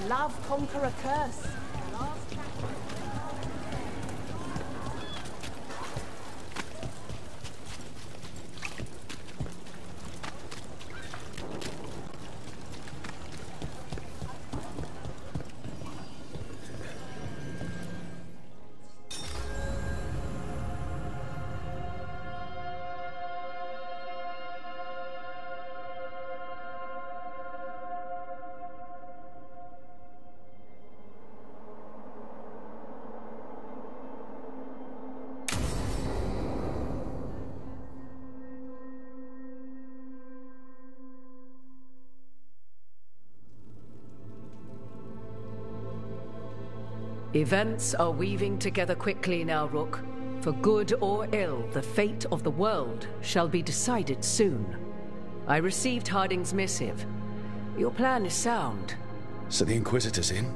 love conquer a curse. Events are weaving together quickly now, Rook. For good or ill, the fate of the world shall be decided soon. I received Harding's missive. Your plan is sound. So the Inquisitor's in?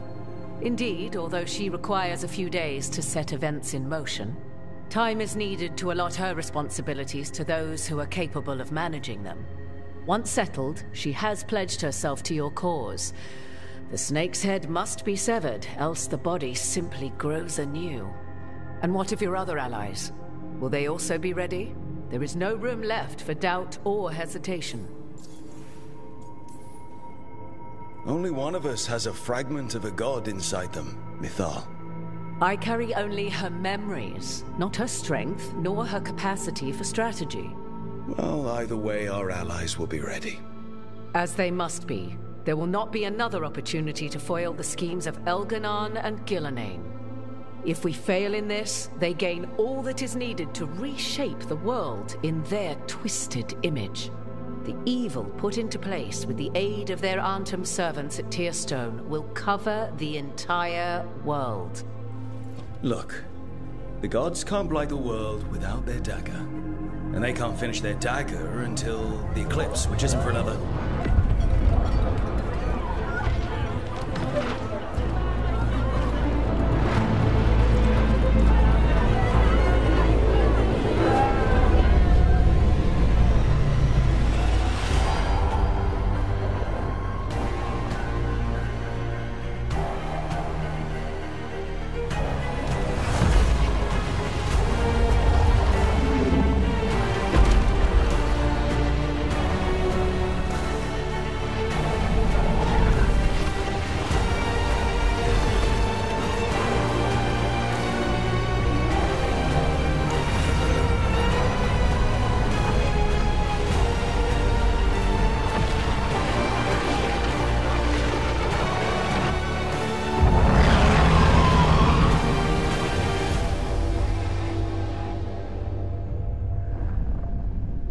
Indeed, although she requires a few days to set events in motion. Time is needed to allot her responsibilities to those who are capable of managing them. Once settled, she has pledged herself to your cause. The snake's head must be severed, else the body simply grows anew. And what of your other allies? Will they also be ready? There is no room left for doubt or hesitation. Only one of us has a fragment of a god inside them, Mythal. I carry only her memories, not her strength, nor her capacity for strategy. Well, either way, our allies will be ready. As they must be. There will not be another opportunity to foil the schemes of Elganon and Gillenane. If we fail in this, they gain all that is needed to reshape the world in their twisted image. The evil put into place with the aid of their Arnhem servants at Tearstone will cover the entire world. Look, the gods can't blight the world without their dagger. And they can't finish their dagger until the eclipse, which isn't for another...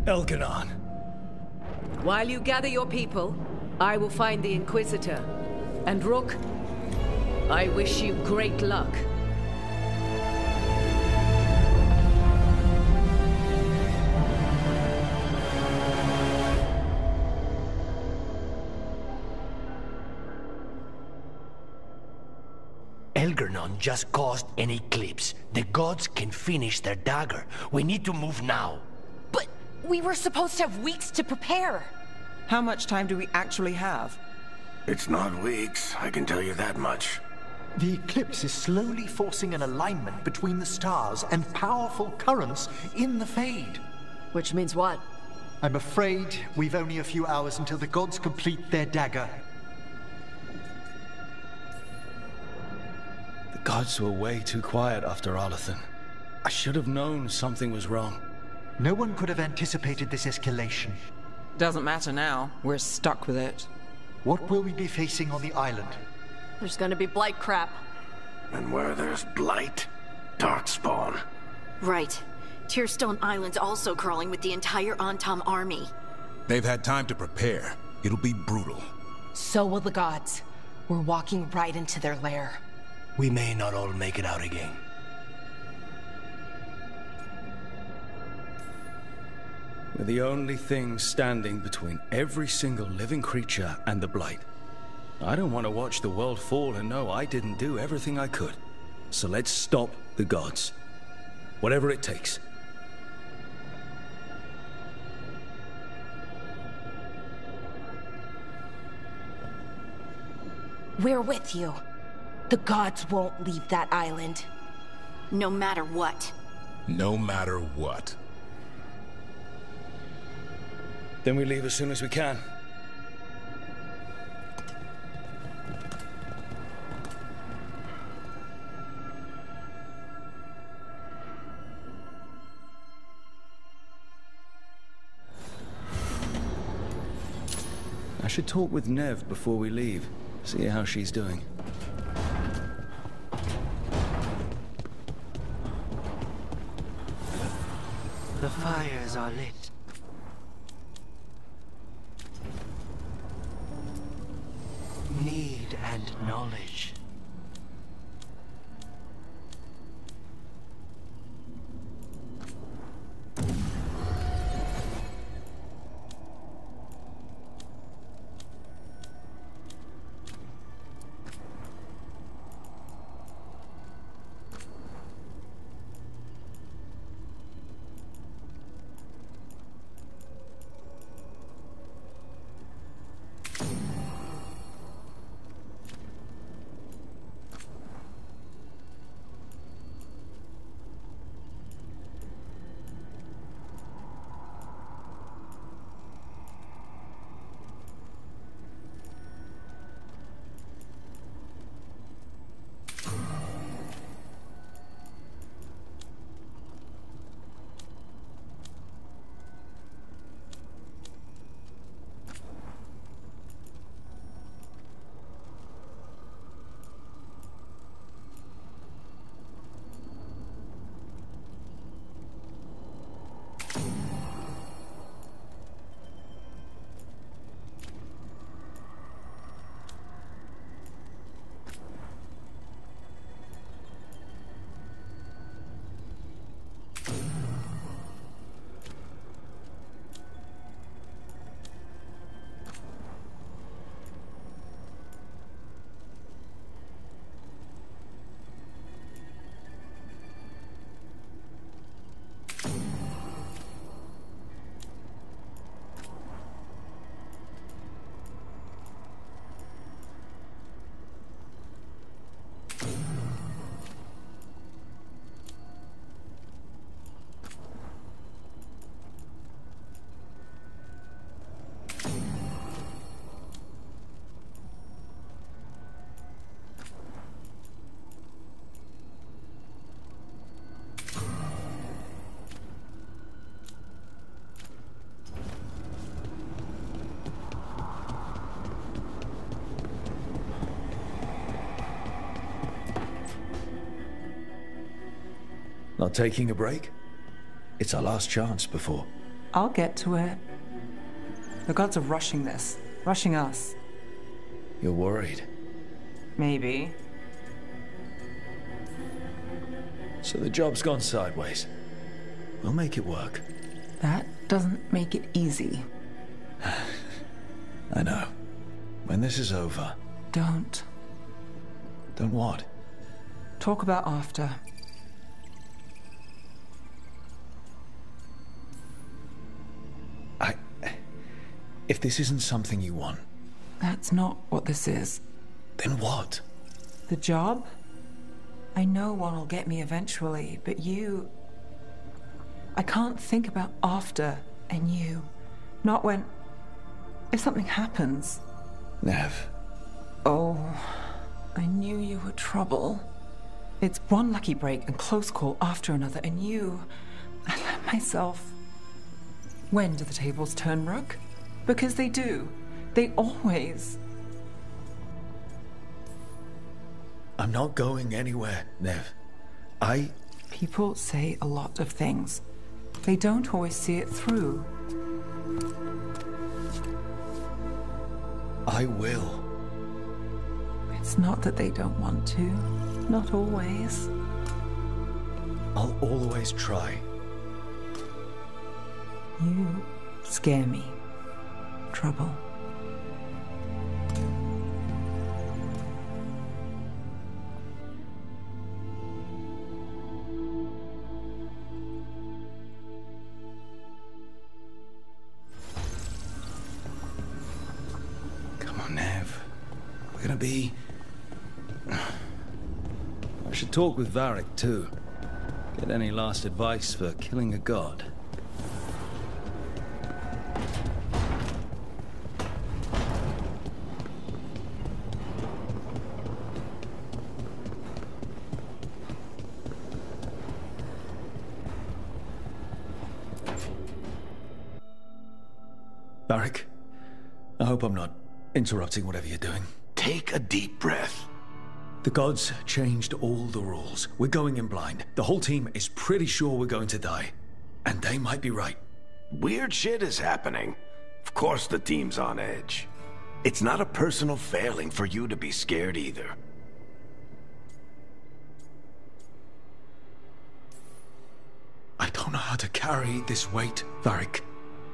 Elganon. While you gather your people, I will find the Inquisitor. And Rook, I wish you great luck. Elganon just caused an eclipse. The gods can finish their dagger. We need to move now. But we were supposed to have weeks to prepare. How much time do we actually have? It's not weeks, I can tell you that much. The eclipse is slowly forcing an alignment between the stars and powerful currents in the Fade. Which means what? I'm afraid we've only a few hours until the gods complete their dagger. The gods were way too quiet after Arlathan. I should have known something was wrong. No one could have anticipated this escalation. Doesn't matter now. We're stuck with it. What will we be facing on the island? There's gonna be blight crap. And where there's blight, darkspawn. Right. Tearstone Island's also crawling with the entire Antam army. They've had time to prepare. It'll be brutal. So will the gods. We're walking right into their lair. We may not all make it out again. We're the only thing standing between every single living creature and the Blight. I don't want to watch the world fall and know I didn't do everything I could. So let's stop the gods. Whatever it takes. We're with you. The gods won't leave that island. No matter what. No matter what. Then we leave as soon as we can. I should talk with Nev before we leave. See how she's doing. The fires are lit. Need and knowledge. Not taking a break? It's our last chance before. I'll get to it. The gods are rushing this. Rushing us. You're worried? Maybe. So the job's gone sideways. We'll make it work. That doesn't make it easy. I know. When this is over... Don't. Don't what? Talk about after. If this isn't something you want... That's not what this is. Then what? The job? I know one will get me eventually, but you... I can't think about after and you. Not when... If something happens. Nev. Oh, I knew you were trouble. It's one lucky break and close call after another, and you... I let myself... When do the tables turn, Rook? Because they do. They always... I'm not going anywhere, Nev. People say a lot of things. They don't always see it through. I will. It's not that they don't want to. Not always. I'll always try. You scare me. Trouble. Come on, Nev. We're gonna be I should talk with Varric, too. Get any last advice for killing a god. Varric, I hope I'm not interrupting whatever you're doing. Take a deep breath. The gods changed all the rules. We're going in blind. The whole team is pretty sure we're going to die. And they might be right. Weird shit is happening. Of course the team's on edge. It's not a personal failing for you to be scared either. I don't know how to carry this weight, Varric.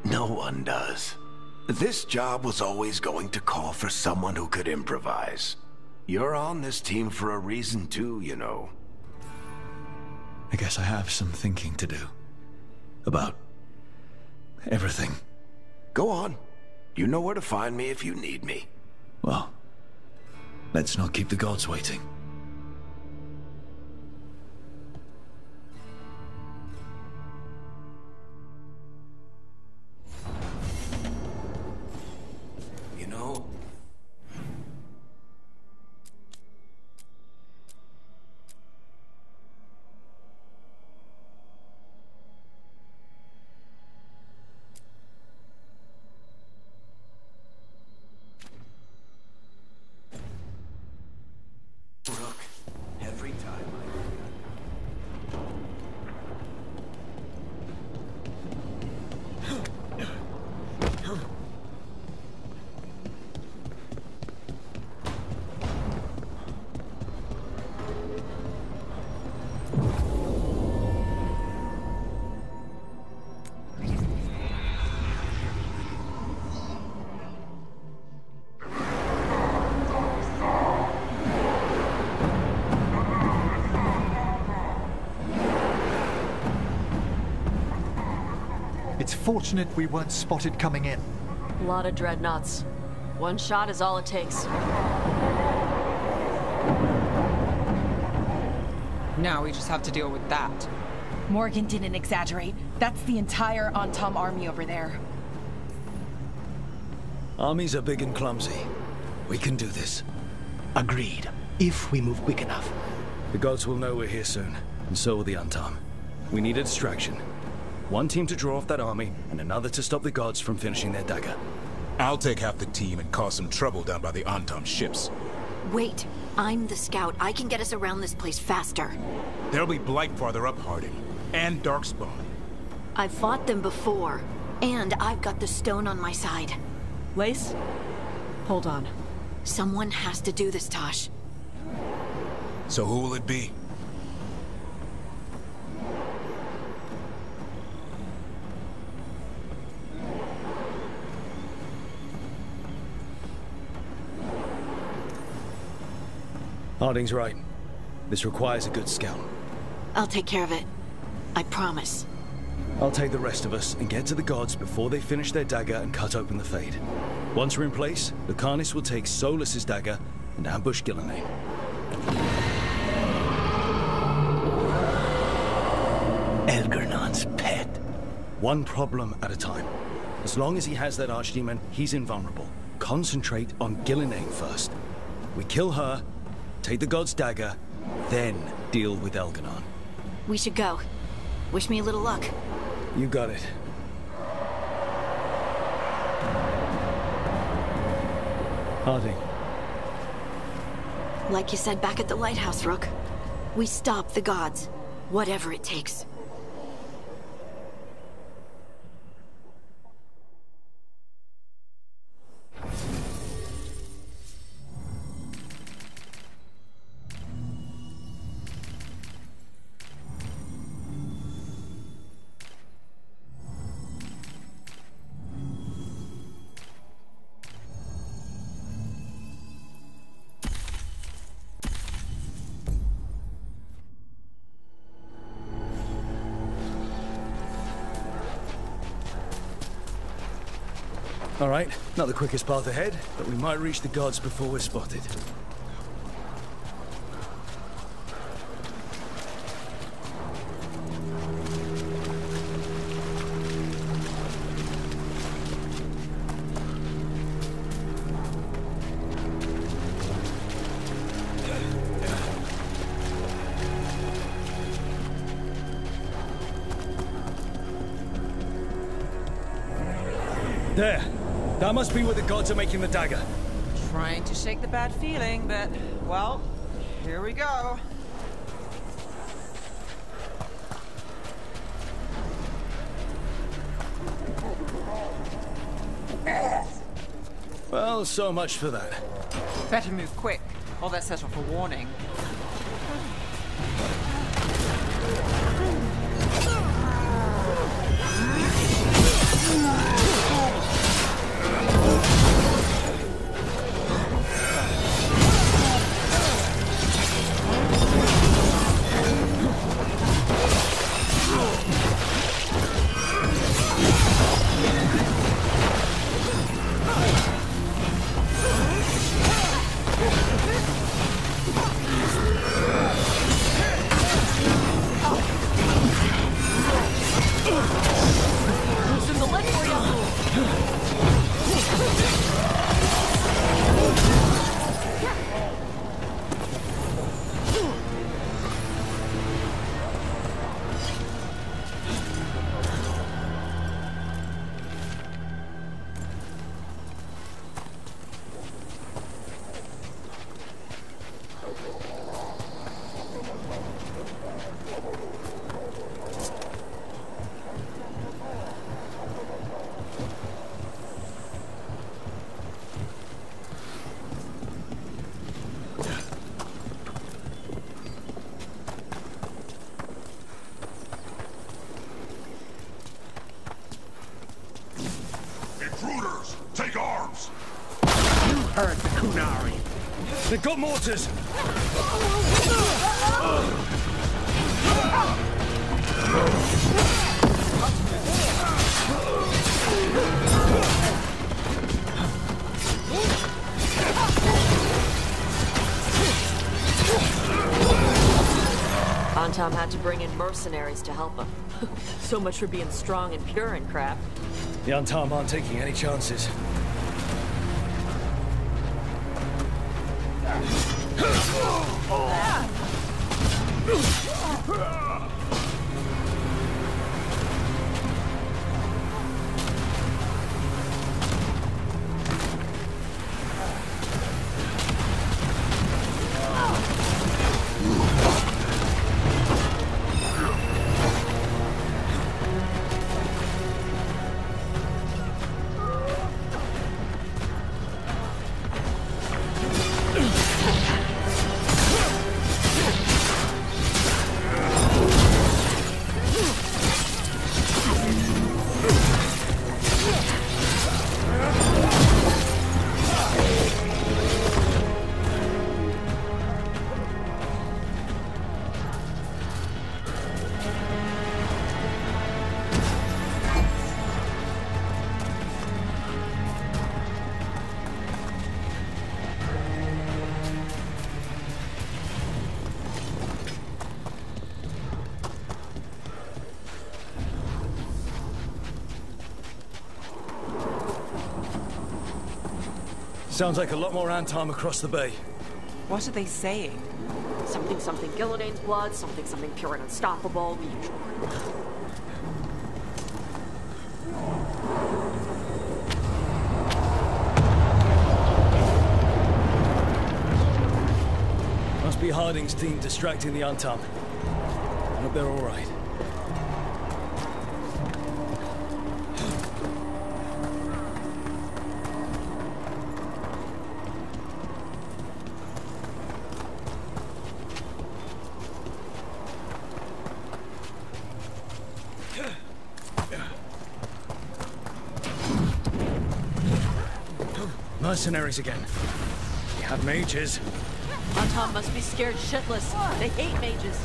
No one does. This job was always going to call for someone who could improvise. You're on this team for a reason too, you know. I guess I have some thinking to do. About everything. Go on. You know where to find me if you need me. Well, let's not keep the gods waiting. You know, every time It's fortunate we weren't spotted coming in. A lot of dreadnoughts. One shot is all it takes. Now we just have to deal with that. Morgan didn't exaggerate. That's the entire Antom army over there. Armies are big and clumsy. We can do this. Agreed. If we move quick enough. The gods will know we're here soon, and so will the Antom. We need a distraction. One team to draw off that army, and another to stop the gods from finishing their dagger. I'll take half the team and cause some trouble down by the Antom ships. Wait, I'm the scout. I can get us around this place faster. There'll be Blight farther up, Harding. And Darkspawn. I've fought them before, and I've got the stone on my side. Lace? Hold on. Someone has to do this, Tosh. So who will it be? Harding's right. This requires a good scout. I'll take care of it. I promise. I'll take the rest of us and get to the gods before they finish their dagger and cut open the Fade. Once we're in place, Lucanus will take Solus's dagger and ambush Gillenay. Elgernon's pet. One problem at a time. As long as he has that archdemon, he's invulnerable. Concentrate on Gillenay first. We kill her, take the god's dagger, then deal with Elganon. We should go. Wish me a little luck. You got it. Harding. Like you said back at the lighthouse, Rook. We stop the gods. Whatever it takes. All right, not the quickest path ahead, but we might reach the gods before we're spotted. There. That must be where the gods are making the dagger. Trying to shake the bad feeling, but, well, here we go. Well, so much for that. Better move quick, or they'll set off a warning. Take arms! You heard the Kunari. They've got mortars! Antom had to bring in mercenaries to help him. So much for being strong and pure and crap. The Antom aren't taking any chances. Sounds like a lot more Antom across the bay. What are they saying? Something something Gillidane's blood, something something pure and unstoppable, the usual. Must be Harding's team distracting the Antom. I hope they're all right. Mercenaries again. We have mages. Antom must be scared shitless. They hate mages.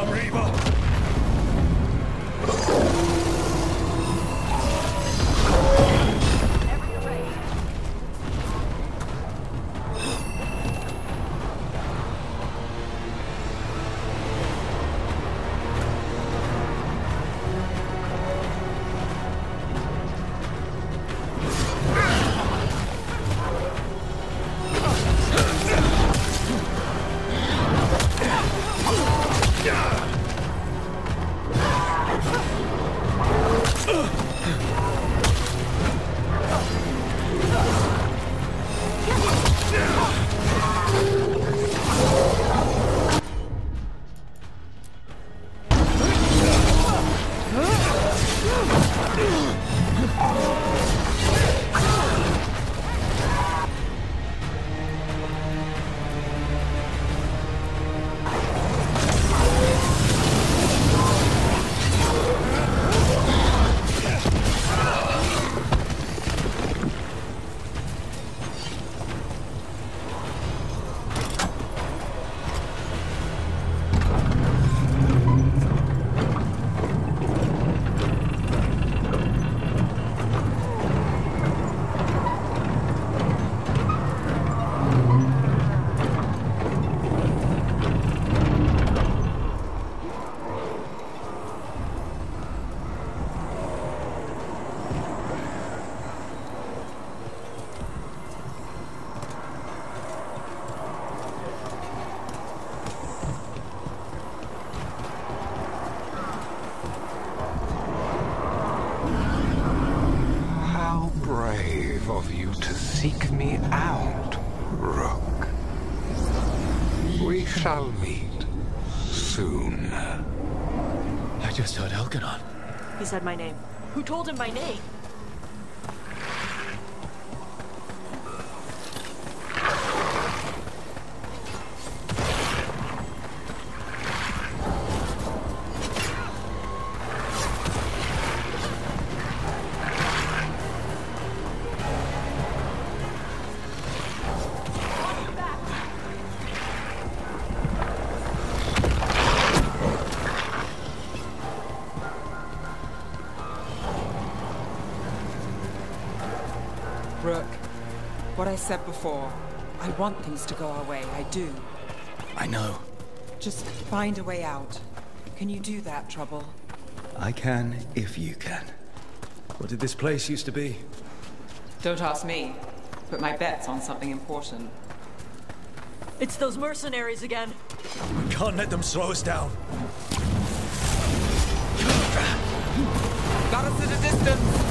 Reaver! shall meet soon. I just heard Elkanon. He said my name. Who told him my name? Rook, what I said before, I want things to go our way, I do. I know. Just find a way out. Can you do that, Trouble? I can if you can. What did this place used to be? Don't ask me. Put my bets on something important. It's those mercenaries again. We can't let them slow us down. Got us at a distance!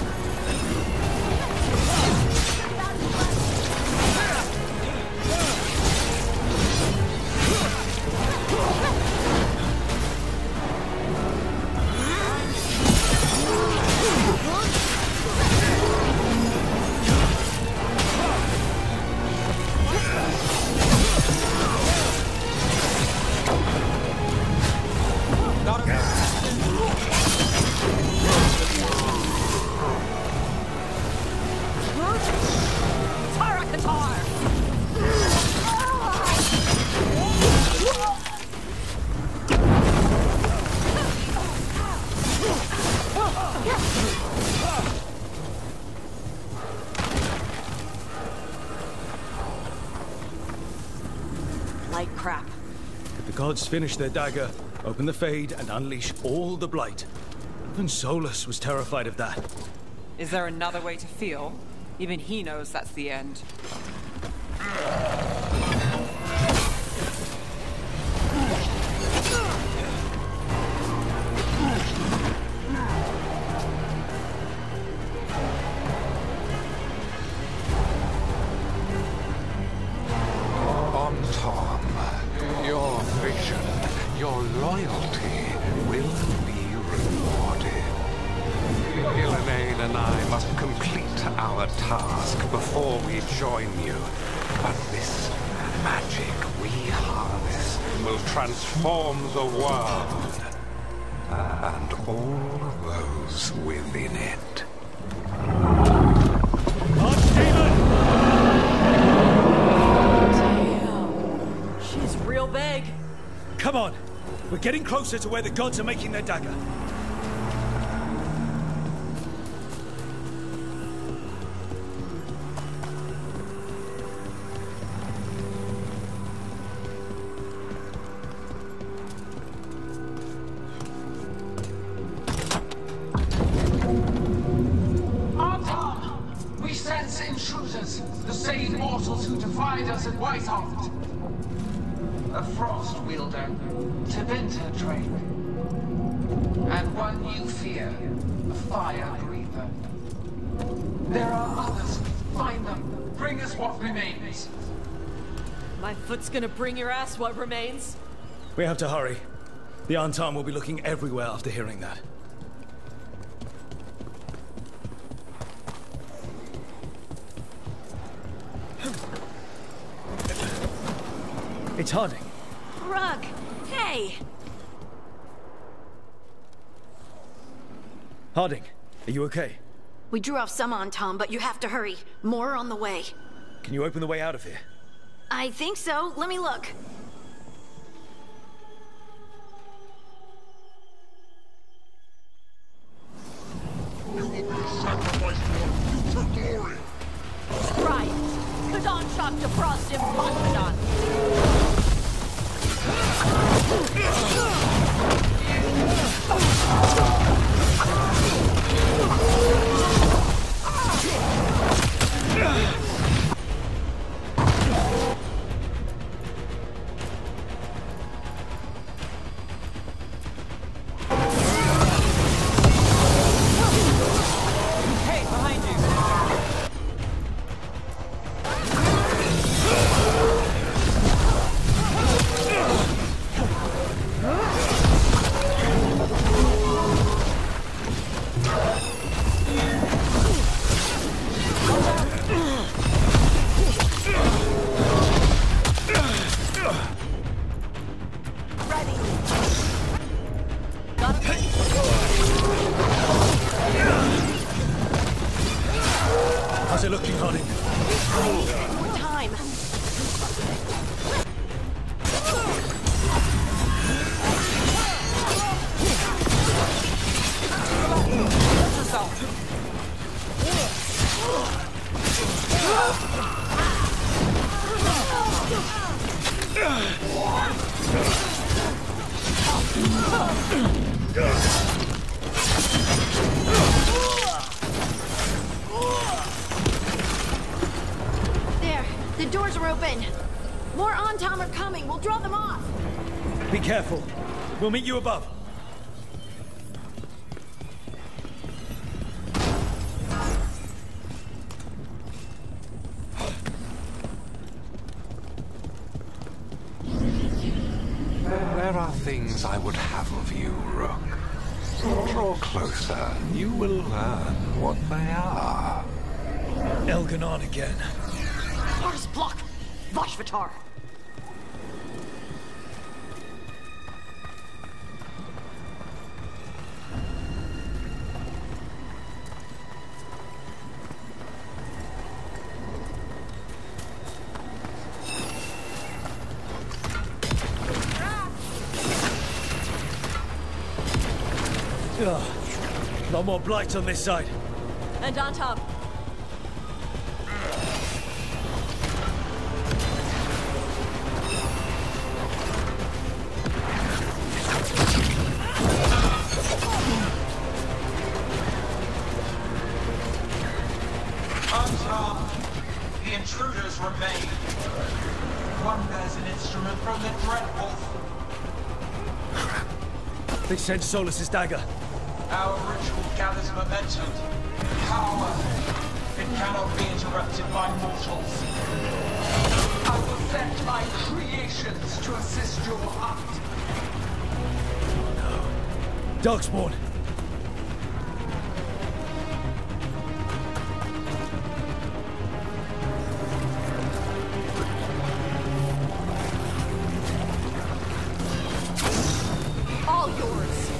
Like crap. If the gods finish their dagger, open the Fade, and unleash all the Blight. Even Solus was terrified of that. Is there another way to feel? Even he knows that's the end. Your vision, your loyalty will be rewarded. Ilanane and I must complete our task before we join you. But this magic we harness will transform the world. And all those within it. She's real big. Come on! We're getting closer to where the gods are making their dagger. We sense intruders, the same mortals who defied us at Whiteheart. A frost wielder, Tevinter Drake. And one you fear, a fire breather. There are others. Find them. Bring us what remains. My foot's gonna bring your ass what remains. We have to hurry. The Antam will be looking everywhere after hearing that. It's Harding. Rug, hey! Harding, are you okay? We drew off some on Tom, but you have to hurry. More on the way. Can you open the way out of here? I think so. Let me look. Right. Kadan shock to frost him, Kadan. Hey, behind you! There, the doors are open. More Antom are coming. We'll draw them off. Be careful. We'll meet you above. There are things I would have of you, Rook. Draw closer. You will learn what they are. Elganon again. Artist block! Vashvatar! No more blight on this side. And on top. Antom, the intruders remain. One bears an instrument from the Dreadwolf. They sent Solus's dagger. Our ritual gathers momentum. Power. It cannot be interrupted by mortals. I will set my creations to assist your hunt. Darkspawn. All yours.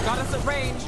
Got us at range.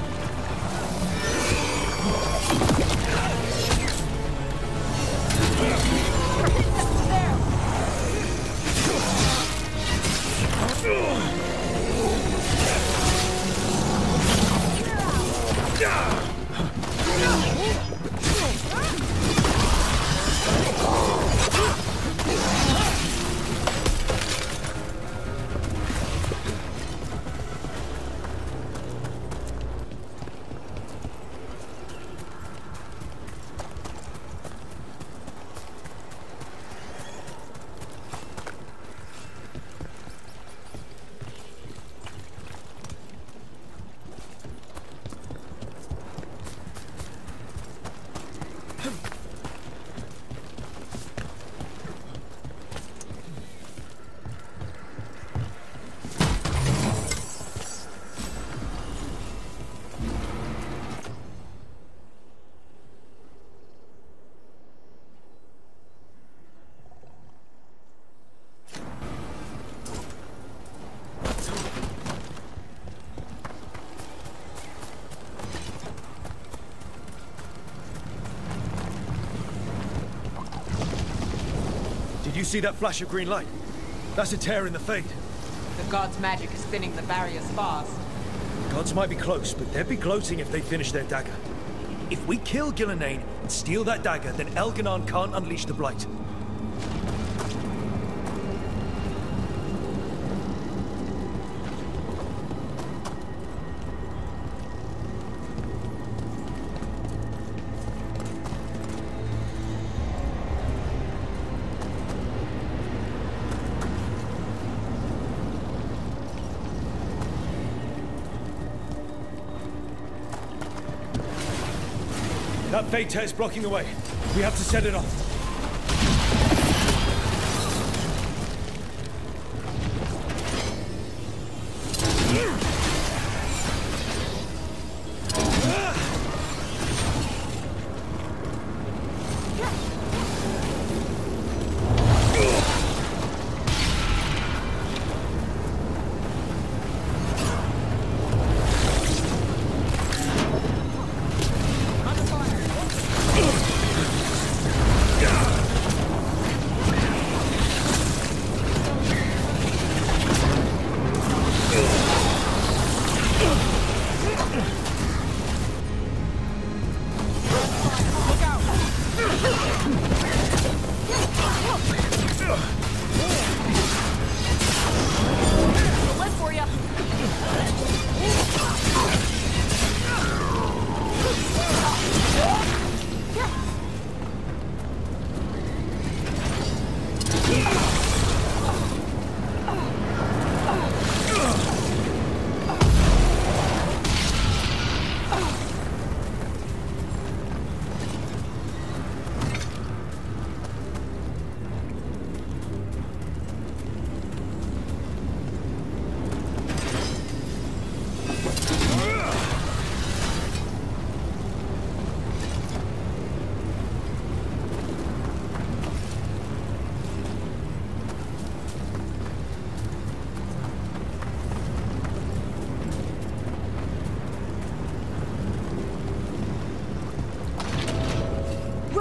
Did you see that flash of green light? That's a tear in the Fade. The god's magic is thinning the barriers fast. Gods might be close, but they'd be gloating if they finish their dagger. If we kill Gillenane and steal that dagger, then Elganon can't unleash the Blight. That Fade tear's blocking the way. We have to set it off.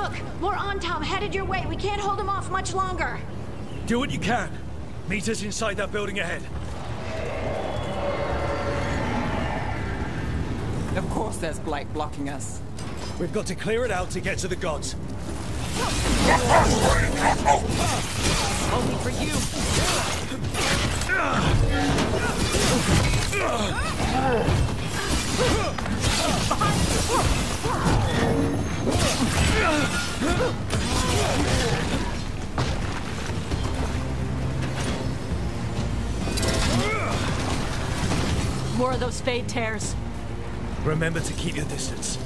Look! More Antom headed your way. We can't hold them off much longer. Do what you can. Meet us inside that building ahead. Of course there's Blight blocking us. We've got to clear it out to get to the gods. Only for you. More of those fade tears. Remember to keep your distance.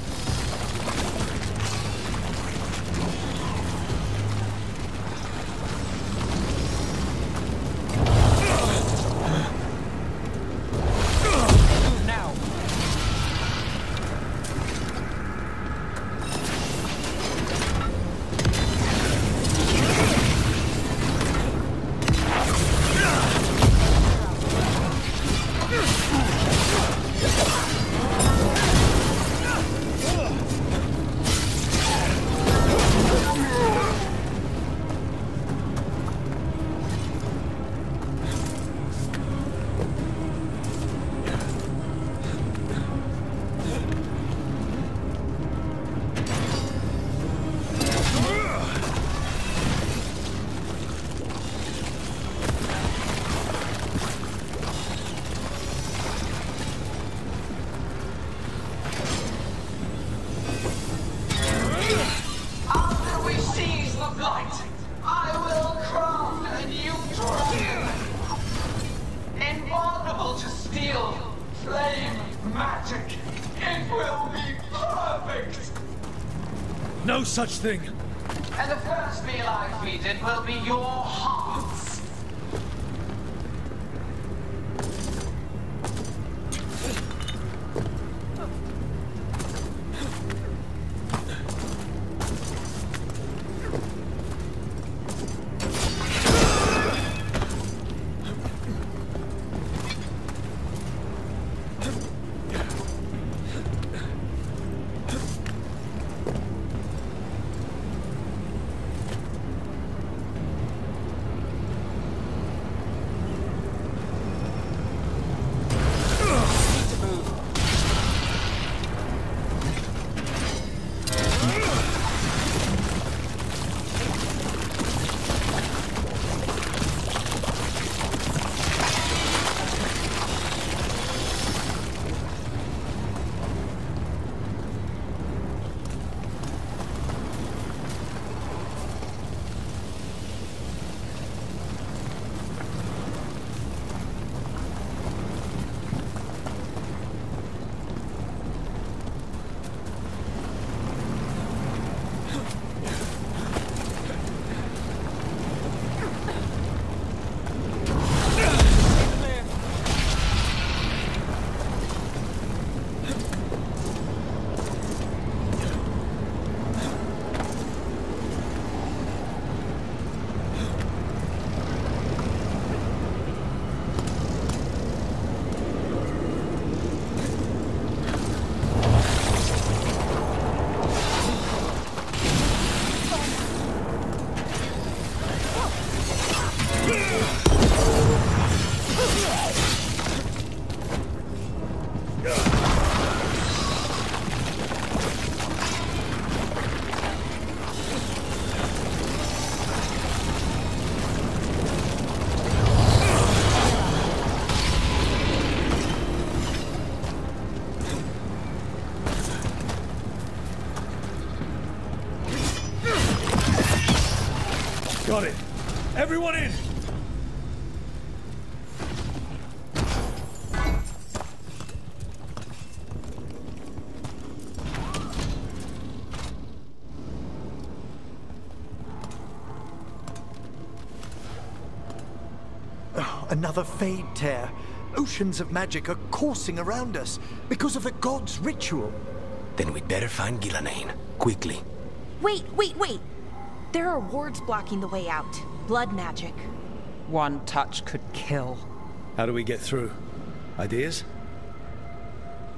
No such thing. And the first meal I feed it will be your hearts. Got it. Everyone in! Oh, another fade tear. Oceans of magic are coursing around us because of the god's ritual. Then we'd better find Ghilanane, quickly. Wait. There are wards blocking the way out. Blood magic. One touch could kill. How do we get through? Ideas?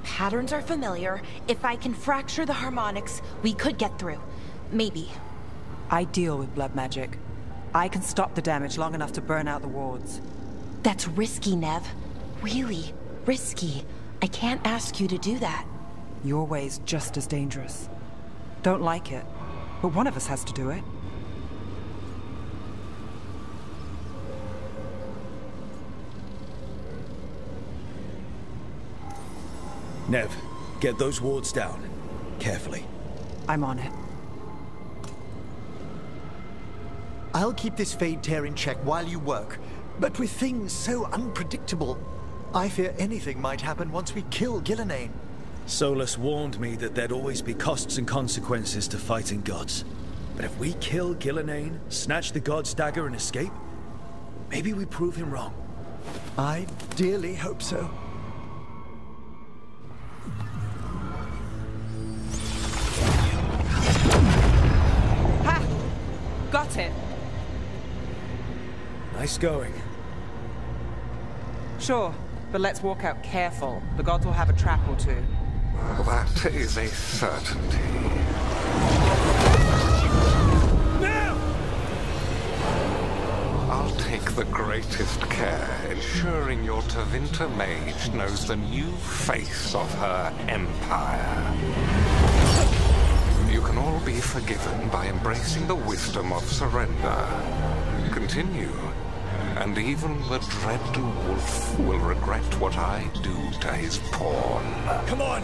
Patterns are familiar. If I can fracture the harmonics, we could get through. maybe. I deal with blood magic. I can stop the damage long enough to burn out the wards. That's risky, Nev. Really risky. I can't ask you to do that. Your way's just as dangerous. Don't like it, but one of us has to do it. Nev, get those wards down. Carefully. I'm on it. I'll keep this Fade Tear in check while you work. But with things so unpredictable, I fear anything might happen once we kill Gillenane. Solus warned me that there'd always be costs and consequences to fighting gods. But if we kill Gillenane, snatch the god's dagger and escape, maybe we prove him wrong. I dearly hope so. Ha! Got it! Nice going. Sure, but let's walk out careful. The gods will have a trap or two. Well, that is a certainty. Now! I'll take the greatest care, ensuring your Tevinter mage knows the new face of her empire. You can all be forgiven by embracing the wisdom of surrender. Continue, and even the dread wolf will regret what I do to his pawn. Come on!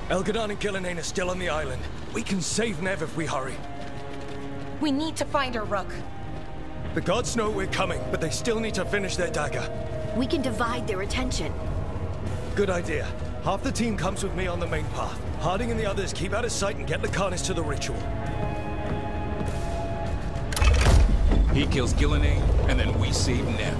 Elgadon and Gillenane are still on the island. We can save Nev if we hurry. We need to find her, Rook. The gods know we're coming, but they still need to finish their dagger. We can divide their attention. Good idea. Half the team comes with me on the main path. Harding and the others keep out of sight and get Lucanus to the ritual. He kills Gillenane, and then we save Nev.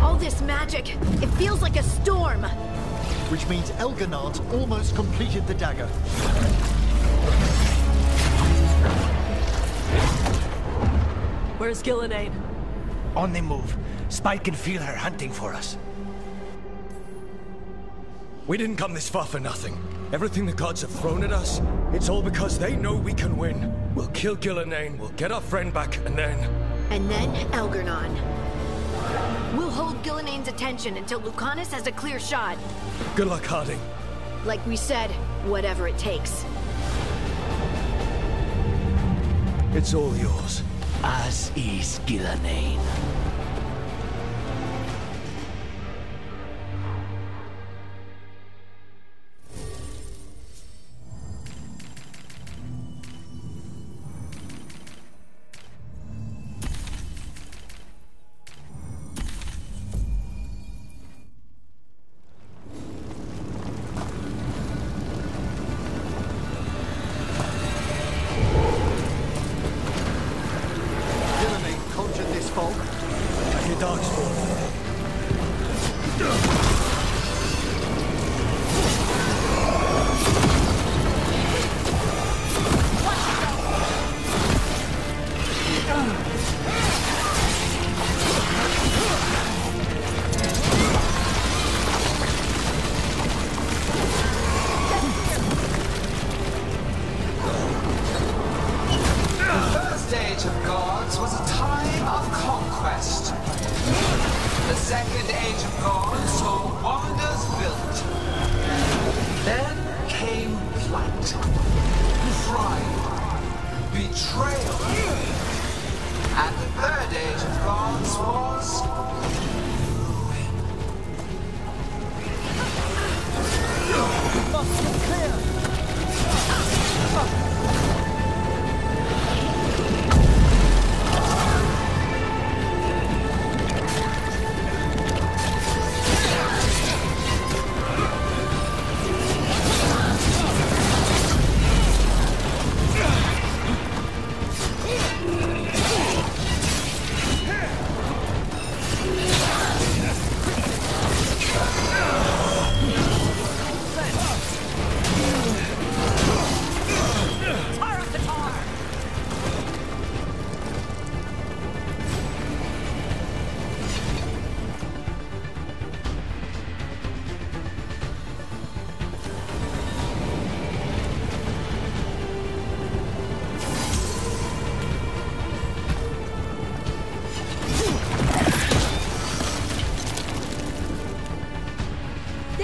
All this magic, it feels like a storm. Which means Elganant almost completed the dagger. Where's Gillenane? On the move. Spike can feel her hunting for us. We didn't come this far for nothing. Everything the gods have thrown at us, it's all because they know we can win. We'll kill Gillenane, we'll get our friend back, and then... And then Elgarnon. We'll hold Gillenane's attention until Lucanus has a clear shot. Good luck, Harding. Like we said, whatever it takes. It's all yours. As is Gillenane.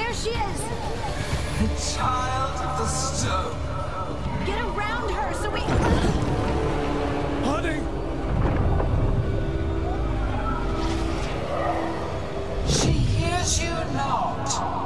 There she is! The child of the stone. Get around her so we... Honey! She hears you not.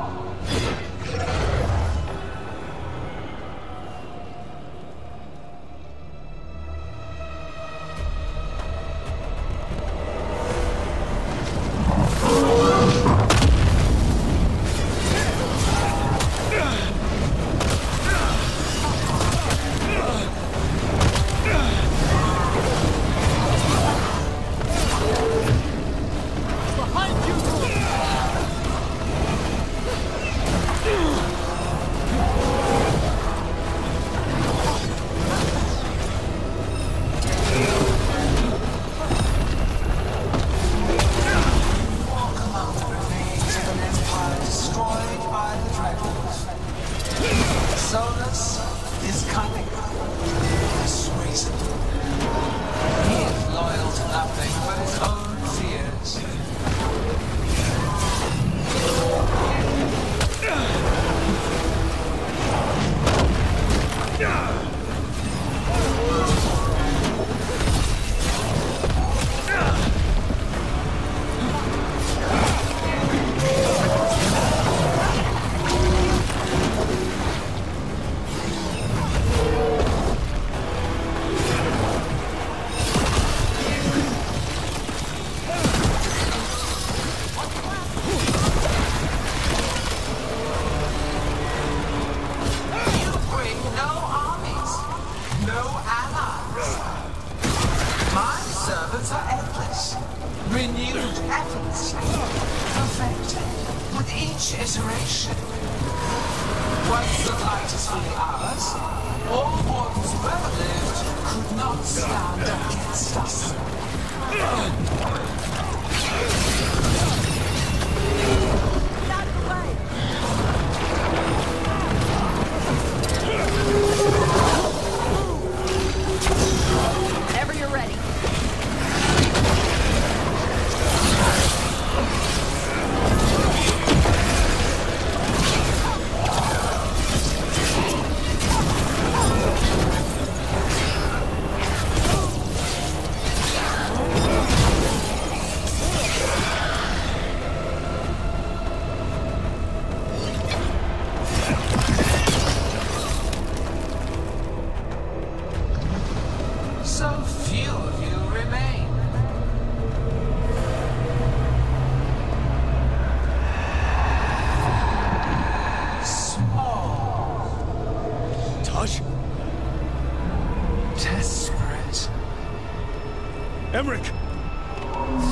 Emmerich!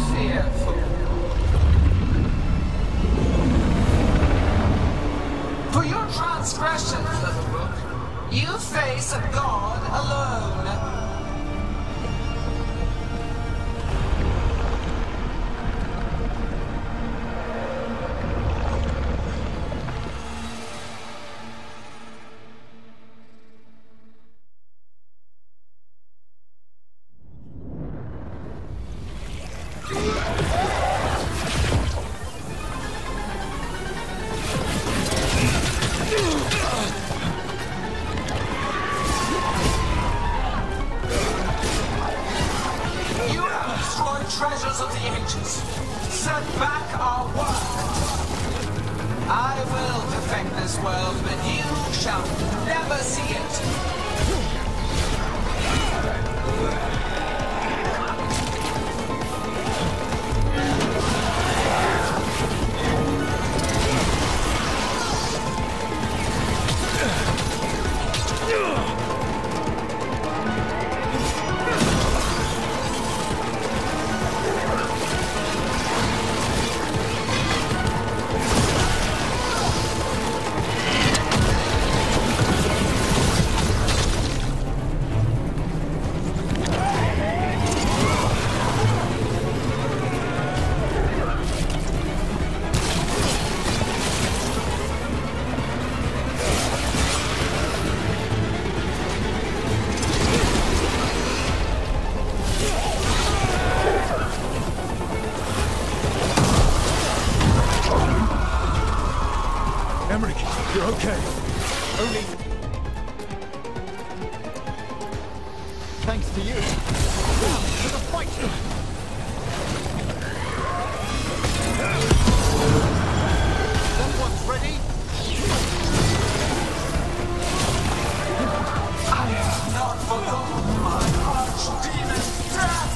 Fearful. For your transgressions, little rook, you face a god alone. Treasures of the ages. Set back our work. I will perfect this world, but you shall never see it. Okay. Only... thanks to you. Now, to the fight! That one's ready? I have not forgotten my archdemon death!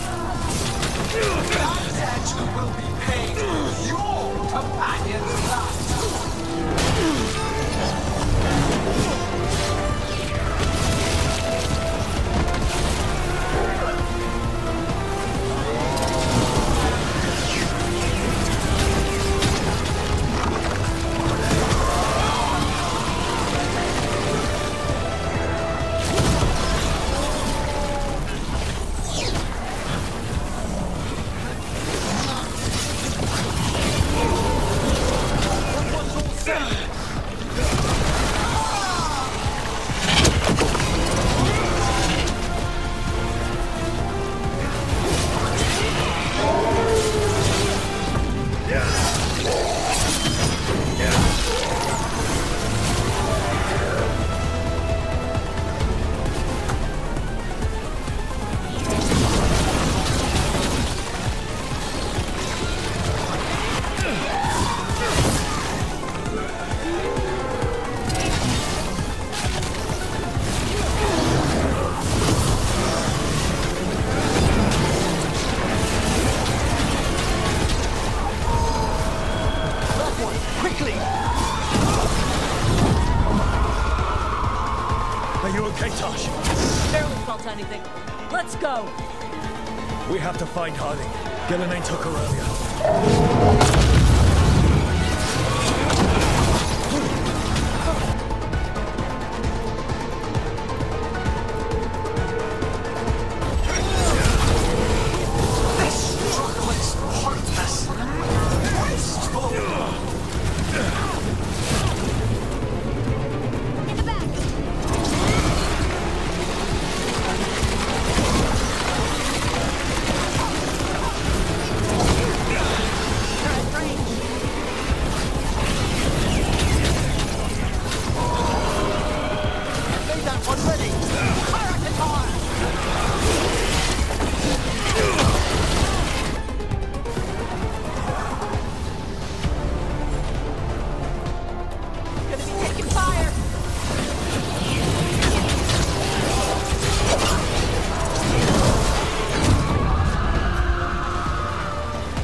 That debt will be paid with your companion's life! Anything. Let's go! We have to find Harding. Gillenane took her earlier.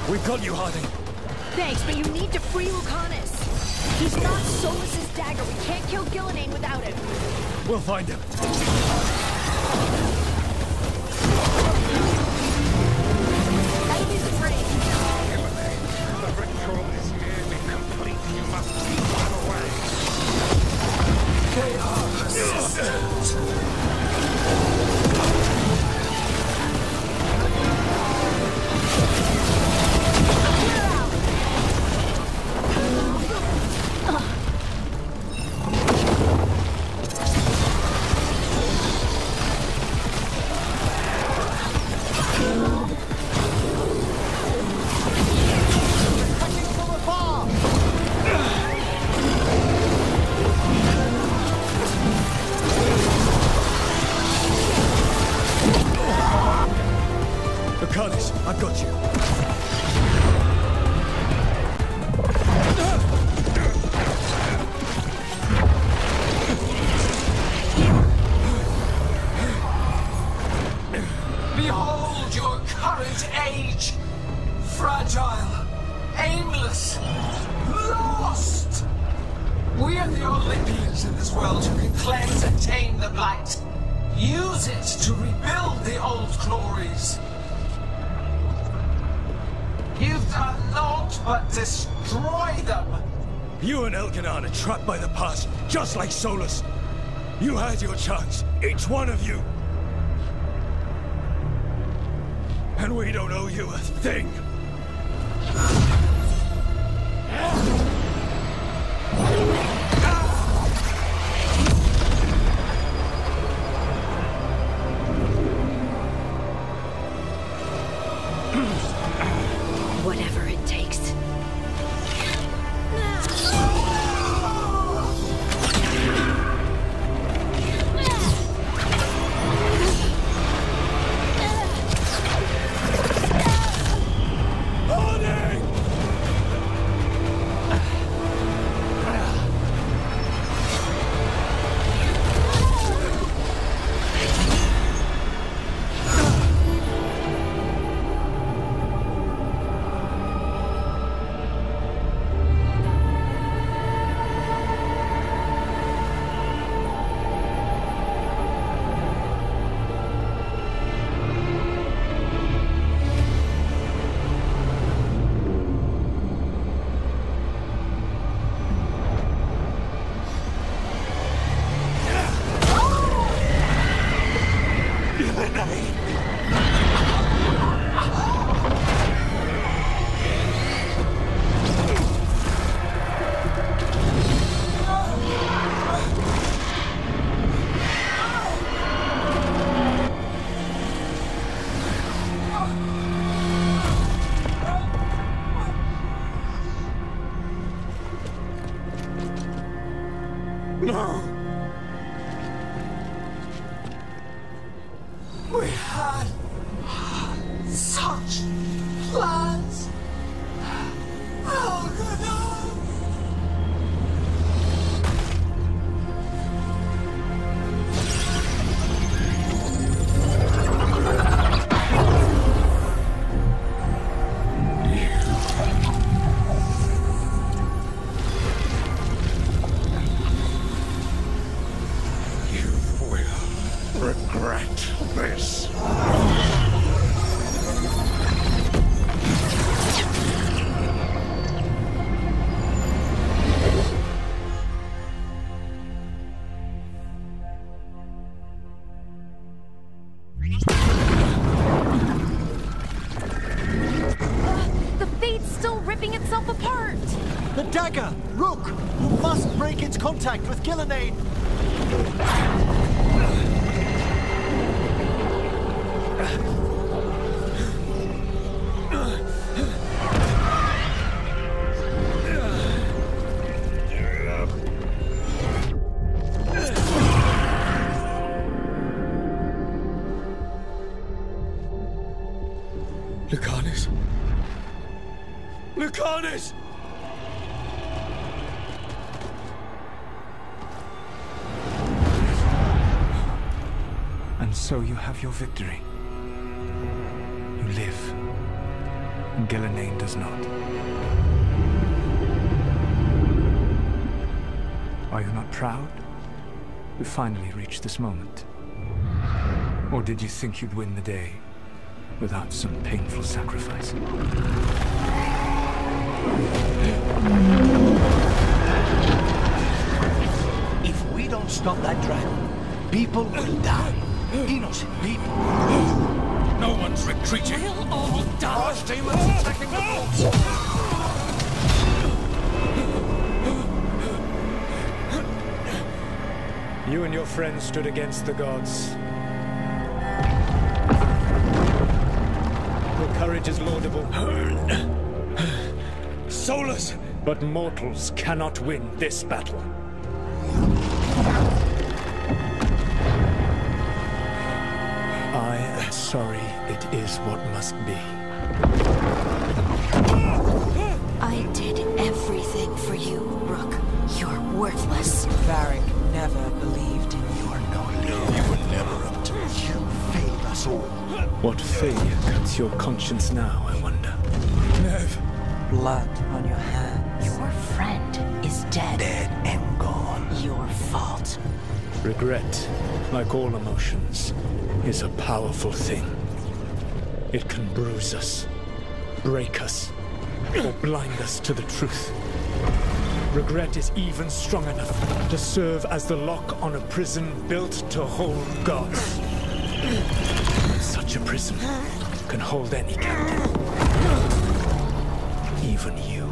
We've got you, Harding. Thanks, but you need to free Lucanus. He's not Solus's dagger. We can't kill Gillenane without him. We'll find him. Enemies afraid. The ritual is nearly complete. You must keep them away. They are persistent. I've got you. Behold your current age! Fragile, aimless, lost! We are the only beings in this world who can cleanse and tame the Blight. Use it to rebuild the old glories. You've done naught but destroy them! You and Elganon are trapped by the past, just like Solus. You had your chance, each one of you. And we don't owe you a thing. Whatever it takes. We had such plans. Regret this. The Fate's still ripping itself apart! The dagger! Rook! You must break its contact with Gillenane! Lucanus? Lucanus! And so you have your victory. You live, and Gillenane does not. Are you not proud? We finally reached this moment. Or did you think you'd win the day without some painful sacrifice? If we don't stop that dragon, people will die. Innocent people. No one's retreating. We'll all die. Archdemons attacking the vault. You and your friends stood against the gods. Your courage is laudable. Solus! But mortals cannot win this battle. I am sorry, it is what must be. I did everything for you, Rook. You're worthless. Varric never believed in you. You are no leader. You were never up to it. You failed us all. What failure cuts your conscience now, I wonder? Nev. Blood on your hands. Your friend is dead. Dead and gone. Your fault. Regret, like all emotions, is a powerful thing. It can bruise us, break us, or blind us to the truth. Regret is even strong enough to serve as the lock on a prison built to hold gods. Such a prison can hold any captive. Even you.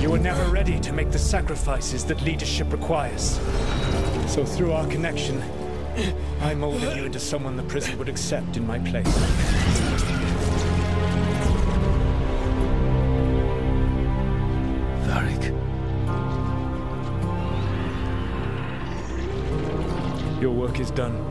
You were never ready to make the sacrifices that leadership requires. So through our connection, I molded you into someone the prison would accept in my place. Varric. Your work is done.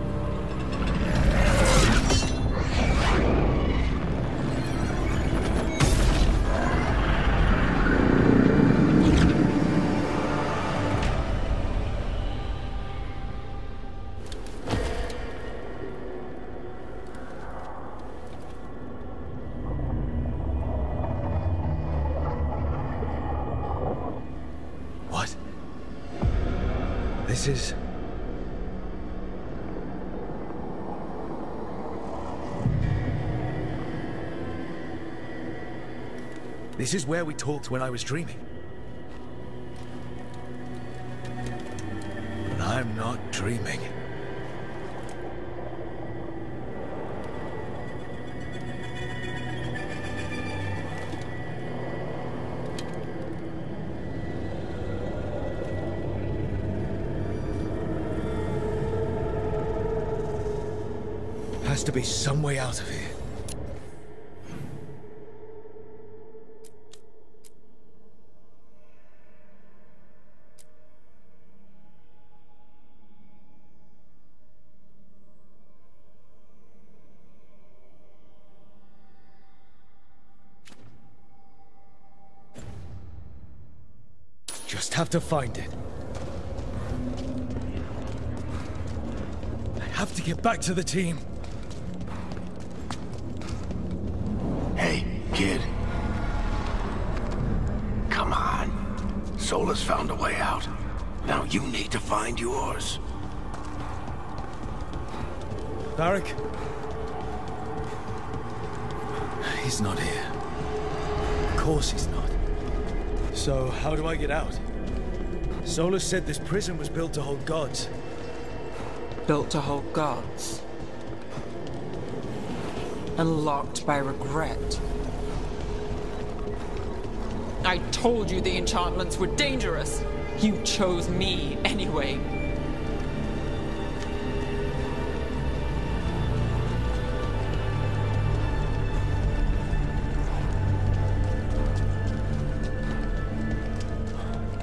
This is where we talked when I was dreaming. But I'm not dreaming. Has to be some way out of here. Just have to find it. I have to get back to the team. Hey, kid. Come on. Solus found a way out. Now you need to find yours. Barak? He's not here. Of course he's not. So, how do I get out? Solus said this prison was built to hold gods. Built to hold gods. And locked by regret. I told you the enchantments were dangerous. You chose me anyway.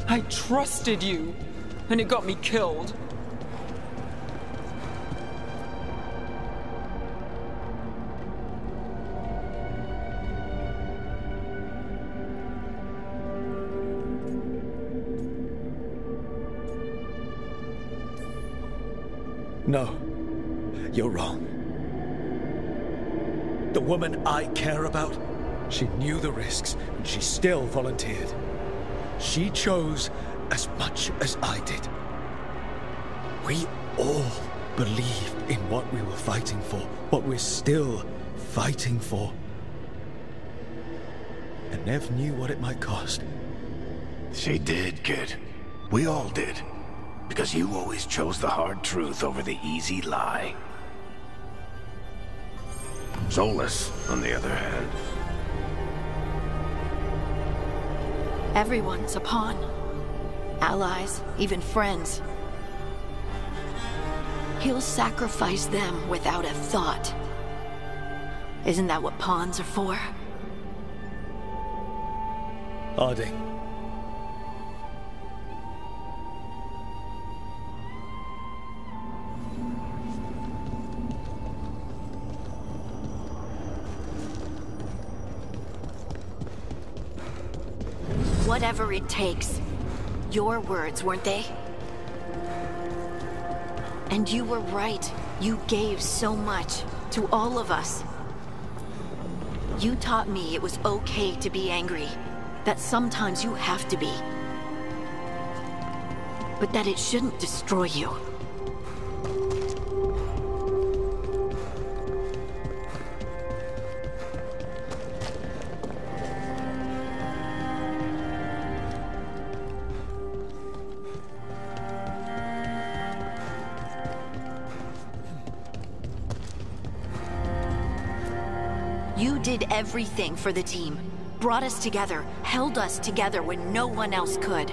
I trusted you, and it got me killed. No, you're wrong. The woman I care about, she knew the risks, and she still volunteered. She chose as much as I did. We all believed in what we were fighting for, what we're still fighting for. And Nev knew what it might cost. She did, kid. We all did. Because you always chose the hard truth over the easy lie. Solus, on the other hand. Everyone's a pawn. Allies, even friends. He'll sacrifice them without a thought. Isn't that what pawns are for? Harding. Whatever it takes. Your words, weren't they? And you were right. You gave so much to all of us. You taught me it was okay to be angry. That sometimes you have to be. But that it shouldn't destroy you. You did everything for the team. Brought us together, held us together when no one else could.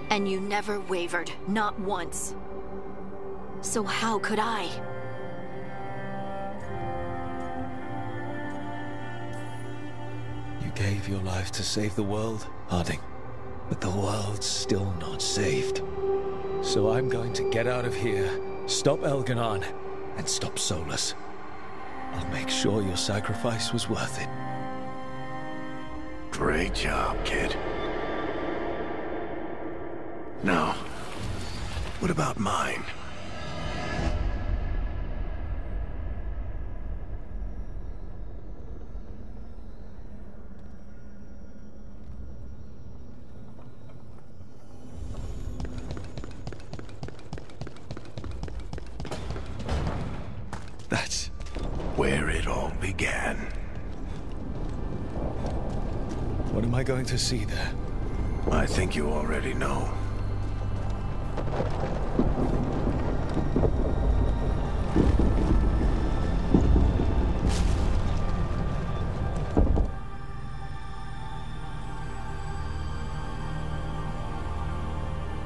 And you never wavered, not once. So how could I? You gave your life to save the world, Harding. But the world's still not saved. So I'm going to get out of here, stop Elganon, and stop Solus. I'll make sure your sacrifice was worth it. Great job, kid. Now, what about mine? That's where it all began. What am I going to see there? I think you already know.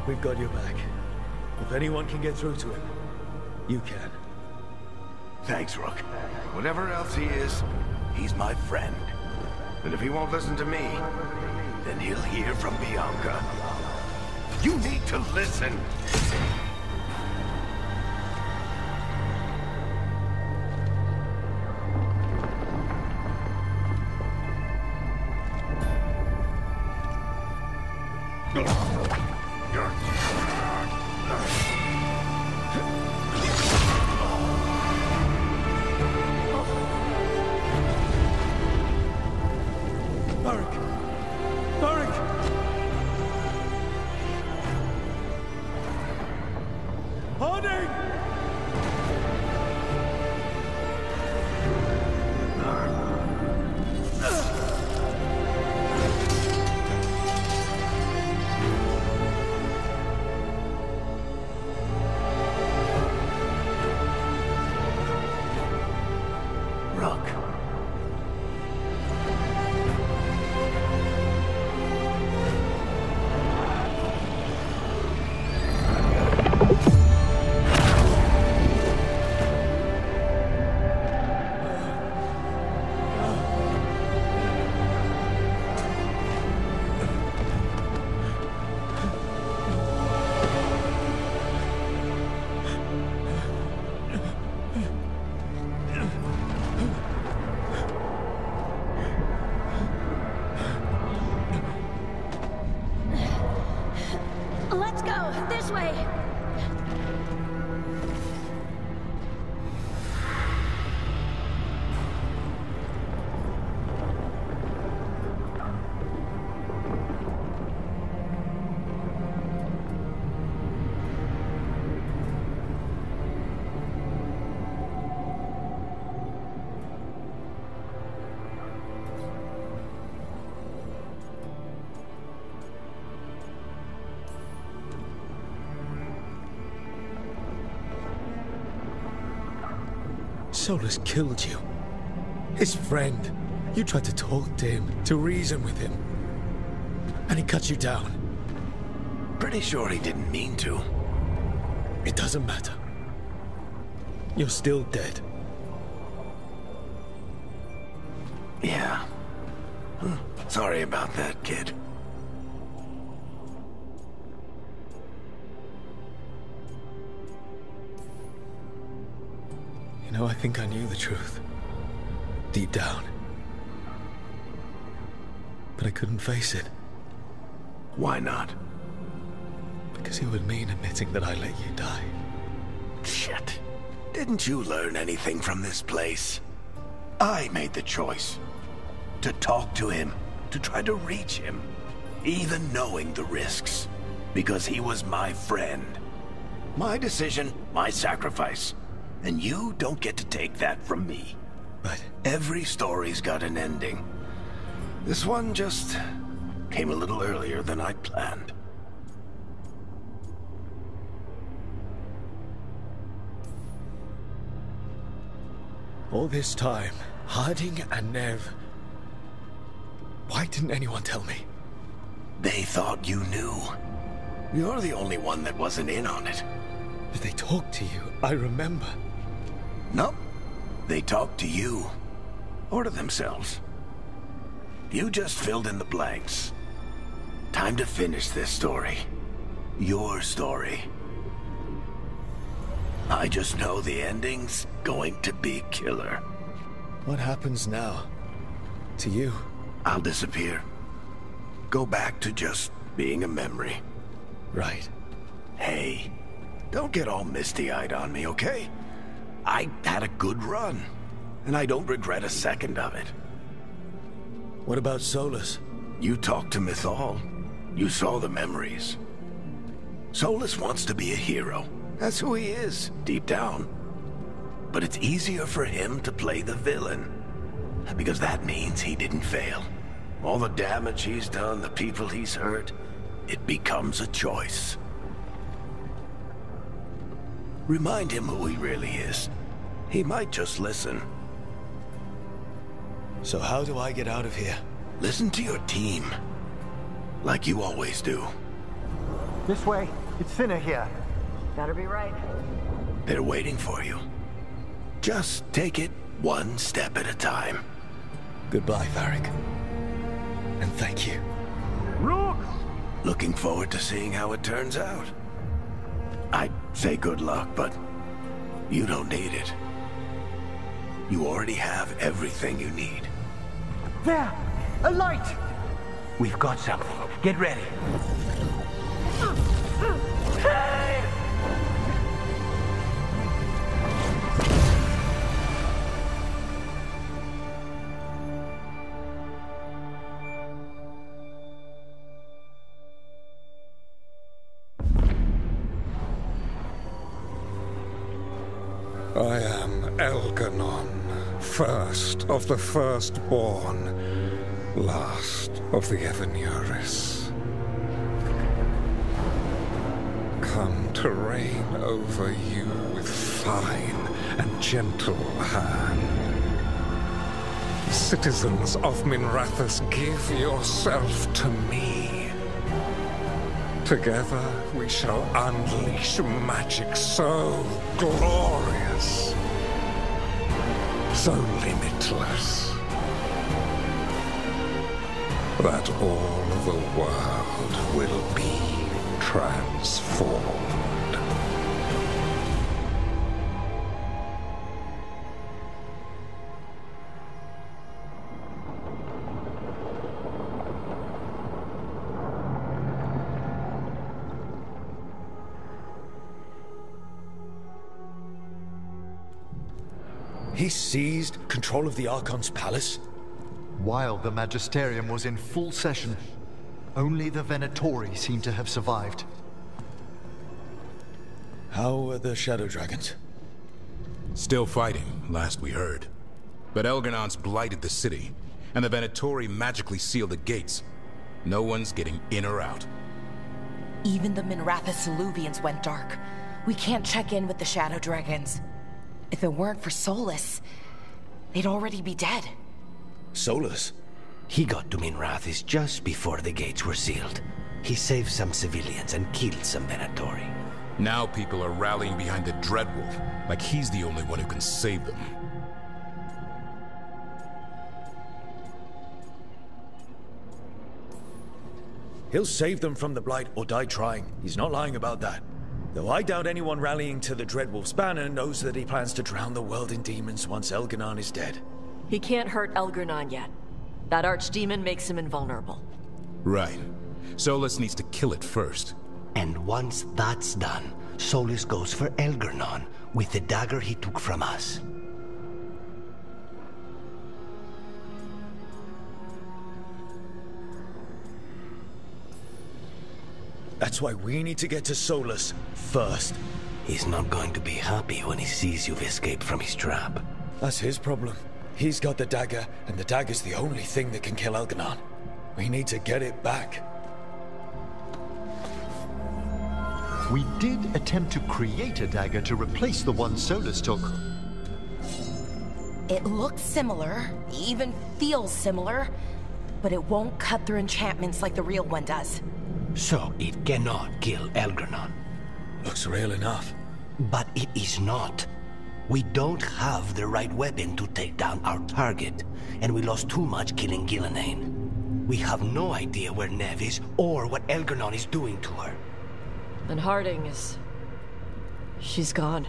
We've got your back. If anyone can get through to him, you can. Thanks, Rook. Whatever else he is, he's my friend. And if he won't listen to me, then he'll hear from Bianca. You need to listen! Let's go! This way! Solus killed you. His friend. You tried to talk to him, to reason with him. And he cut you down. Pretty sure he didn't mean to. It doesn't matter. You're still dead. Yeah. Sorry about that, kid. You know, I think I knew the truth. Deep down. But I couldn't face it. Why not? Because it would mean admitting that I let you die. Shit. Didn't you learn anything from this place? I made the choice. To talk to him. To try to reach him. Even knowing the risks. Because he was my friend. My decision, my sacrifice. And you don't get to take that from me. But every story's got an ending. This one just came a little earlier than I planned. All this time, Harding and Nev... Why didn't anyone tell me? They thought you knew. You're the only one that wasn't in on it. But they talked to you, I remember. Nope. They talked to you. Or to themselves. You just filled in the blanks. Time to finish this story. Your story. I just know the ending's going to be killer. What happens now? To you? I'll disappear. Go back to just being a memory. Right. Hey, don't get all misty-eyed on me, okay? I had a good run, and I don't regret a second of it. What about Solus? You talked to Mythal. You saw the memories. Solus wants to be a hero. That's who he is, deep down. But it's easier for him to play the villain. Because that means he didn't fail. All the damage he's done, the people he's hurt, it becomes a choice. Remind him who he really is. He might just listen. So how do I get out of here? Listen to your team. Like you always do. This way. It's thinner here. Better be right. They're waiting for you. Just take it one step at a time. Goodbye, Varric. And thank you. Look! Looking forward to seeing how it turns out. I'd say good luck, but you don't need it. You already have everything you need. There! A light! We've got something. Get ready. I am Elganon, first of the firstborn, last of the Evanuris. Come to reign over you with fine and gentle hand. Citizens of Minrathous, give yourself to me. Together we shall unleash magic so glorious, so limitless, that all the world will be transformed. He seized control of the Archon's palace? While the Magisterium was in full session, only the Venatori seem to have survived. How are the Shadow Dragons? Still fighting, last we heard. But Elganon's blighted the city, and the Venatori magically sealed the gates. No one's getting in or out. Even the Minrathous Illuvians went dark. We can't check in with the Shadow Dragons. If it weren't for Solus, they'd already be dead. Solus? He got to Minrathous just before the gates were sealed. He saved some civilians and killed some Venatori. Now people are rallying behind the Dreadwolf, like he's the only one who can save them. He'll save them from the Blight or die trying. He's not lying about that. Though I doubt anyone rallying to the Dreadwolf's banner knows that he plans to drown the world in demons once Elganon is dead. He can't hurt Elganon yet. That archdemon makes him invulnerable. Right. Solus needs to kill it first. And once that's done, Solus goes for Elganon with the dagger he took from us. That's why we need to get to Solus first. He's not going to be happy when he sees you've escaped from his trap. That's his problem. He's got the dagger, and the dagger's the only thing that can kill Elganon. We need to get it back. We did attempt to create a dagger to replace the one Solus took. It looks similar, even feels similar, but it won't cut through enchantments like the real one does. So it cannot kill Elganon. Looks real enough. But it is not. We don't have the right weapon to take down our target, and we lost too much killing Gillenane. We have no idea where Neve is or what Elganon is doing to her. And Harding is... she's gone.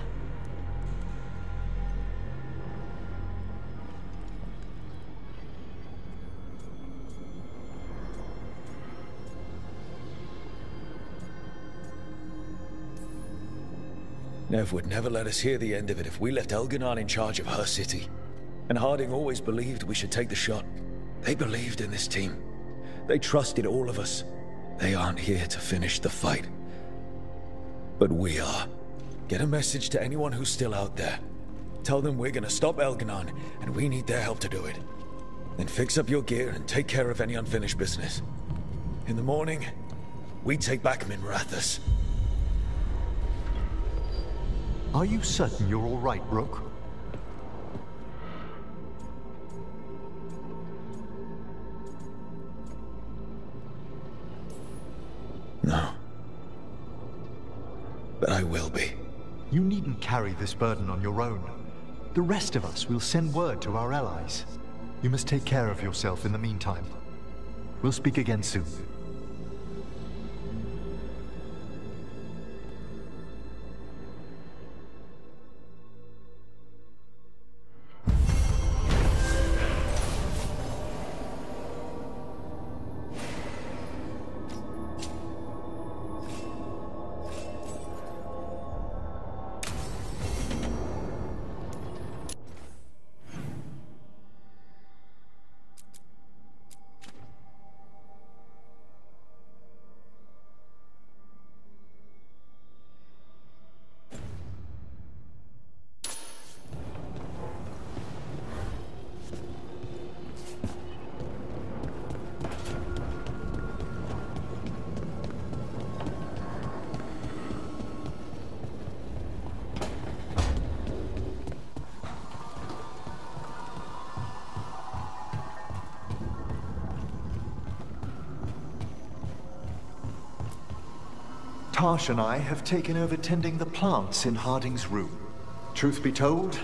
Neve would never let us hear the end of it if we left Elganon in charge of her city. And Harding always believed we should take the shot. They believed in this team. They trusted all of us. They aren't here to finish the fight. But we are. Get a message to anyone who's still out there. Tell them we're gonna stop Elganon, and we need their help to do it. Then fix up your gear and take care of any unfinished business. In the morning, we take back Minrathous. Are you certain you're all right, Rook? No. But I will be. You needn't carry this burden on your own. The rest of us will send word to our allies. You must take care of yourself in the meantime. We'll speak again soon. Tash and I have taken over tending the plants in Harding's room. Truth be told,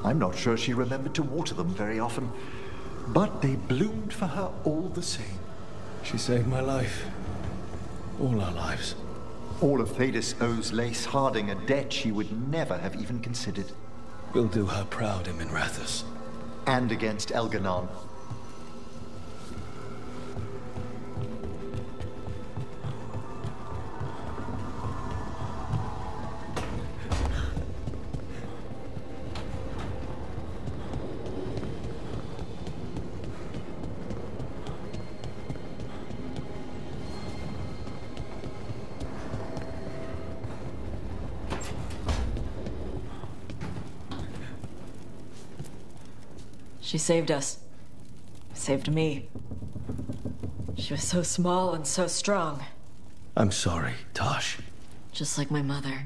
I'm not sure she remembered to water them very often, but they bloomed for her all the same. She saved my life. All our lives. All of Thedas owes Lace Harding a debt she would never have even considered. We'll do her proud in Minrathous. And against Elganon. She saved us. Saved me. She was so small and so strong. I'm sorry, Tash. Just like my mother.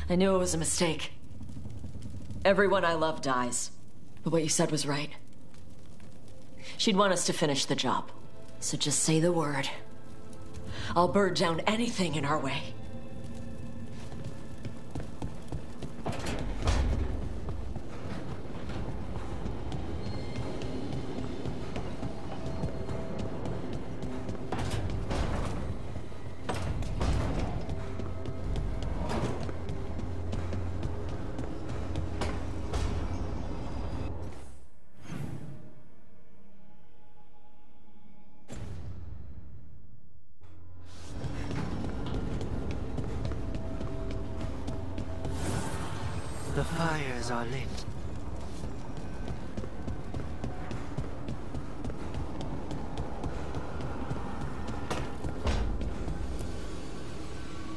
I knew it was a mistake. Everyone I love dies. But what you said was right. She'd want us to finish the job. So just say the word. I'll burn down anything in our way. The fires are lit.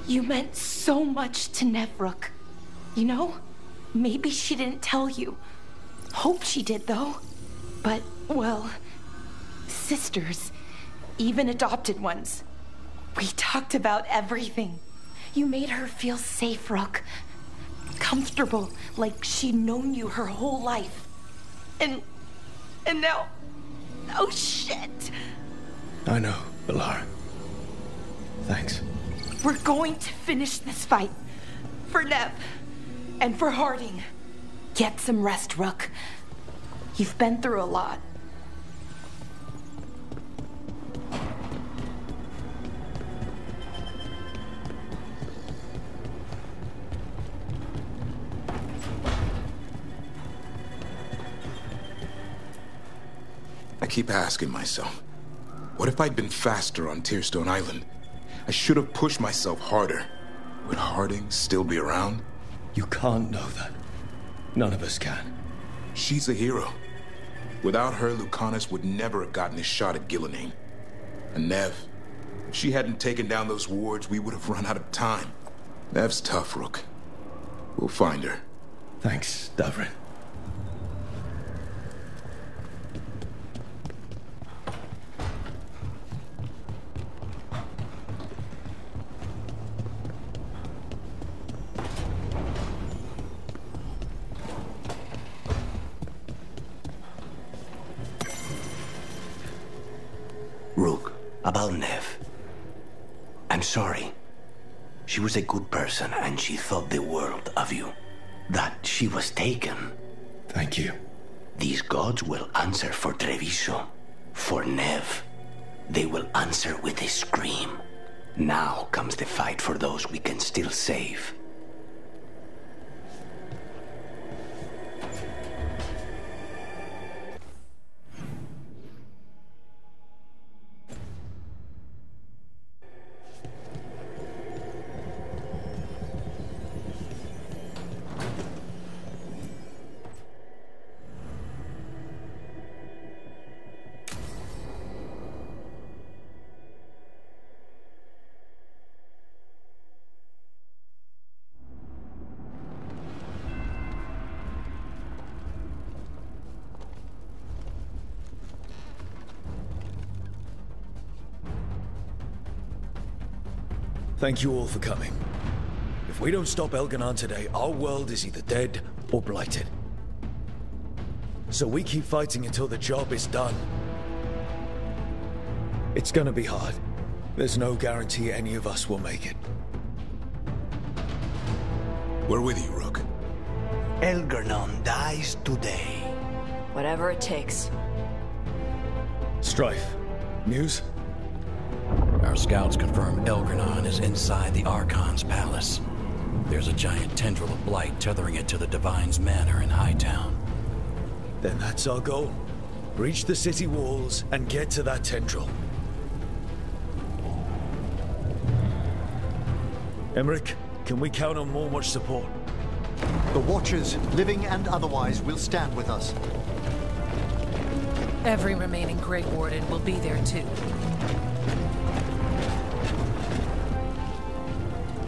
You meant so much to Nevruk. You know, maybe she didn't tell you. Hope she did, though. But, well, sisters, even adopted ones. We talked about everything. You made her feel safe, Rook. Comfortable, like she'd known you her whole life. And now... oh, shit! I know, Balara. Thanks. We're going to finish this fight. For Nev. And for Harding. Get some rest, Rook. You've been through a lot. I keep asking myself, what if I'd been faster on Tearstone Island? I should have pushed myself harder. Would Harding still be around? You can't know that. None of us can. She's a hero. Without her, Lucanus would never have gotten his shot at Gillenane. And Nev, if she hadn't taken down those wards, we would have run out of time. Nev's tough, Rook. We'll find her. Thanks, Davrin. Rook, about Nev. I'm sorry. She was a good person and she thought the world of you. That she was taken. Thank you. These gods will answer for Treviso. For Nev. They will answer with a scream. Now comes the fight for those we can still save. Thank you all for coming. If we don't stop Elganon today, our world is either dead or blighted. So we keep fighting until the job is done. It's gonna be hard. There's no guarantee any of us will make it. We're with you, Rook. Algernon dies today. Whatever it takes. Strife. News? Our scouts confirm Algernon is inside the Archon's palace. There's a giant tendril of blight tethering it to the Divine's manor in Hightown. Then that's our goal. Breach the city walls and get to that tendril. Emmerich, can we count on more support? The Watchers, living and otherwise, will stand with us. Every remaining Grey Warden will be there too.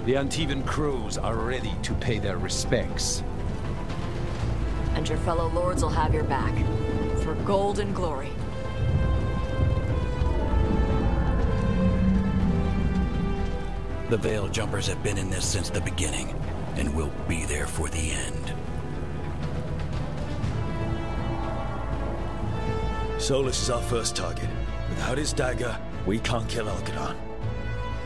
The Antivan Crows are ready to pay their respects. And your fellow lords will have your back. For gold and glory. The Veil Jumpers have been in this since the beginning, and will be there for the end. Solus is our first target. Without his dagger, we can't kill Algernon.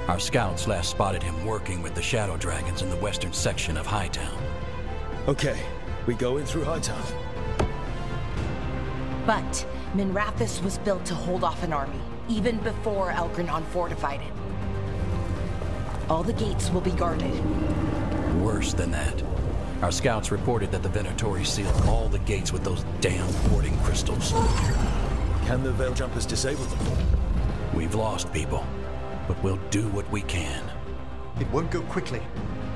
Our scouts last spotted him working with the Shadow Dragons in the western section of Hightown. Okay, we go in through Hightown. But Minrathous was built to hold off an army, even before Algernon fortified it. All the gates will be guarded. Worse than that. Our scouts reported that the Venatori sealed all the gates with those damn warding crystals. Can the Veil Jumpers disable them? We've lost people, but we'll do what we can. It won't go quickly.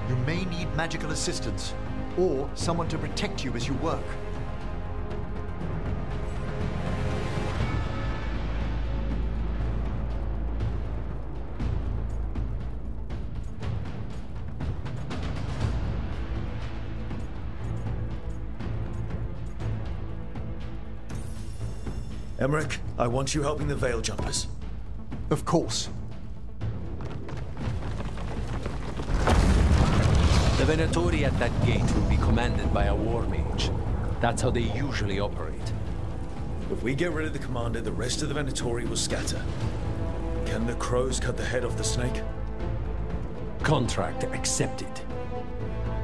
You may need magical assistance, or someone to protect you as you work. Emmerich, I want you helping the Veil Jumpers. Of course. The Venatori at that gate will be commanded by a war mage. That's how they usually operate. If we get rid of the commander, the rest of the Venatori will scatter. Can the crows cut the head off the snake? Contract accepted.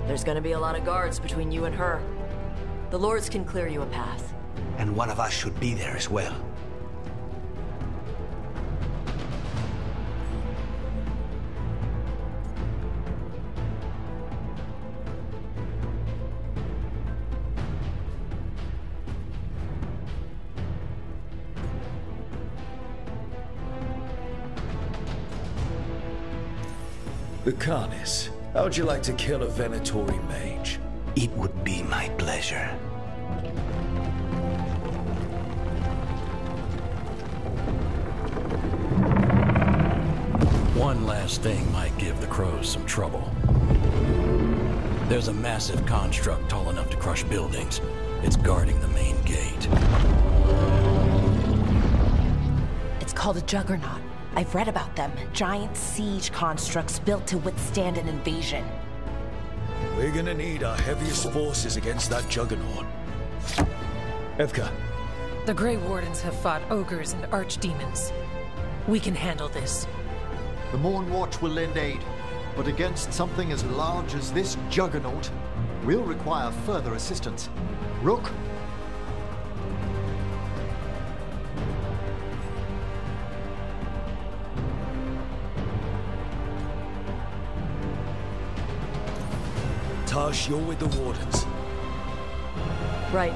There's gonna be a lot of guards between you and her. The lords can clear you a path. And one of us should be there as well. Lucanus, how'd you like to kill a Venatori mage? It would be my pleasure. One last thing might give the crows some trouble. There's a massive construct tall enough to crush buildings. It's guarding the main gate. It's called a Juggernaut. I've read about them. Giant siege constructs built to withstand an invasion. We're gonna need our heaviest forces against that Juggernaut. Evka. The Grey Wardens have fought ogres and archdemons. We can handle this. The Morn Watch will lend aid, but against something as large as this Juggernaut, we'll require further assistance. Rook? Tash, you're with the Wardens. Right.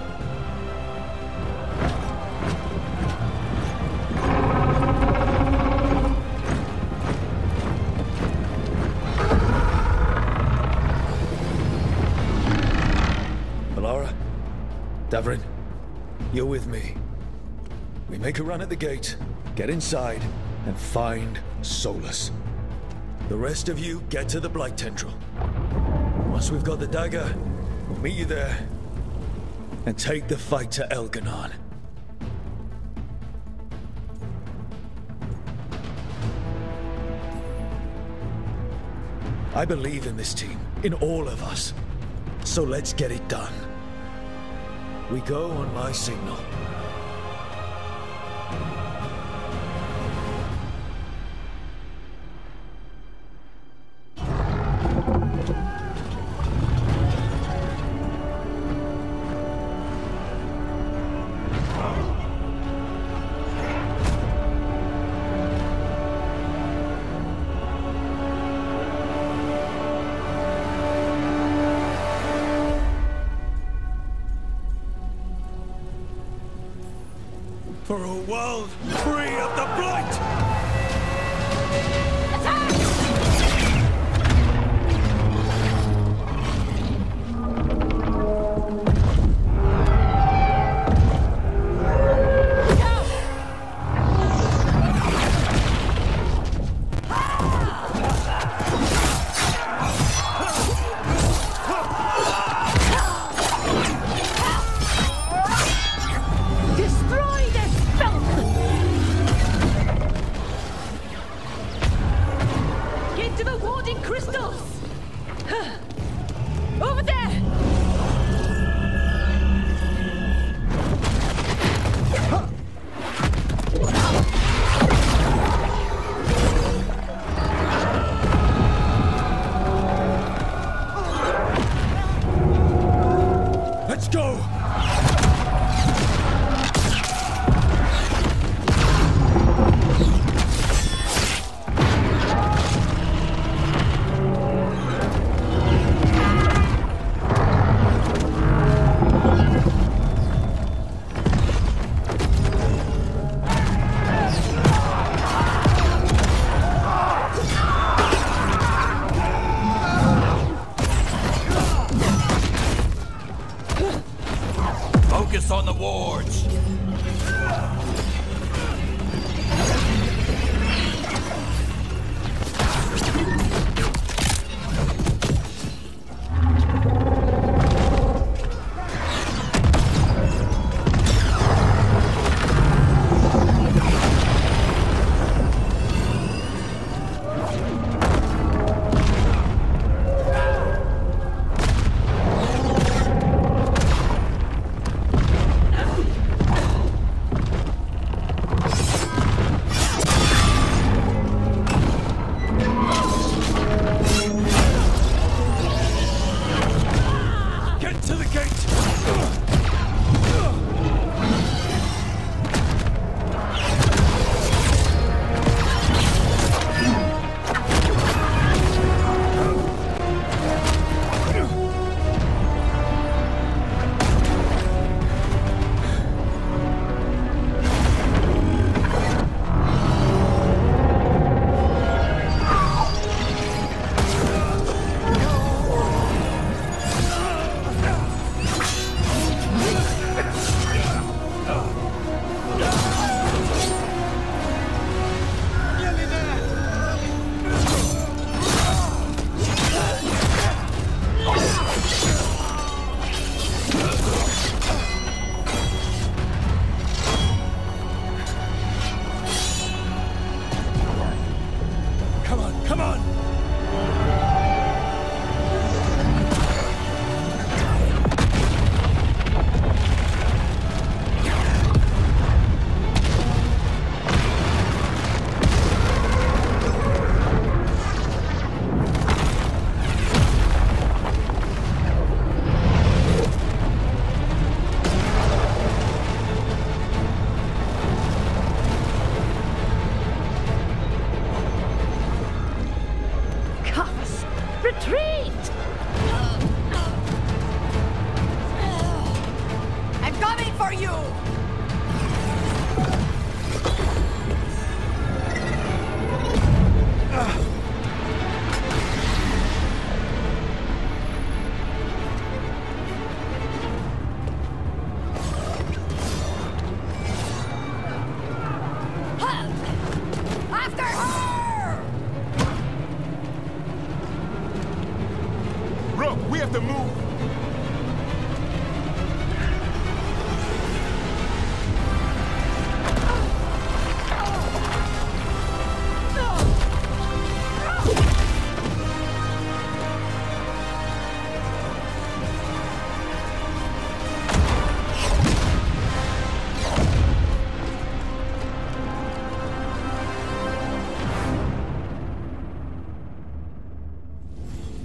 Alara, Davrin, you're with me. We make a run at the gate, get inside, and find Solus. The rest of you get to the Blight Tendril. Once we've got the dagger, we'll meet you there and take the fight to Algernon. I believe in this team, in all of us. So let's get it done. We go on my signal. For a world free of the Blight! Focus on the wards!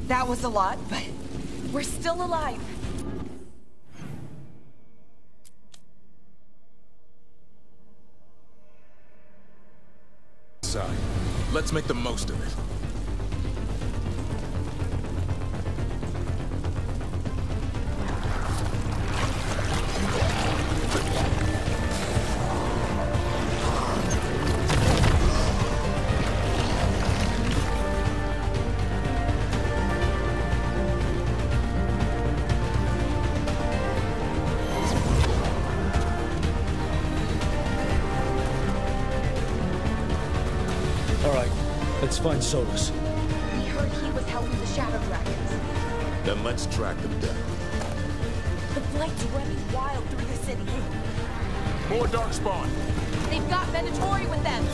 That was a lot, but we're still alive. Let's make the most of it. Let's find Solus. We heard he was helping the Shadow Dragons. Then let's track them down. The Blight's running wild through the city. More Darkspawn. They've got Venatori with them.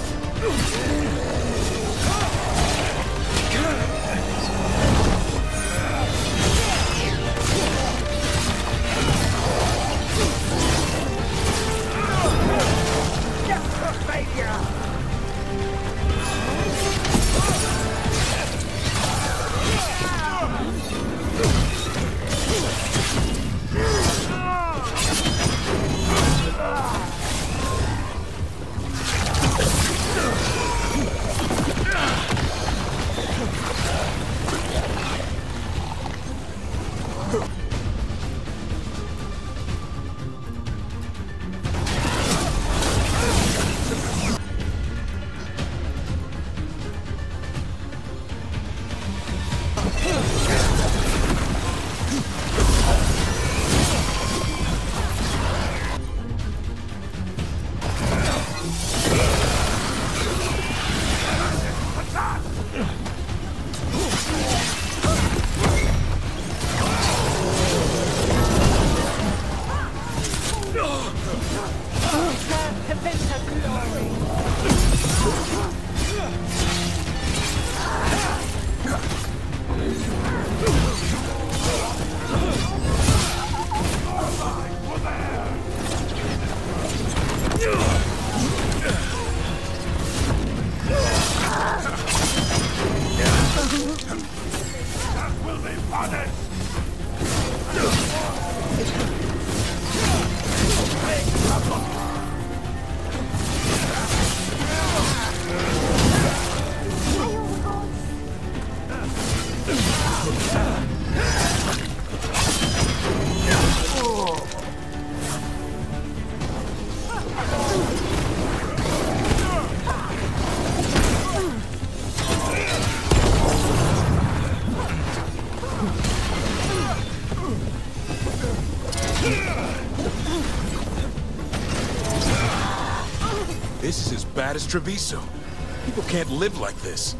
This is as bad as Treviso. People can't live like this.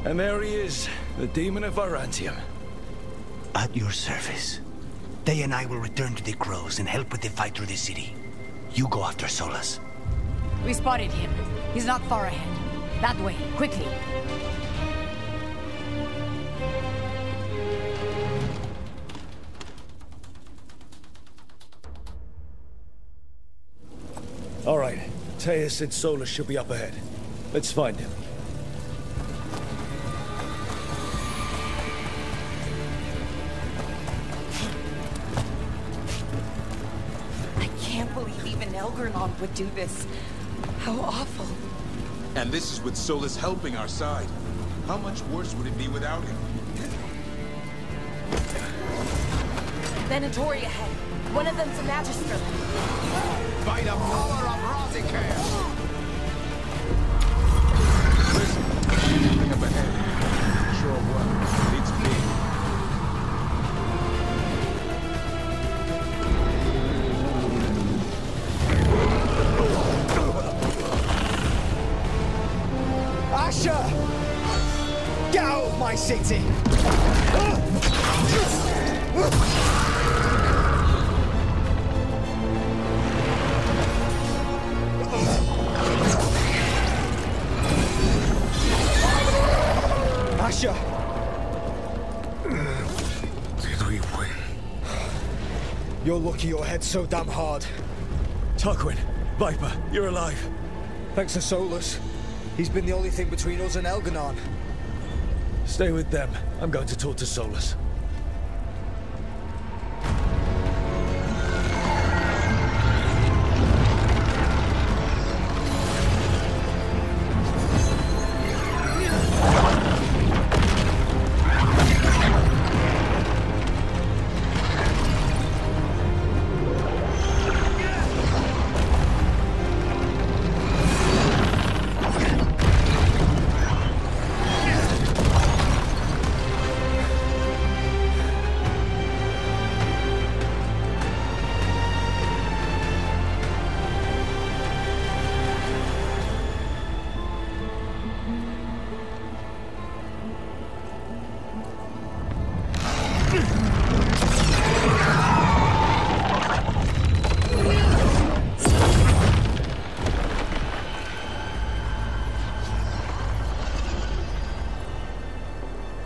And there he is, the demon of Byzantium. At your service. They and I will return to the Crows and help with the fight through the city. You go after Solus. We spotted him. He's not far ahead. That way, quickly. All right. Taya said Solus should be up ahead. Let's find him. I can't believe even Elgernon would do this. How awful. And this is with Solus helping our side. How much worse would it be without him? Venatori ahead. One of them's a magistrate. By the power of Rosicare! Listen, anything up ahead. Sure what? It's me. Asher! Get out of my city! Asher! You're lucky your head's so damn hard. Tarquin, Viper, you're alive. Thanks to Solus. He's been the only thing between us and Elganon. Stay with them. I'm going to talk to Solus.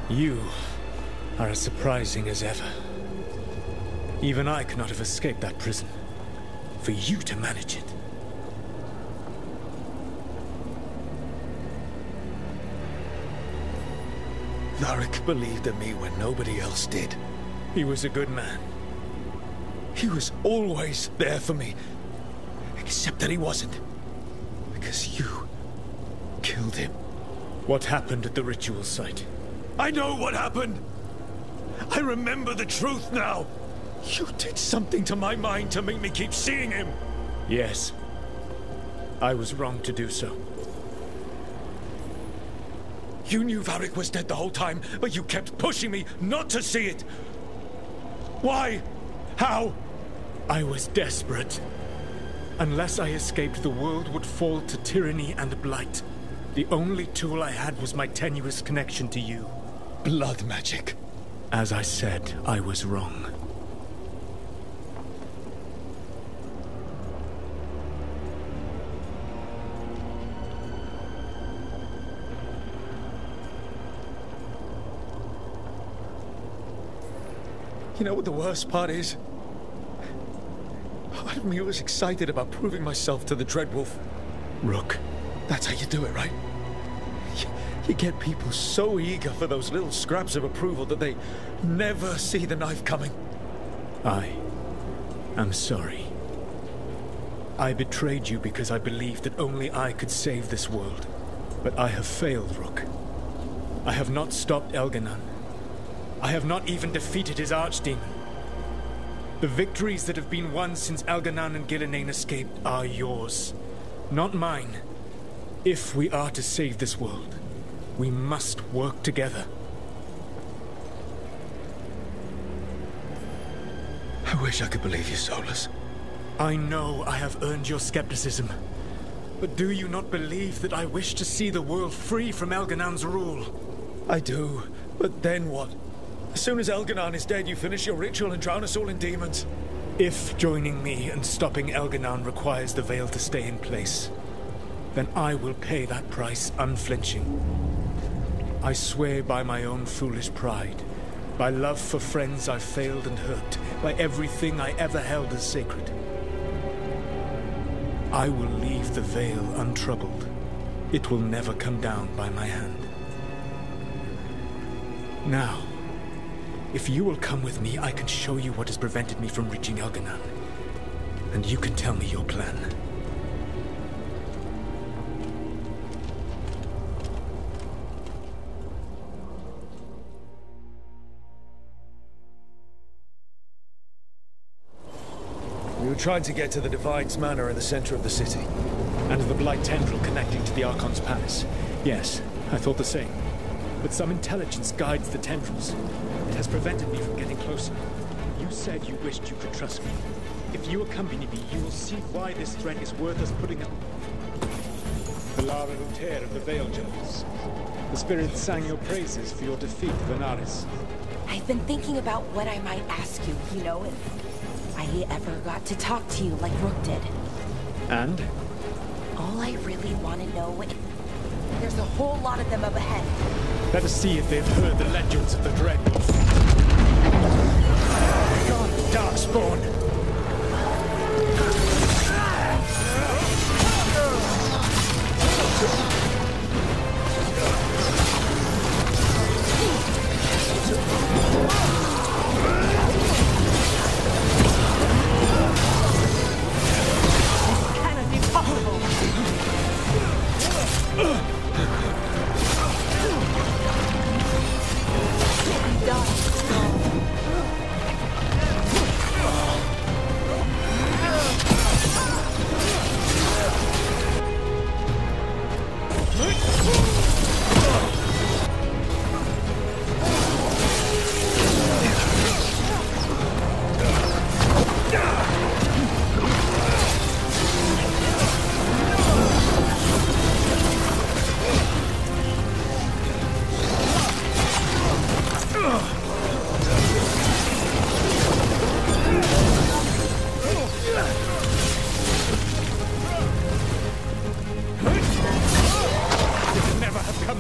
You are as surprising as ever. Even I could not have escaped that prison. For you to manage it. Varric believed in me when nobody else did. He was a good man. He was always there for me. Except that he wasn't. Because you killed him. What happened at the ritual site? I know what happened! I remember the truth now! You did something to my mind to make me keep seeing him! Yes. I was wrong to do so. You knew Varric was dead the whole time, but you kept pushing me not to see it! Why? How? I was desperate. Unless I escaped, the world would fall to tyranny and blight. The only tool I had was my tenuous connection to you. Blood magic. As I said, I was wrong. You know what the worst part is? Part of me was excited about proving myself to the Dreadwolf. Rook, that's how you do it, right? You get people so eager for those little scraps of approval that they never see the knife coming. I am sorry. I betrayed you because I believed that only I could save this world. But I have failed, Rook. I have not stopped Elganon. I have not even defeated his archdemon. The victories that have been won since Elganon and Gillenane escaped are yours, not mine. If we are to save this world, we must work together. I wish I could believe you, Solus. I know I have earned your skepticism. But do you not believe that I wish to see the world free from Elganon's rule? I do, but then what? As soon as Elganon is dead, you finish your ritual and drown us all in demons. If joining me and stopping Elganon requires the veil to stay in place, then I will pay that price unflinching. I swear by my own foolish pride, by love for friends I've failed and hurt, by everything I ever held as sacred. I will leave the veil untroubled. It will never come down by my hand. Now, if you will come with me, I can show you what has prevented me from reaching Elganon. And you can tell me your plan. We were trying to get to the Divine's Manor in the center of the city. And the Blight tendril connecting to the Archon's palace. Yes, I thought the same. But some intelligence guides the tendrils. It has prevented me from getting closer. You said you wished you could trust me. If you accompany me, you will see why this threat is worth us putting up. The Lara Luter of the Veil Judges. The spirits sang your praises for your defeat of Anaris. I've been thinking about what I might ask you, you know, if I ever got to talk to you like Rook did. And? All I really want to know is... There's a whole lot of them up ahead. Let us see if they've heard the legends of the Dreadwolf. God, Darkspawn!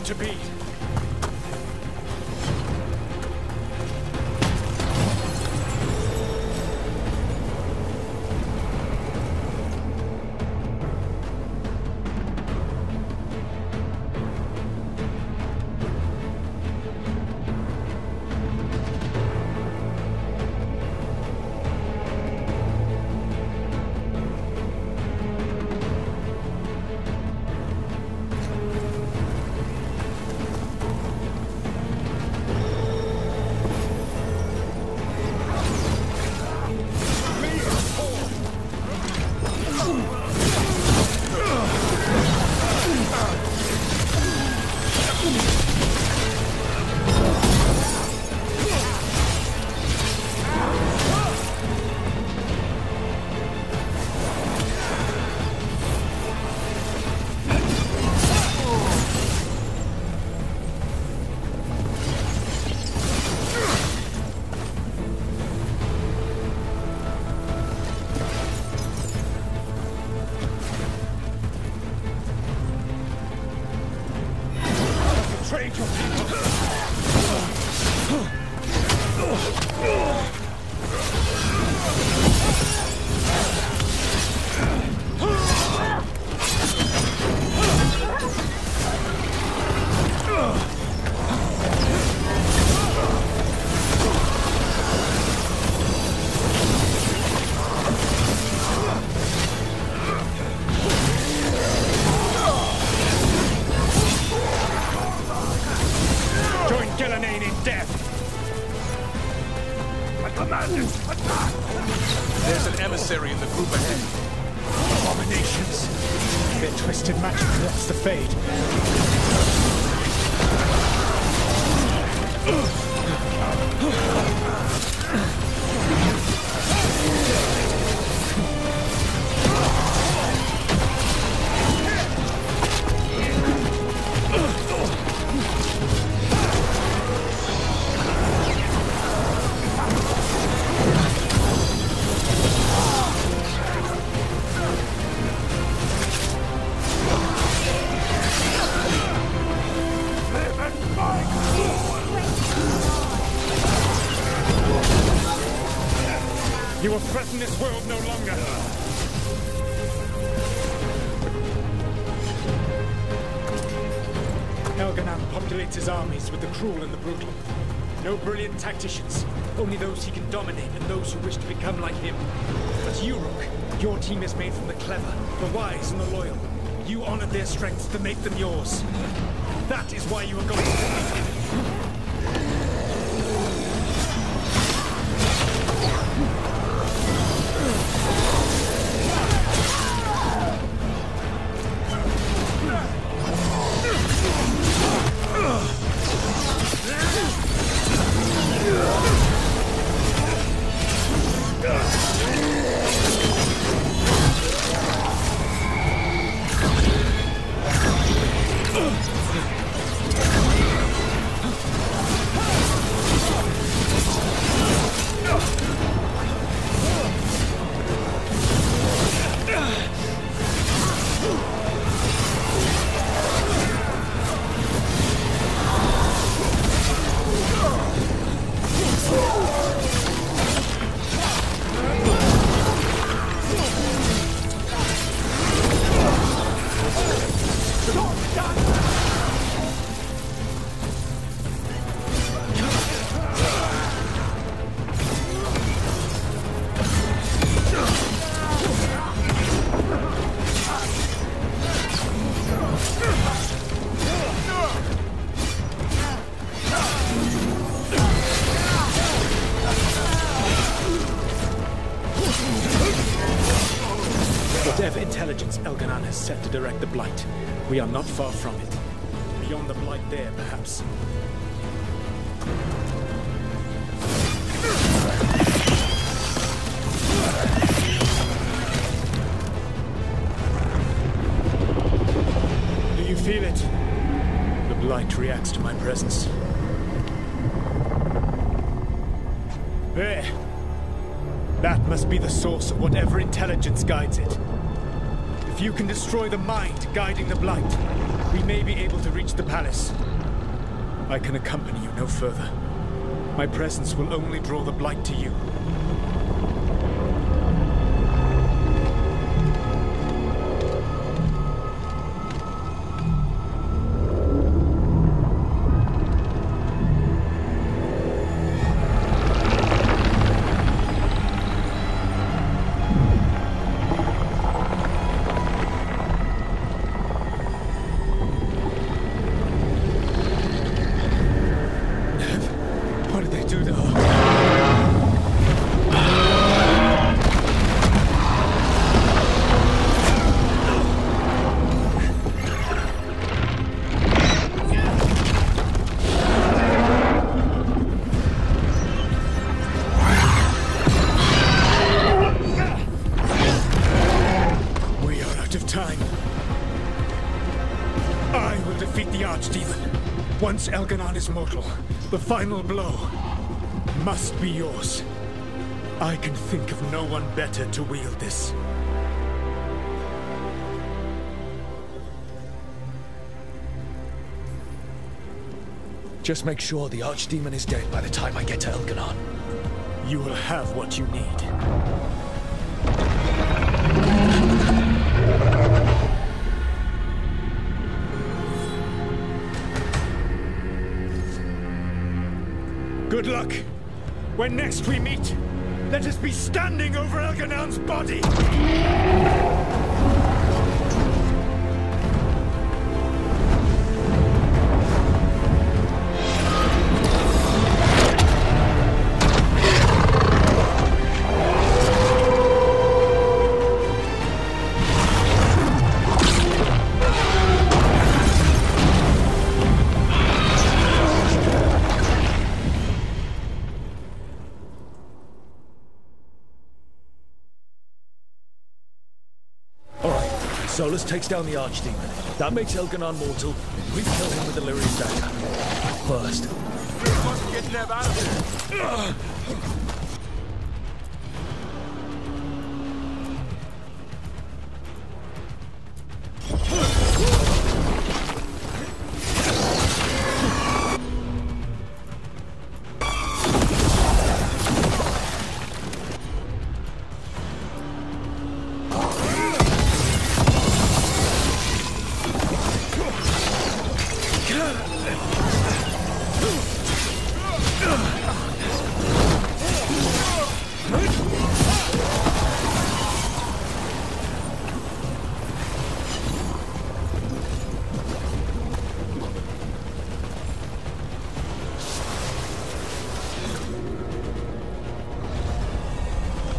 To be. There's an emissary in the group ahead. Abominations. Their twisted magic lets the fade. You will threaten this world no longer. Elganan populates his armies with the cruel and the brutal. No brilliant tacticians, only those he can dominate and those who wish to become like him. But you, Rook, your team is made from the clever, the wise and the loyal. You honored their strengths to make them yours. That is why you are going to defeat him. redirect the Blight. We are not far from it. Beyond the Blight there, perhaps. Do you feel it? The Blight reacts to my presence. There. That must be the source of whatever intelligence guides it. If you can destroy the mind guiding the Blight, we may be able to reach the palace. I can accompany you no further. My presence will only draw the Blight to you. Once Elganon is mortal, the final blow must be yours. I can think of no one better to wield this. Just make sure the Archdemon is dead by the time I get to Elganon. You will have what you need. Good luck. When next we meet, let us be standing over Elganon's body! Solus takes down the Archdemon. That makes Elganon mortal. We kill him with the Lyrian dagger. First. We must get Nev out of here!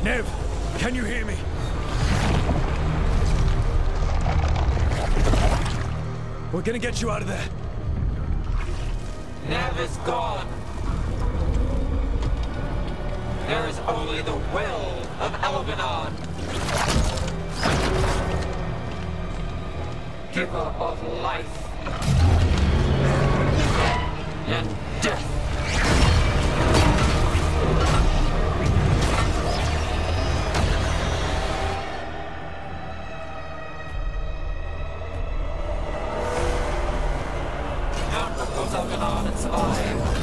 Nev, can you hear me? We're gonna get you out of there. Nev is gone. There is only the will of Elganon. Giver of life and death. Elganon and survive.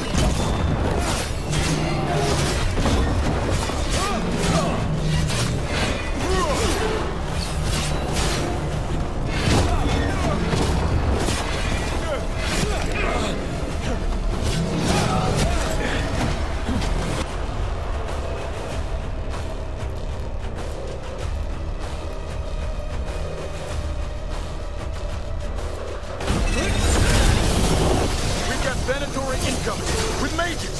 With mages!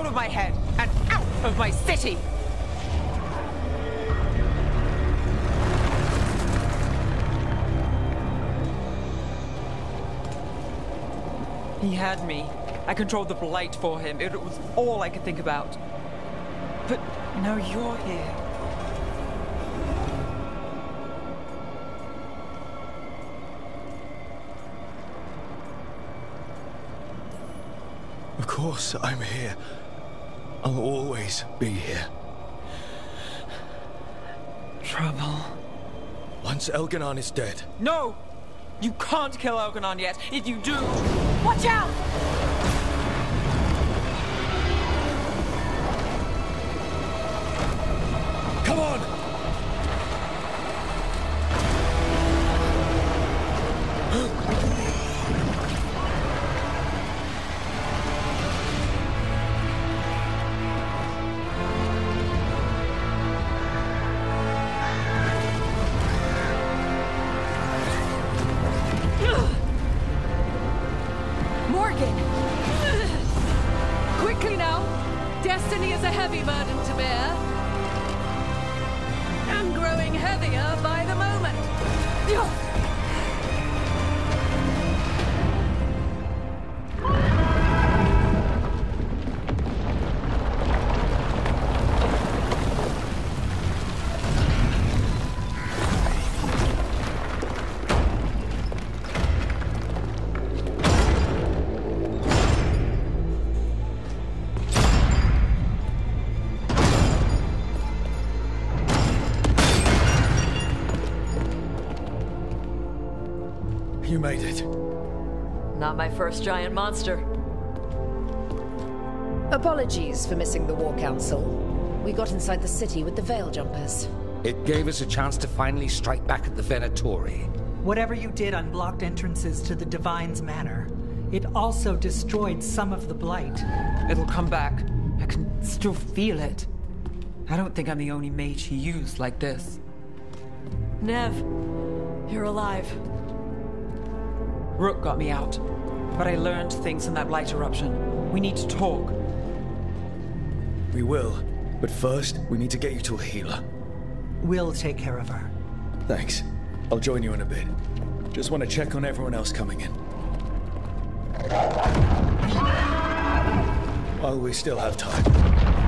out of my head and out of my city! He had me. I controlled the Blight for him. It was all I could think about. But now you're here. Of course I'm here. I'll always be here. Trouble. Once Elganon is dead. No! You can't kill Elganon yet. If you do... Watch out! Come on! Quickly now! Destiny is a heavy burden to bear. And growing heavier by the moment. You made it. Not my first giant monster. Apologies for missing the War Council. We got inside the city with the Veil Jumpers. It gave us a chance to finally strike back at the Venatori. Whatever you did unblocked entrances to the Divine's Manor. It also destroyed some of the Blight. It'll come back. I can still feel it. I don't think I'm the only mage he used like this. Nev, you're alive. Rook got me out, but I learned things in that Blight eruption. We need to talk. We will, but first, we need to get you to a healer. We'll take care of her. Thanks. I'll join you in a bit. Just want to check on everyone else coming in. While we still have time.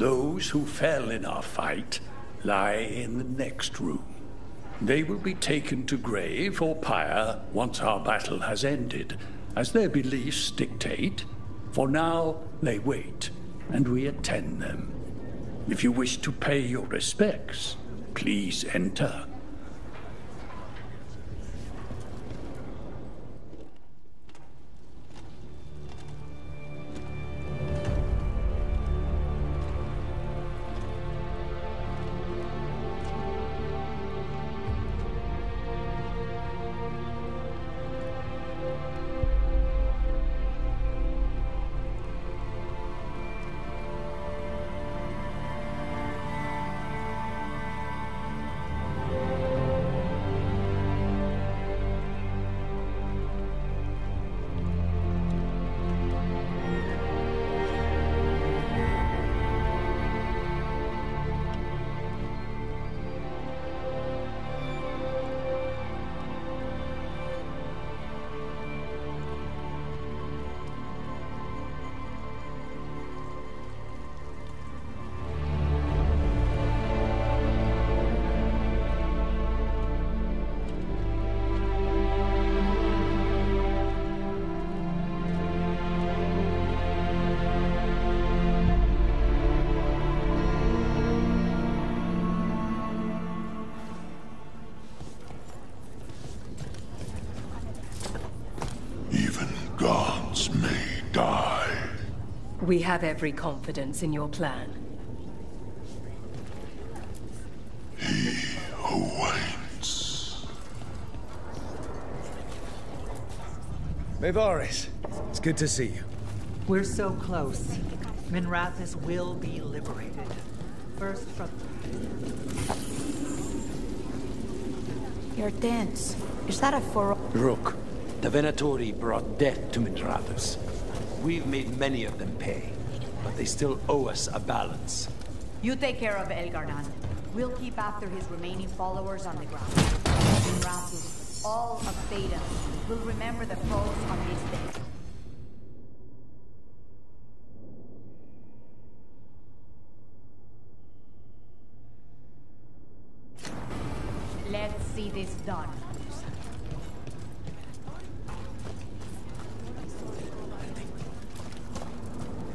Those who fell in our fight lie in the next room. They will be taken to grave or pyre once our battle has ended, as their beliefs dictate. For now, they wait, and we attend them. If you wish to pay your respects, please enter. We have every confidence in your plan. He who waits. Mayvaris, it's good to see you. We're so close. Minrathous will be liberated. First from... Your dance. Is that a furrow? Rook, the Venatori brought death to Minrathous. We've made many of them pay, but they still owe us a balance. You take care of Elgar'nan. We'll keep after his remaining followers on the ground. Minrathous, all of Theta, will remember the pros on this day. Let's see this done.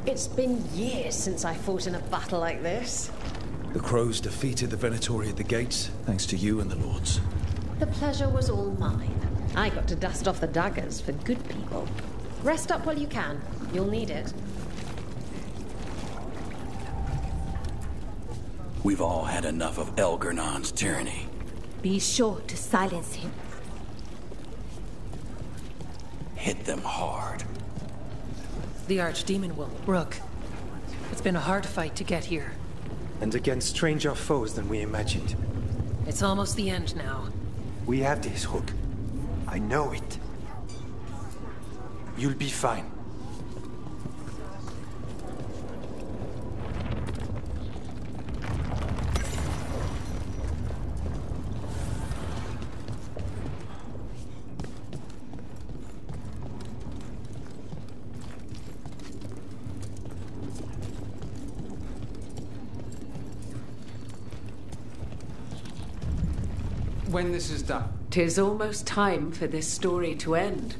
It's been years since I fought in a battle like this. The Crows defeated the Venatori at the gates, thanks to you and the Lords. The pleasure was all mine. I got to dust off the daggers for good people. Rest up while you can. You'll need it. We've all had enough of Elgar'nan's tyranny. Be sure to silence him. Hit them hard. The Archdemon will. Rook, it's been a hard fight to get here. And against stranger foes than we imagined. It's almost the end now. We have this, Rook. I know it. You'll be fine. When this is done. 'Tis almost time for this story to end.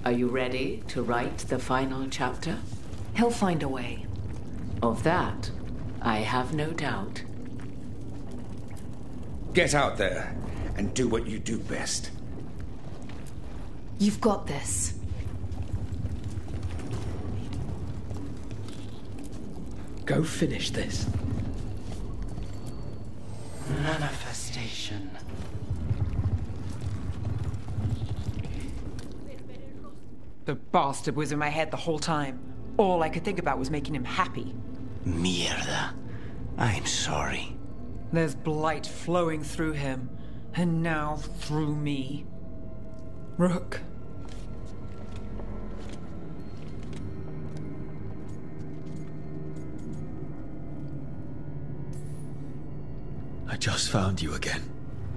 Are you ready to write the final chapter? He'll find a way. Of that, I have no doubt. Get out there and do what you do best. You've got this. Go finish this. Manifestation. The bastard was in my head the whole time. All I could think about was making him happy. Mierda. I'm sorry. There's blight flowing through him, and now through me. Rook. I just found you again.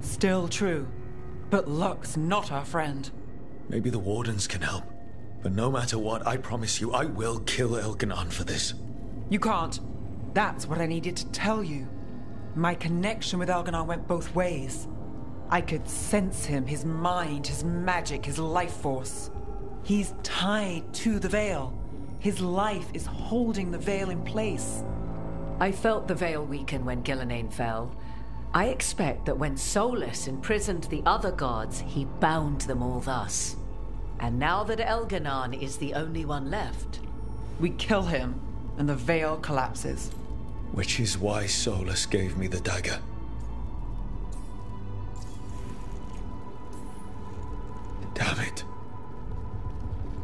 Still true. But luck's not our friend. Maybe the Wardens can help. But no matter what, I promise you, I will kill Elgar'nan for this. You can't. That's what I needed to tell you. My connection with Elganon went both ways. I could sense him, his mind, his magic, his life force. He's tied to the Veil. His life is holding the Veil in place. I felt the Veil weaken when Gillenane fell. I expect that when Solus imprisoned the other gods, he bound them all thus. And now that Elganon is the only one left... We kill him, and the Veil collapses. Which is why Solus gave me the dagger. Damn it.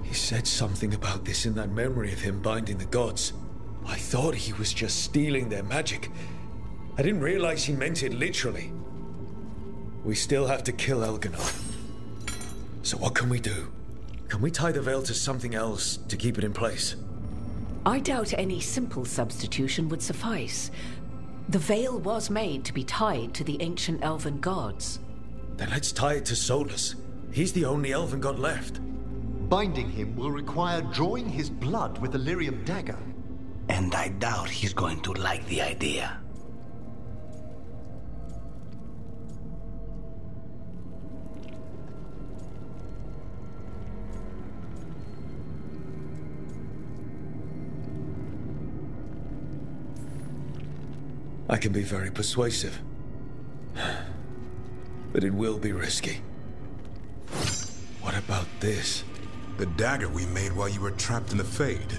He said something about this in that memory of him binding the gods. I thought he was just stealing their magic. I didn't realize he meant it literally. We still have to kill Elganon. So what can we do? Can we tie the Veil to something else to keep it in place? I doubt any simple substitution would suffice. The Veil was made to be tied to the ancient elven gods. Then let's tie it to Solus. He's the only elven god left. Binding him will require drawing his blood with the lyrium dagger. And I doubt he's going to like the idea. I can be very persuasive. But it will be risky. What about this? The dagger we made while you were trapped in the Fade.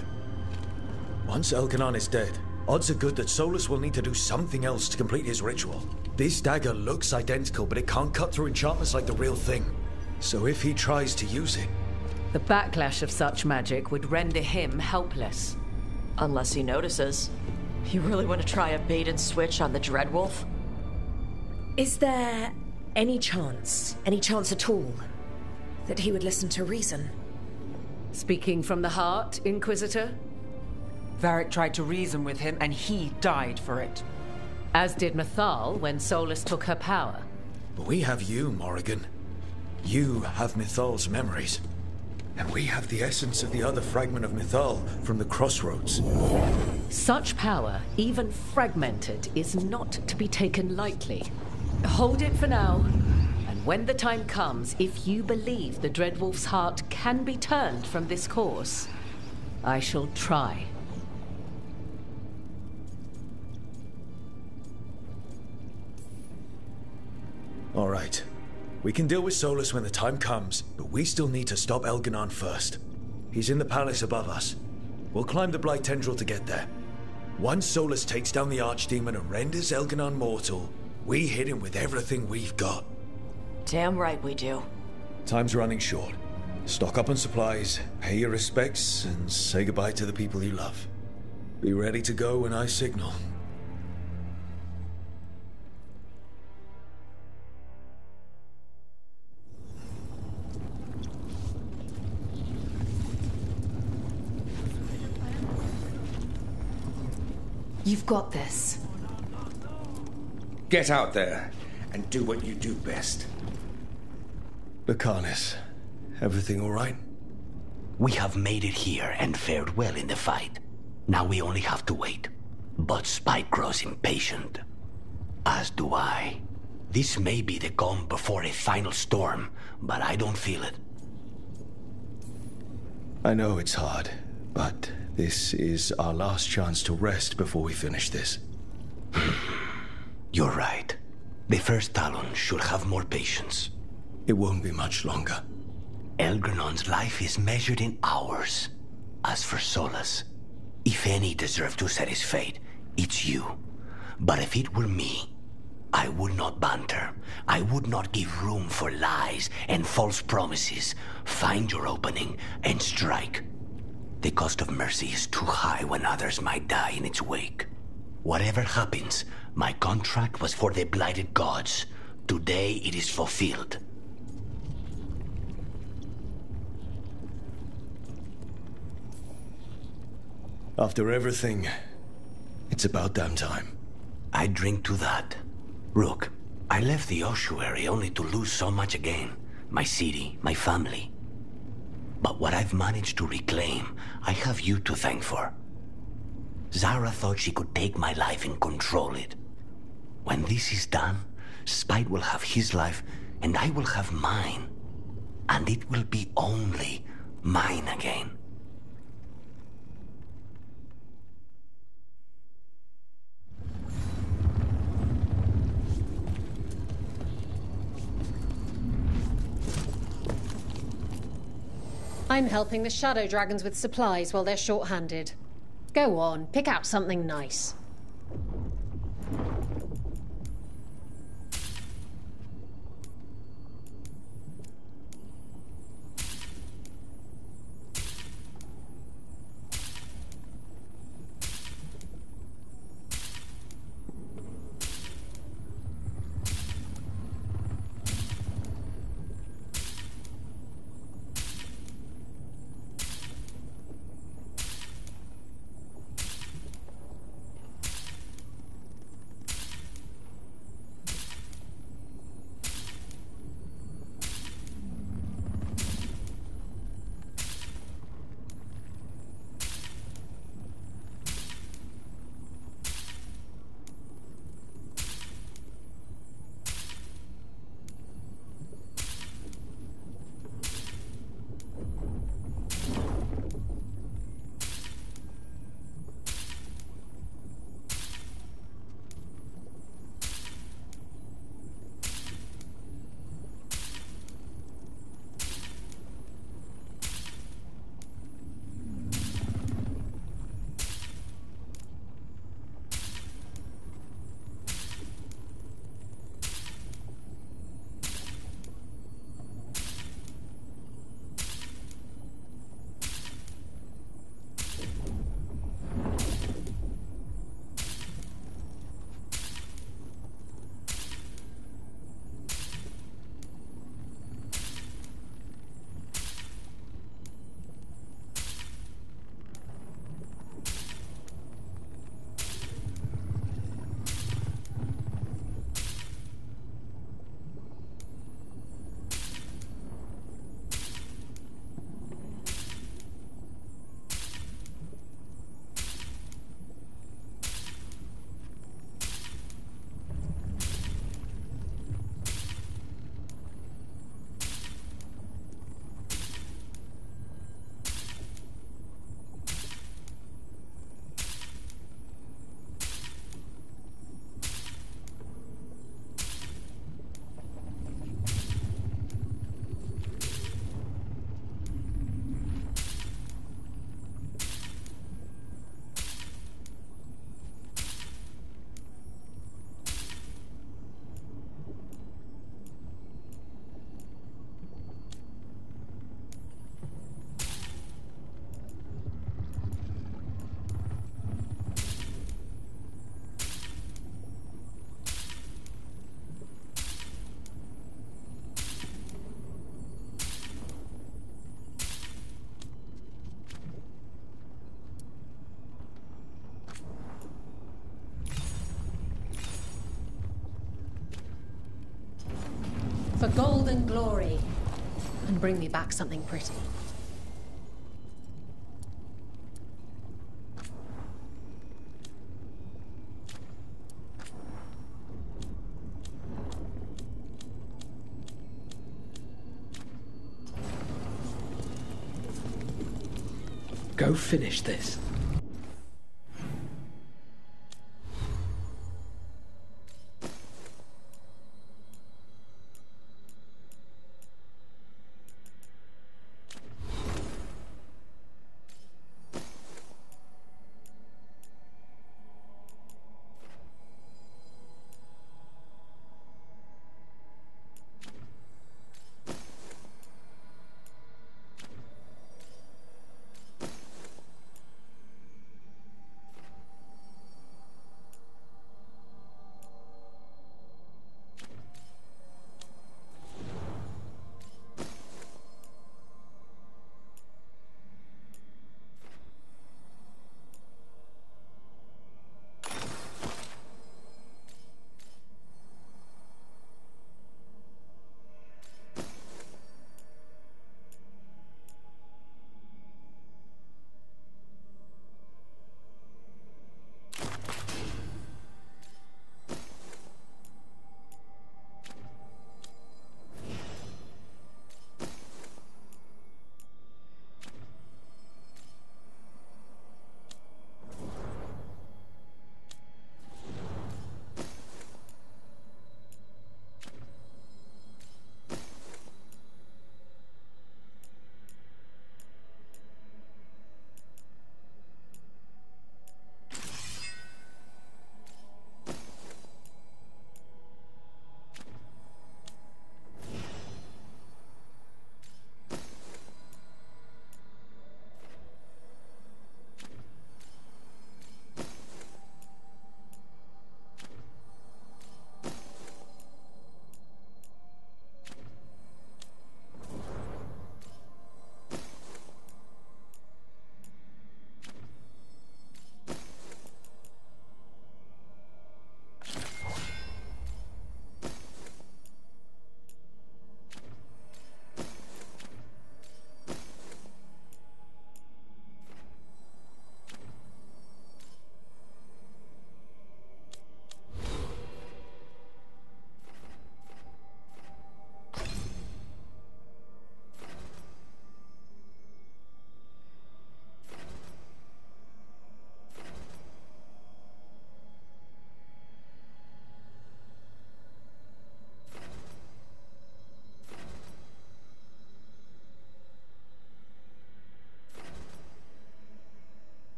Once Elganon is dead, odds are good that Solus will need to do something else to complete his ritual. This dagger looks identical, but it can't cut through enchantments like the real thing. So if he tries to use it... The backlash of such magic would render him helpless. Unless he notices. You really want to try a bait and switch on the Dreadwolf? Is there any chance at all, that he would listen to reason? Speaking from the heart, Inquisitor? Varric tried to reason with him, and he died for it. As did Mythal when Solus took her power. But we have you, Morrigan. You have Mythal's memories. And we have the essence of the other fragment of Mythal from the Crossroads. Such power, even fragmented, is not to be taken lightly. Hold it for now, and when the time comes, if you believe the Dreadwolf's heart can be turned from this course, I shall try. All right. We can deal with Solus when the time comes, but we still need to stop Elganon first. He's in the palace above us. We'll climb the Blight Tendril to get there. Once Solus takes down the Archdemon and renders Elganon mortal, we hit him with everything we've got. Damn right we do. Time's running short. Stock up on supplies, pay your respects, and say goodbye to the people you love. Be ready to go when I signal. You've got this. Get out there and do what you do best. Lucanus, everything all right? We have made it here and fared well in the fight. Now we only have to wait. But Spike grows impatient. As do I. This may be the calm before a final storm, but I don't feel it. I know it's hard, but this is our last chance to rest before we finish this. You're right. The first Talon should have more patience. It won't be much longer. Elgranon's life is measured in hours. As for Solus, if any deserve to set his fate, it's you. But if it were me, I would not banter. I would not give room for lies and false promises. Find your opening and strike. The cost of mercy is too high when others might die in its wake. Whatever happens, my contract was for the blighted gods. Today it is fulfilled. After everything, it's about damn time. I drink to that. Rook, I left the ossuary only to lose so much again. My city, my family. But what I've managed to reclaim, I have you to thank for. Zara thought she could take my life and control it. When this is done, Spite will have his life, and I will have mine. And it will be only mine again. I'm helping the Shadow Dragons with supplies while they're short-handed. Go on, pick out something nice. For gold and glory. And bring me back something pretty. Go finish this.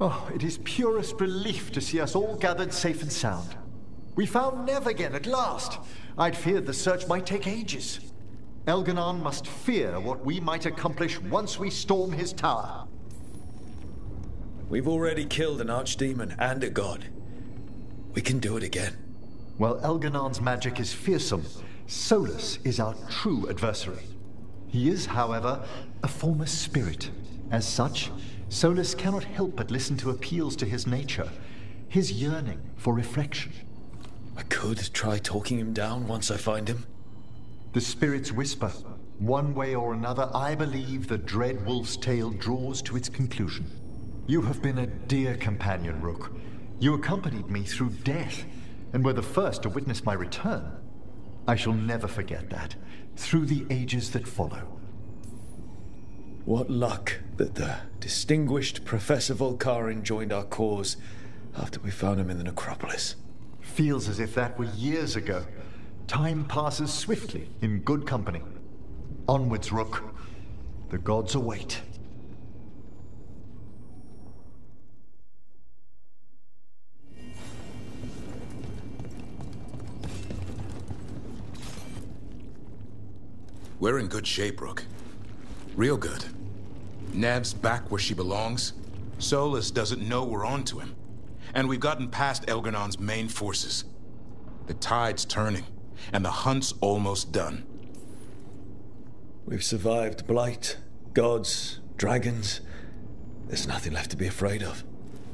Oh, it is purest relief to see us all gathered safe and sound. We found Nev again at last. I'd feared the search might take ages. Elganon must fear what we might accomplish once we storm his tower. We've already killed an archdemon and a god. We can do it again. While Elganon's magic is fearsome, Solus is our true adversary. He is, however, a former spirit. As such, Solus cannot help but listen to appeals to his nature, his yearning for reflection. I could try talking him down once I find him. The spirits whisper. One way or another, I believe the dread wolf's tale draws to its conclusion. You have been a dear companion, Rook. You accompanied me through death, and were the first to witness my return. I shall never forget that, through the ages that follow. What luck that the distinguished Professor Volkarin joined our cause after we found him in the necropolis. Feels as if that were years ago. Time passes swiftly in good company. Onwards, Rook. The gods await. We're in good shape, Rook. Real good. Nev's back where she belongs. Solus doesn't know we're on to him. And we've gotten past Elganon's main forces. The tide's turning, and the hunt's almost done. We've survived blight, gods, dragons. There's nothing left to be afraid of.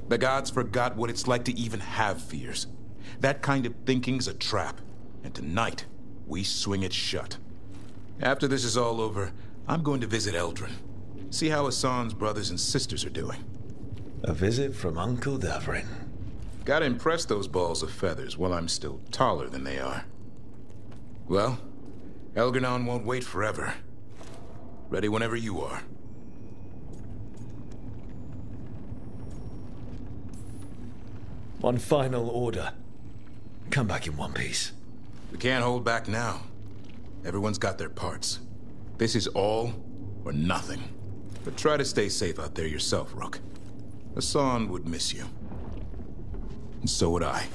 The gods forgot what it's like to even have fears. That kind of thinking's a trap, and tonight, we swing it shut. After this is all over, I'm going to visit Eldrin. See how Hassan's brothers and sisters are doing. A visit from Uncle Davrin. Gotta impress those balls of feathers while I'm still taller than they are. Well, Elganon won't wait forever. Ready whenever you are. One final order. Come back in one piece. We can't hold back now. Everyone's got their parts. This is all or nothing. But try to stay safe out there yourself, Rook. Hassan would miss you. And so would I.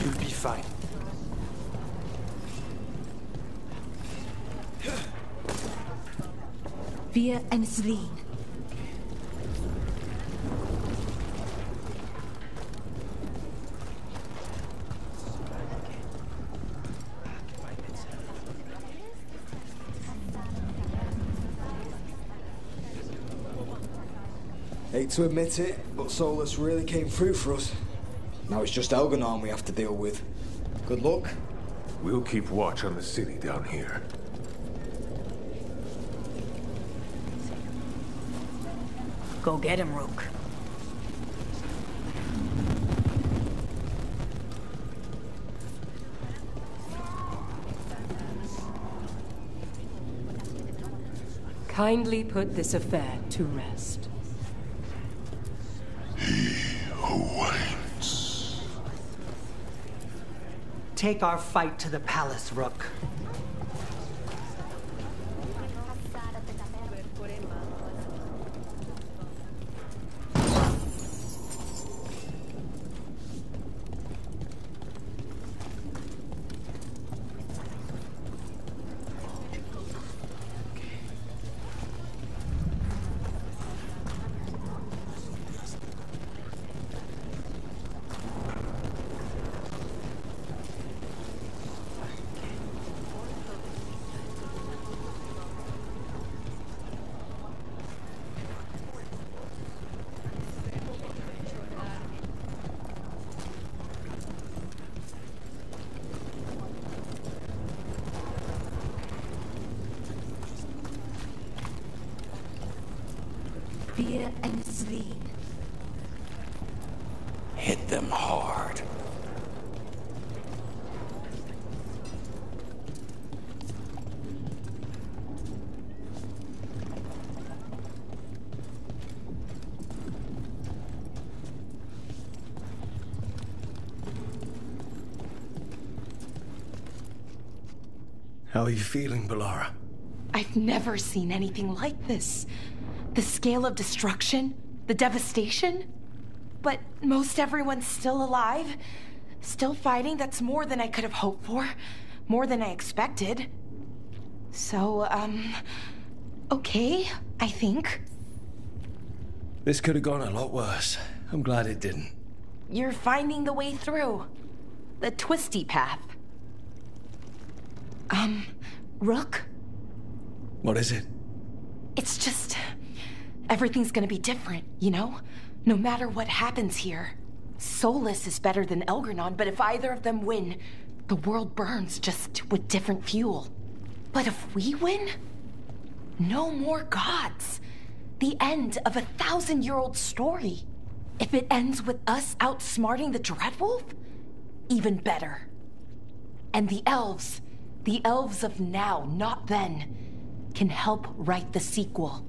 You'll be fine. Wir entfliehen. Hate to admit it, but Solus really came through for us. Now it's just Elganon we have to deal with. Good luck. We'll keep watch on the city down here. Go get him, Rook. Kindly put this affair to rest. Awaits. Take our fight to the palace, Rook. Wir entfliehen. hit them hard. How are you feeling, Balara? I've never seen anything like this. The scale of destruction, the devastation. But most everyone's still alive, still fighting. That's more than I could have hoped for, more than I expected. So, okay, I think. This could have gone a lot worse. I'm glad it didn't. You're finding the way through. The twisty path. Rook? What is it? It's just... everything's gonna be different, you know? No matter what happens here. Solus is better than Elgarnon, but if either of them win, the world burns, just with different fuel. But if we win? No more gods. The end of a 1,000-year-old story. If it ends with us outsmarting the Dreadwolf, even better. And the elves of now, not then, can help write the sequel.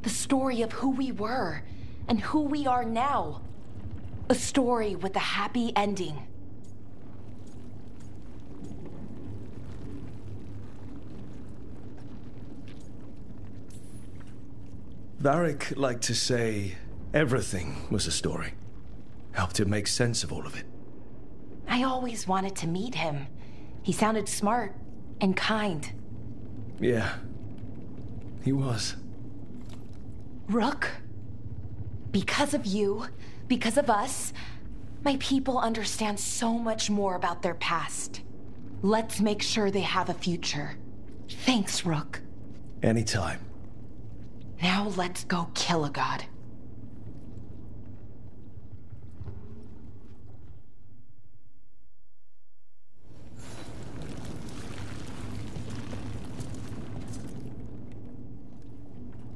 The story of who we were and who we are now. A story with a happy ending. Varric liked to say everything was a story. Helped him make sense of all of it. I always wanted to meet him. He sounded smart and kind. Yeah, he was. Rook, because of you, because of us, my people understand so much more about their past. Let's make sure they have a future. Thanks, Rook. Anytime. Now let's go kill a god.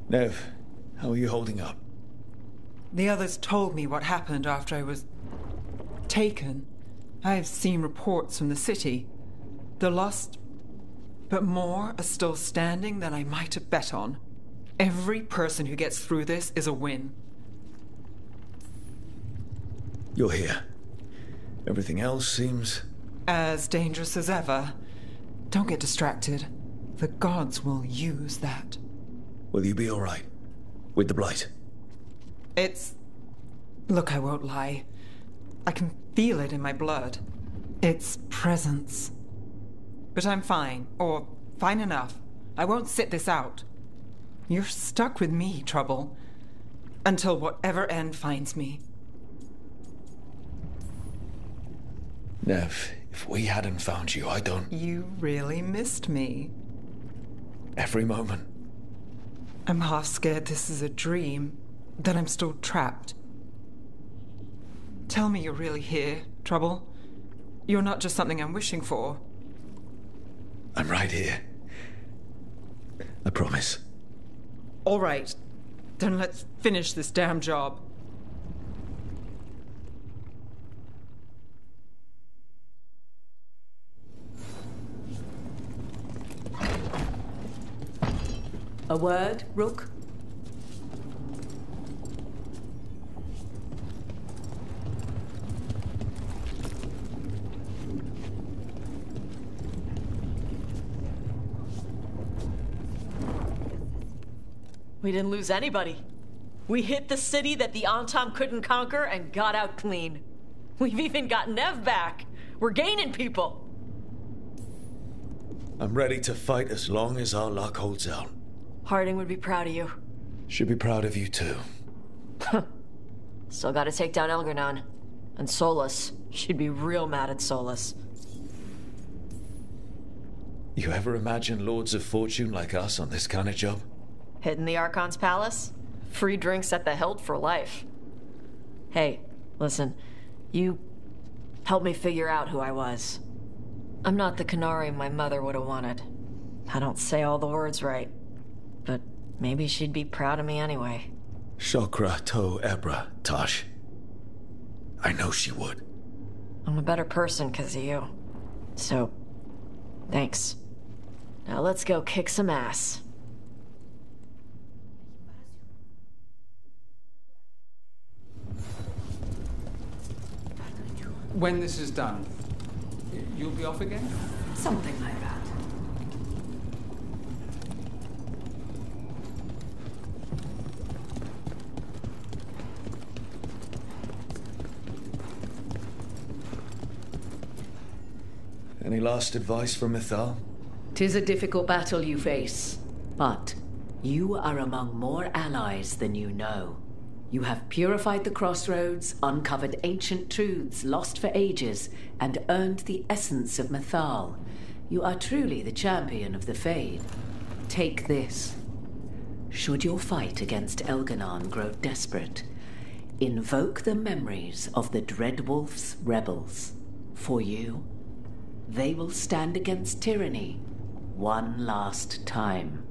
Nev, how are you holding up? The others told me what happened after I was taken. I've seen reports from the city. The lost, but more are still standing than I might have bet on. Every person who gets through this is a win. You're here. Everything else seems... as dangerous as ever. Don't get distracted. The gods will use that. Will you be all right? With the blight? It's... look, I won't lie. I can feel it in my blood. Its presence. But I'm fine, or fine enough. I won't sit this out. You're stuck with me, Trouble. Until whatever end finds me. Nev, if we hadn't found you, I don't... You really missed me. Every moment. I'm half scared this is a dream, that I'm still trapped. Tell me you're really here, Trouble. You're not just something I'm wishing for. I'm right here. I promise. All right. Then let's finish this damn job. A word, Rook? We didn't lose anybody. We hit the city that the Antam couldn't conquer and got out clean. We've even got Nev back. We're gaining people. I'm ready to fight as long as our luck holds out. Harding would be proud of you. Should be proud of you too. Still gotta take down Elgarnon. And Solus. She'd be real mad at Solus. You ever imagine Lords of Fortune like us on this kind of job? Hitting the Archon's palace? Free drinks at the hilt for life. Hey, listen. You helped me figure out who I was. I'm not the Canary my mother would have wanted. I don't say all the words right. But maybe she'd be proud of me anyway. Shokra to Ebra, Tosh. I know she would. I'm a better person because of you. So, thanks. Now let's go kick some ass. When this is done, you'll be off again? Something like that. Any last advice from Mythal? 'Tis a difficult battle you face, but you are among more allies than you know. You have purified the crossroads, uncovered ancient truths lost for ages, and earned the essence of Mythal. You are truly the champion of the Fade. Take this. Should your fight against Elganon grow desperate, invoke the memories of the Dreadwolf's rebels. For you, they will stand against tyranny one last time.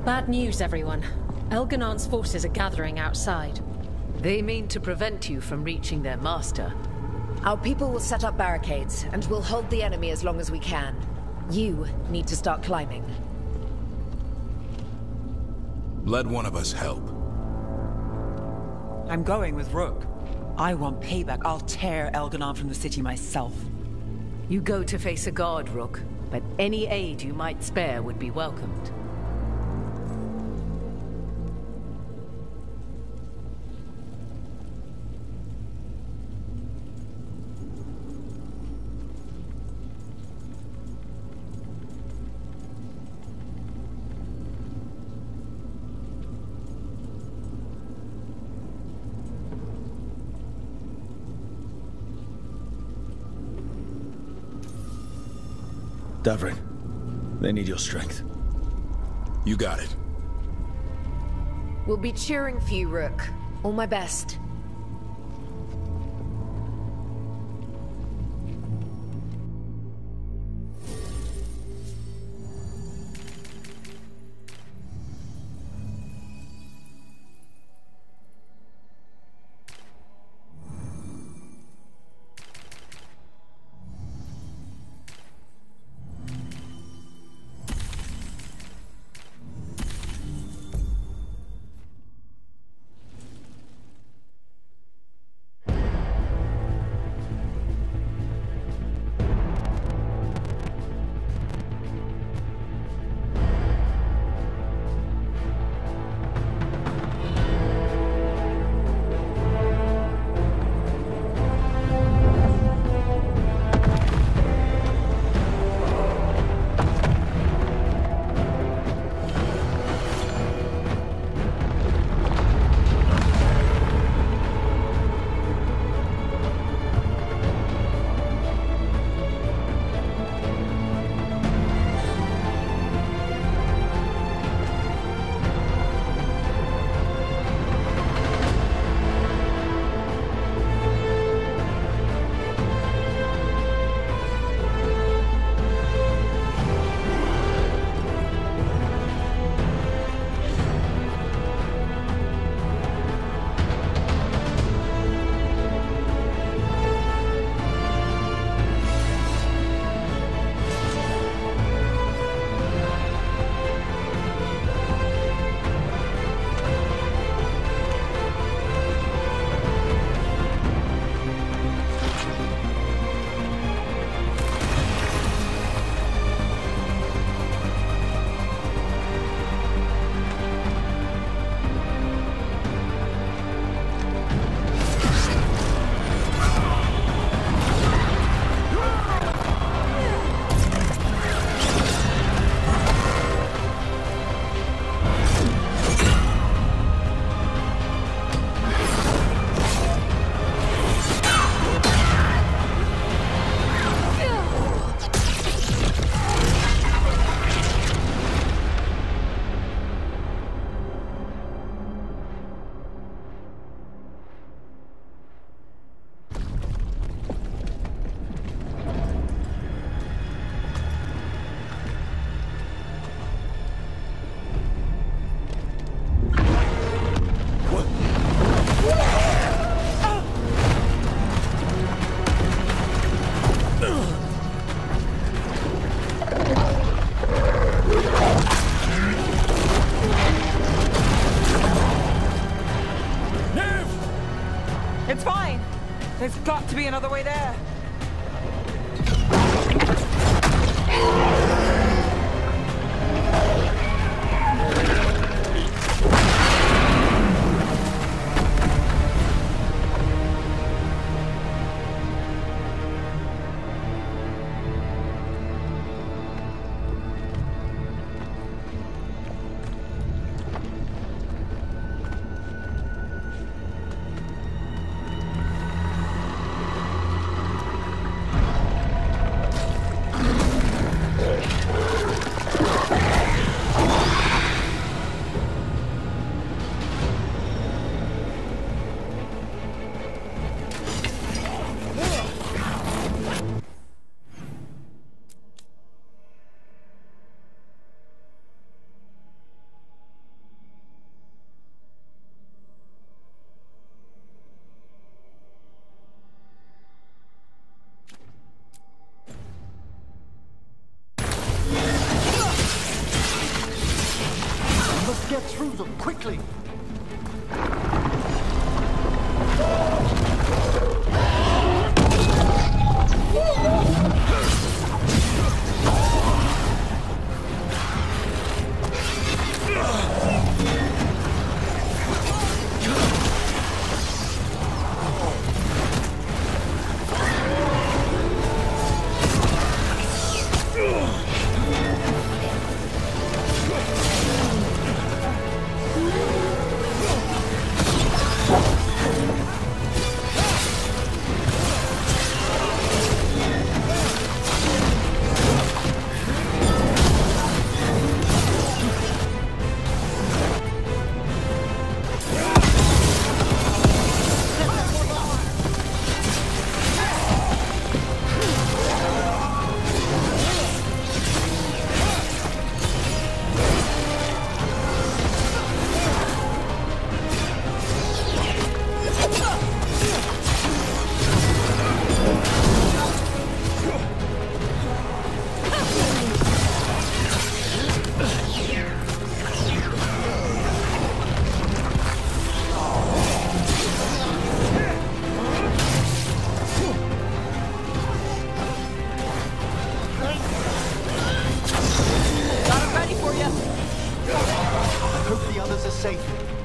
Bad news, everyone. Elganon's forces are gathering outside. They mean to prevent you from reaching their master. Our people will set up barricades, and we'll hold the enemy as long as we can. You need to start climbing. Let one of us help. I'm going with Rook. I want payback. I'll tear Elganon from the city myself. You go to face a guard, Rook, but any aid you might spare would be welcomed. Davrin, they need your strength. You got it. We'll be cheering for you, Rook. All my best. It's fine. There's got to be another way there. Remove them, quickly!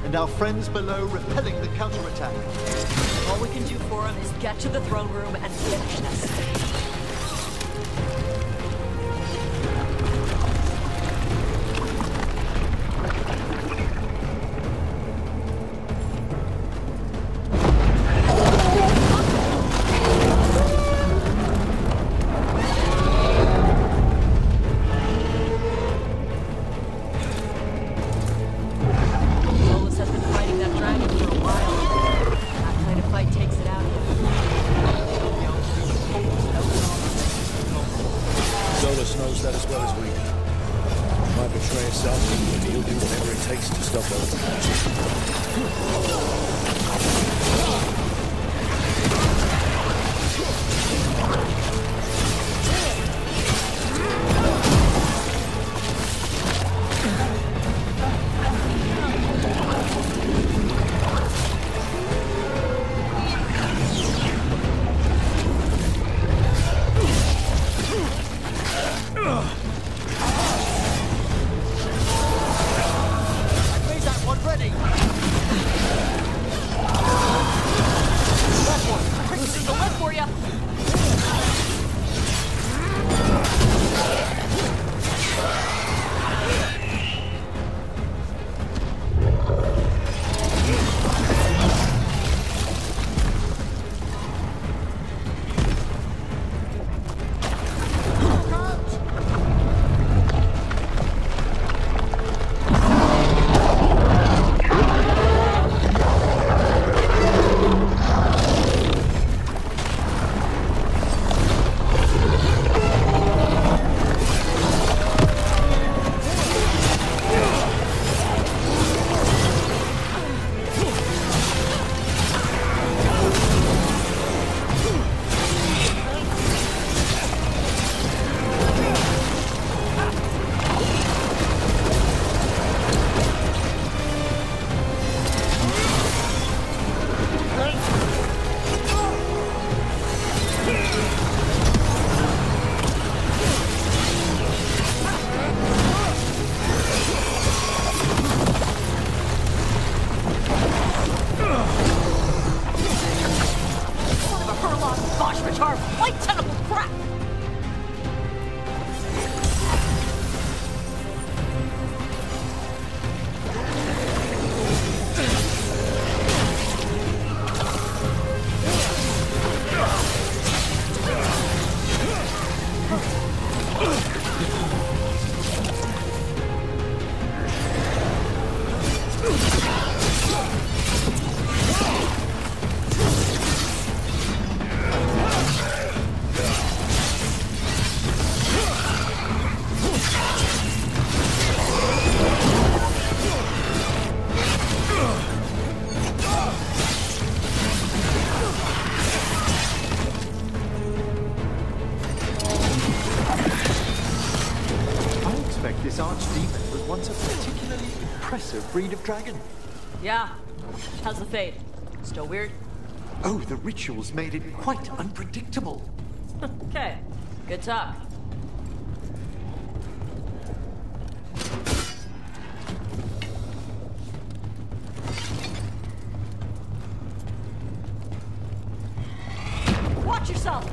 And our friends below repelling the counterattack. All we can do for them is get to the throne room and finish this. impressive breed of dragon. Yeah. How's the fade? Still weird? Oh, the rituals made it quite unpredictable. Okay. Good talk. Watch yourself!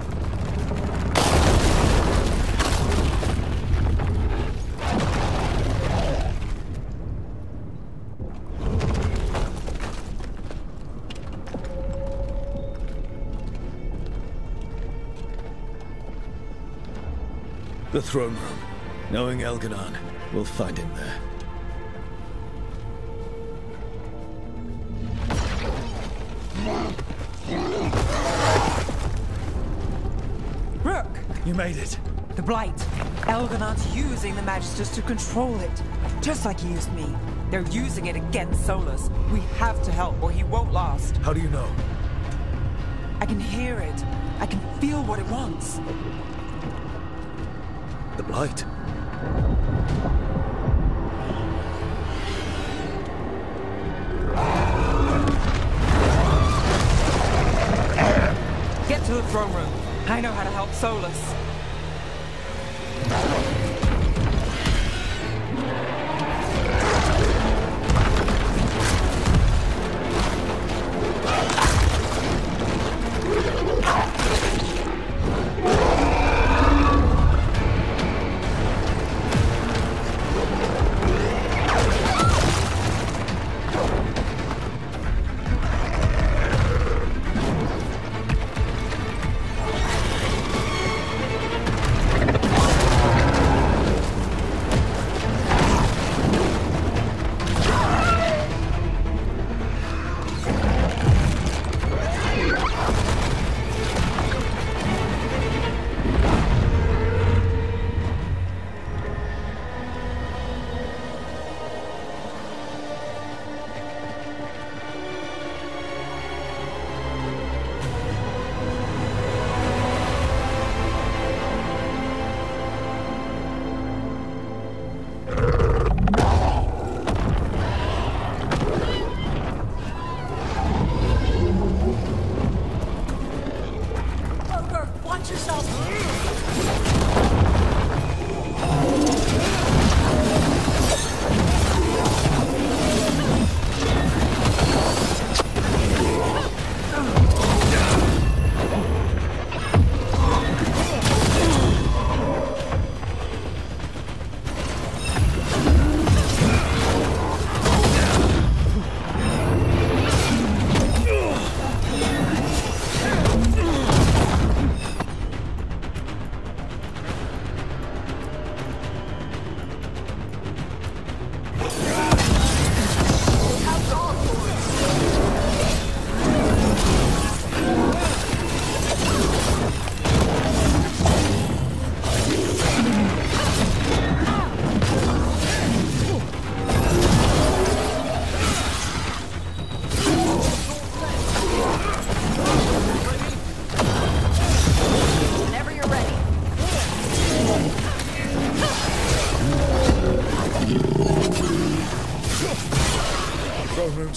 The throne room. Knowing Elganon, we'll find him there. Rook! You made it. The Blight. Elganon's using the Magisters to control it. Just like he used me. They're using it against Solus. We have to help or he won't last. How do you know? I can hear it. I can feel what it wants. The Blight. Get to the throne room. I know how to help Solus.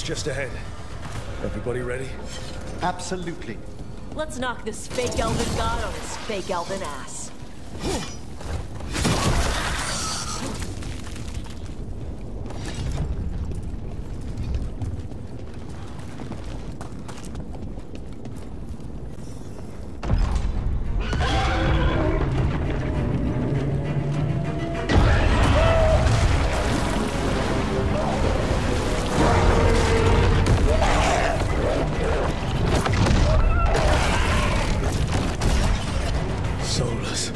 Just ahead. Everybody ready? Absolutely. Let's knock this fake elven god on his fake elven ass. Solus.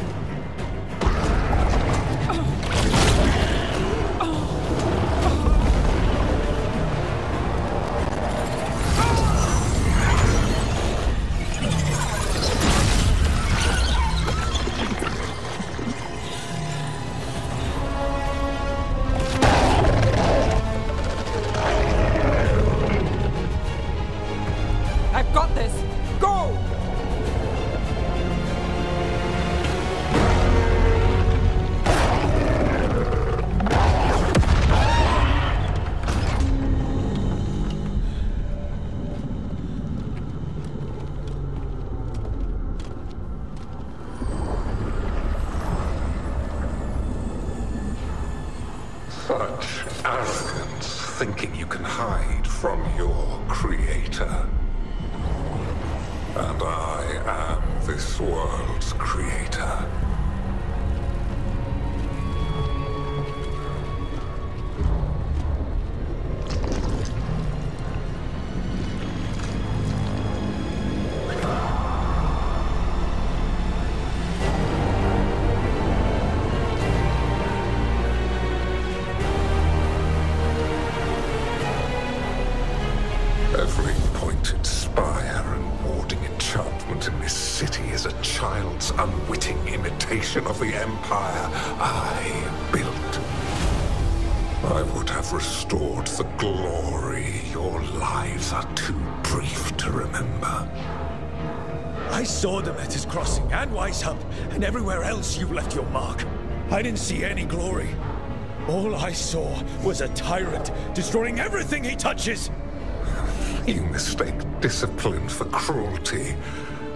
Such arrogance, thinking you can hide from your creator. And I am this world's creator. Every pointed spire and warding enchantment in this city is a child's unwitting imitation of the empire I built. I would have restored the glory. Your lives are too brief to remember. I saw the Metas Crossing and Weishaupt, and everywhere else you left your mark. I didn't see any glory. All I saw was a tyrant destroying everything he touches. You mistake discipline for cruelty,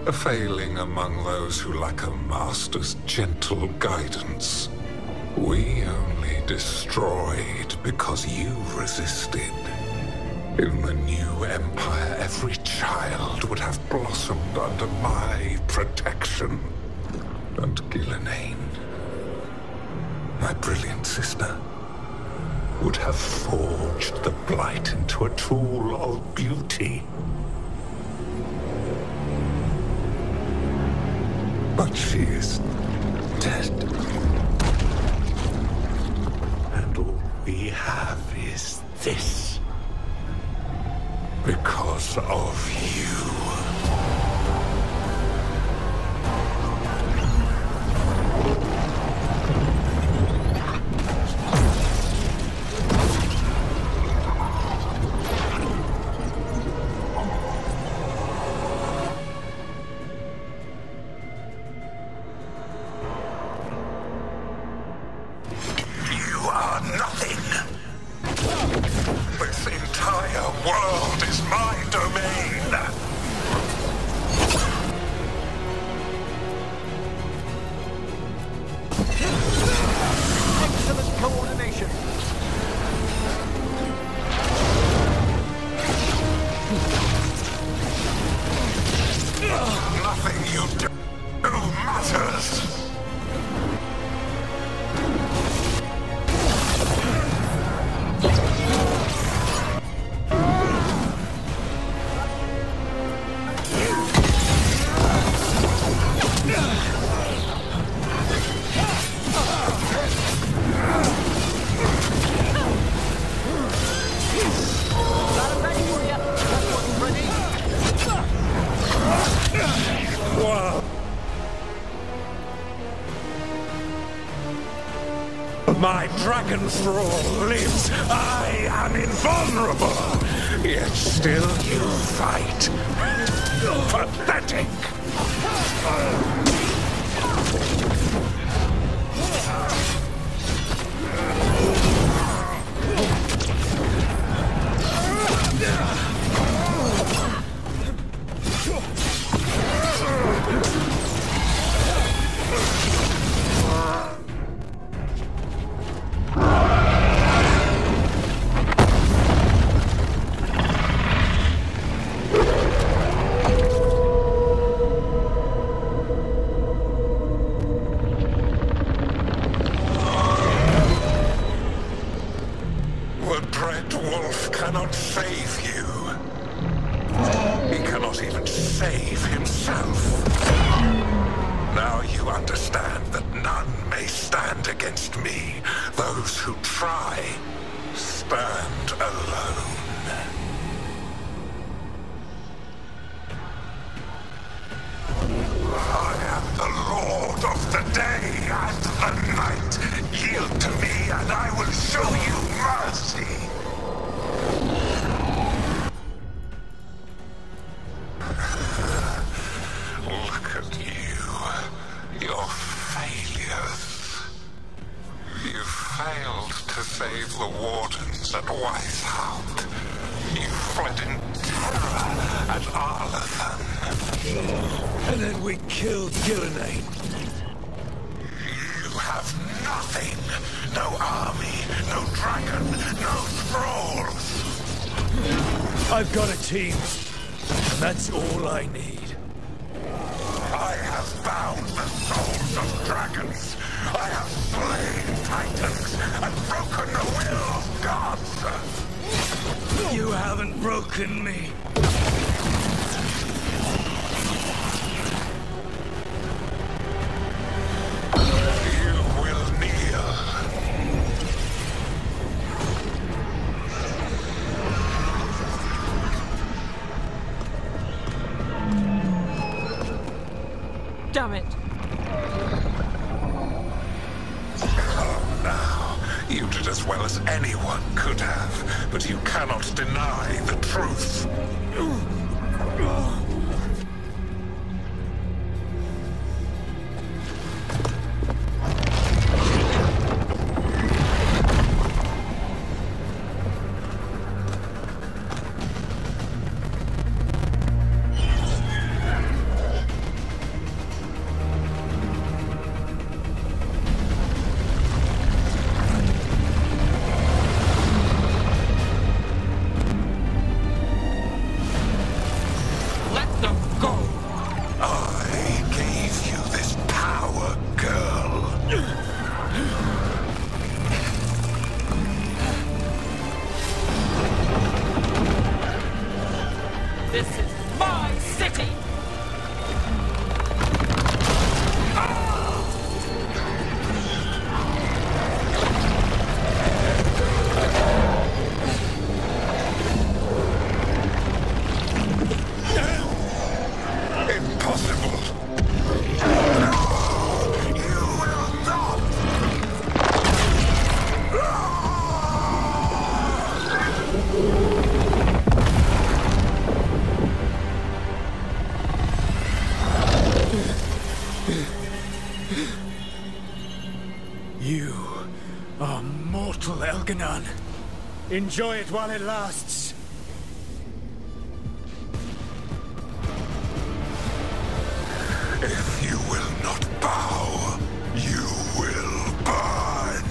a failing among those who lack a master's gentle guidance. We only destroyed because you resisted. In the new empire, every child would have blossomed under my protection. And Gillenane, my brilliant sister, would have forged the Blight into a tool of beauty. But she is dead. And all we have is this. Because of you. My dragon thrall lives. I am invulnerable. Yet still you fight. Pathetic. And then we killed Gillenane. You have nothing. No army, no dragon, no thralls. I've got a team, and that's all I need. I have bound the souls of dragons. I have slain titans and broken the will of gods. You haven't broken me. You will kneel. Damn it. Oh, now. You did as well as anyone could have, but you cannot deny the truth. You are mortal, Elganon. Enjoy it while it lasts. If you will not bow, you will burn.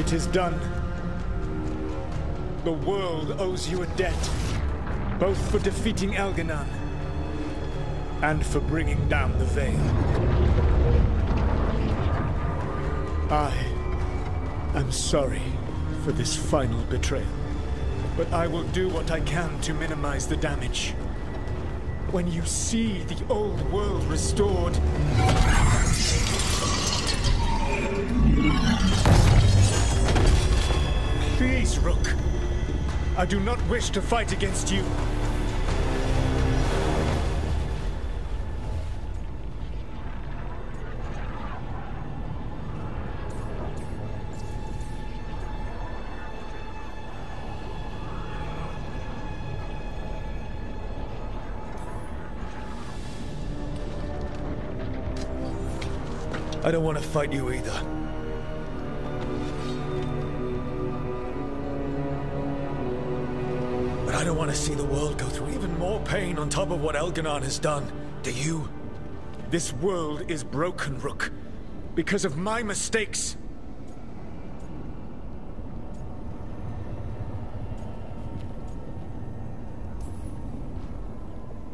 It is done. The world owes you a debt, both for defeating Elganon and for bringing down the Veil. I am sorry for this final betrayal, but I will do what I can to minimize the damage. When you see the old world restored, please, Rook. I do not wish to fight against you. I don't want to fight you either. But I don't want to see the world go through even more pain on top of what Elganon has done. Do you? This world is broken, Rook. Because of my mistakes.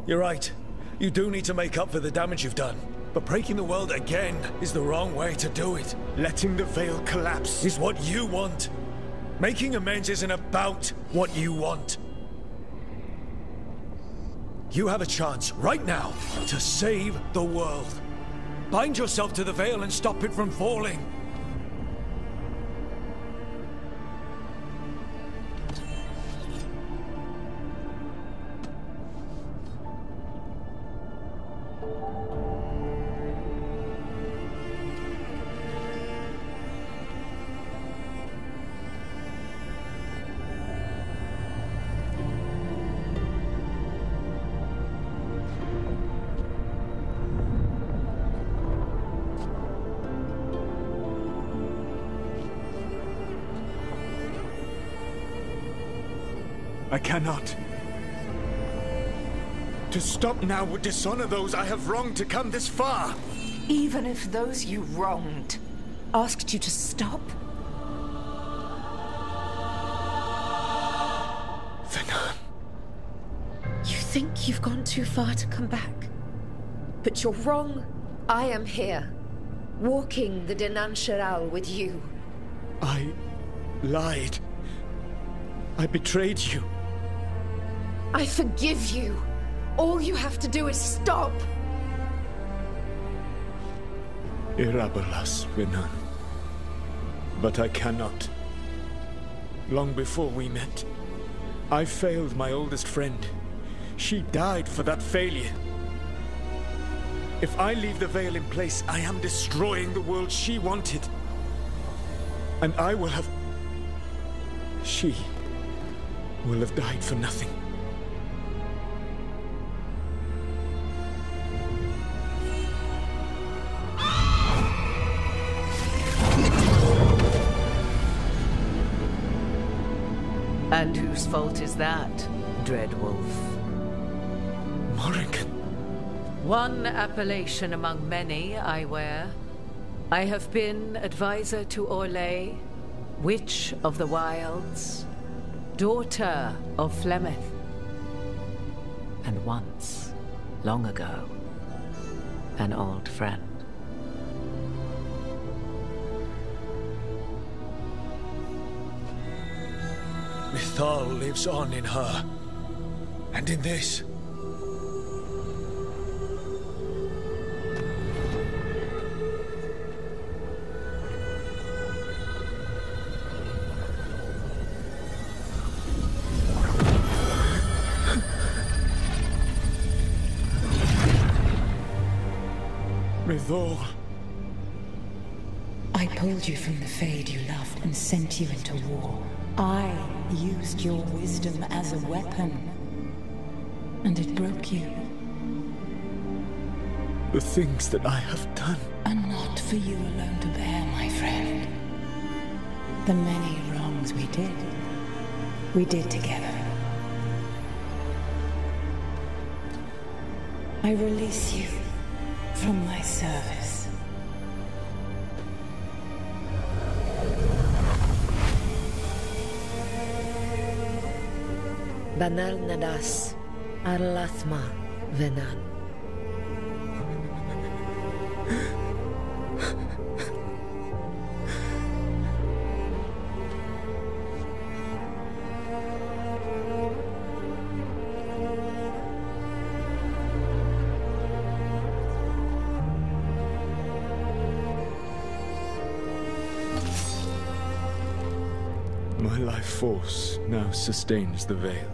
You're right. You do need to make up for the damage you've done. But breaking the world again is the wrong way to do it. Letting the Veil collapse is what you want. Making amends isn't about what you want. You have a chance right now to save the world. Bind yourself to the Veil and stop it from falling. I cannot. To stop now would dishonor those I have wronged to come this far. Even if those you wronged asked you to stop? Venan. You think you've gone too far to come back? But you're wrong. I am here, walking the Dinan Sharal with you. I lied. I betrayed you. I forgive you. All you have to do is stop. Irabolas, Venan. But I cannot. Long before we met, I failed my oldest friend. She died for that failure. If I leave the Veil in place, I am destroying the world she wanted. And I will have... She will have died for nothing. And whose fault is that, Dreadwolf? Morrigan. One appellation among many, I wear. I have been advisor to Orlais, Witch of the Wilds, daughter of Flemeth, and once, long ago, an old friend. Mythal lives on in her, and in this. Mythal. I pulled you from the Fade you loved and sent you into war. I used your wisdom as a weapon, and it broke you. The things that I have done are not for you alone to bear, my friend. The many wrongs we did together. I release you from my service. Banal nadas, arlathma venan. My life force now sustains the veil.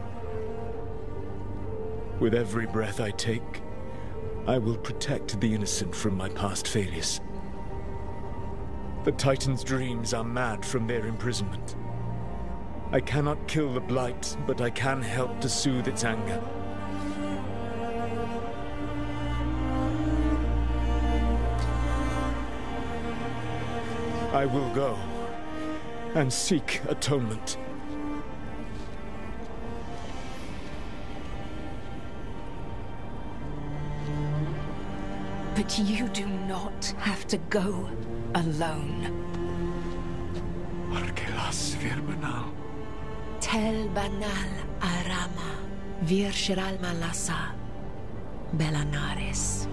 With every breath I take, I will protect the innocent from my past failures. The Titan's dreams are mad from their imprisonment. I cannot kill the Blight, but I can help to soothe its anger. I will go and seek atonement. But you do not have to go alone. Arkelas vir banal. Tel banal arama, vir shiral malasa, belanares.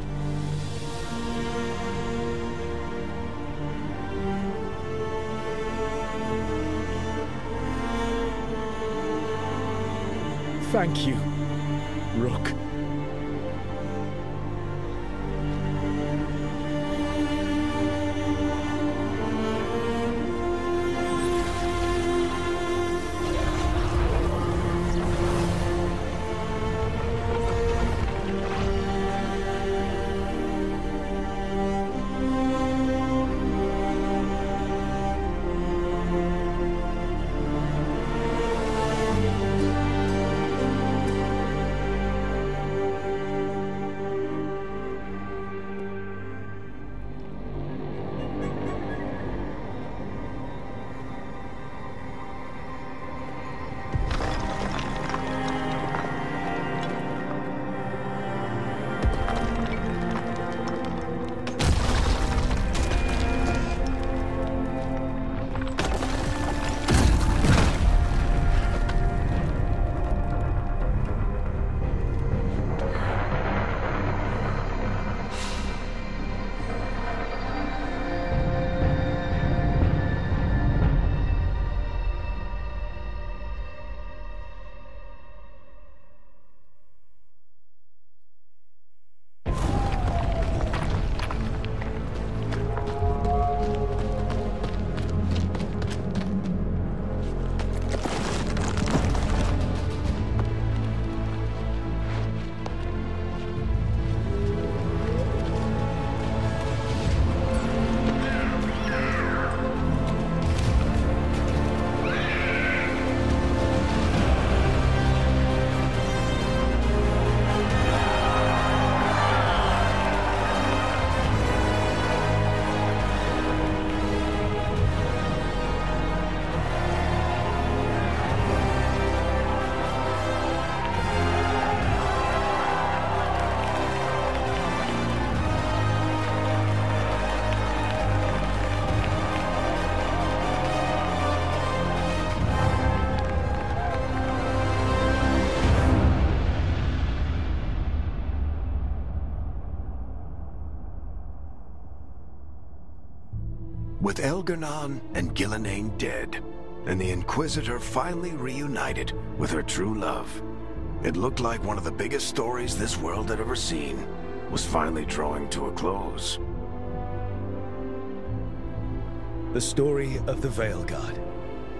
Thank you, Rook. With Elgar'nan and Gillenane dead, and the Inquisitor finally reunited with her true love, it looked like one of the biggest stories this world had ever seen was finally drawing to a close. The story of the Veil Guard,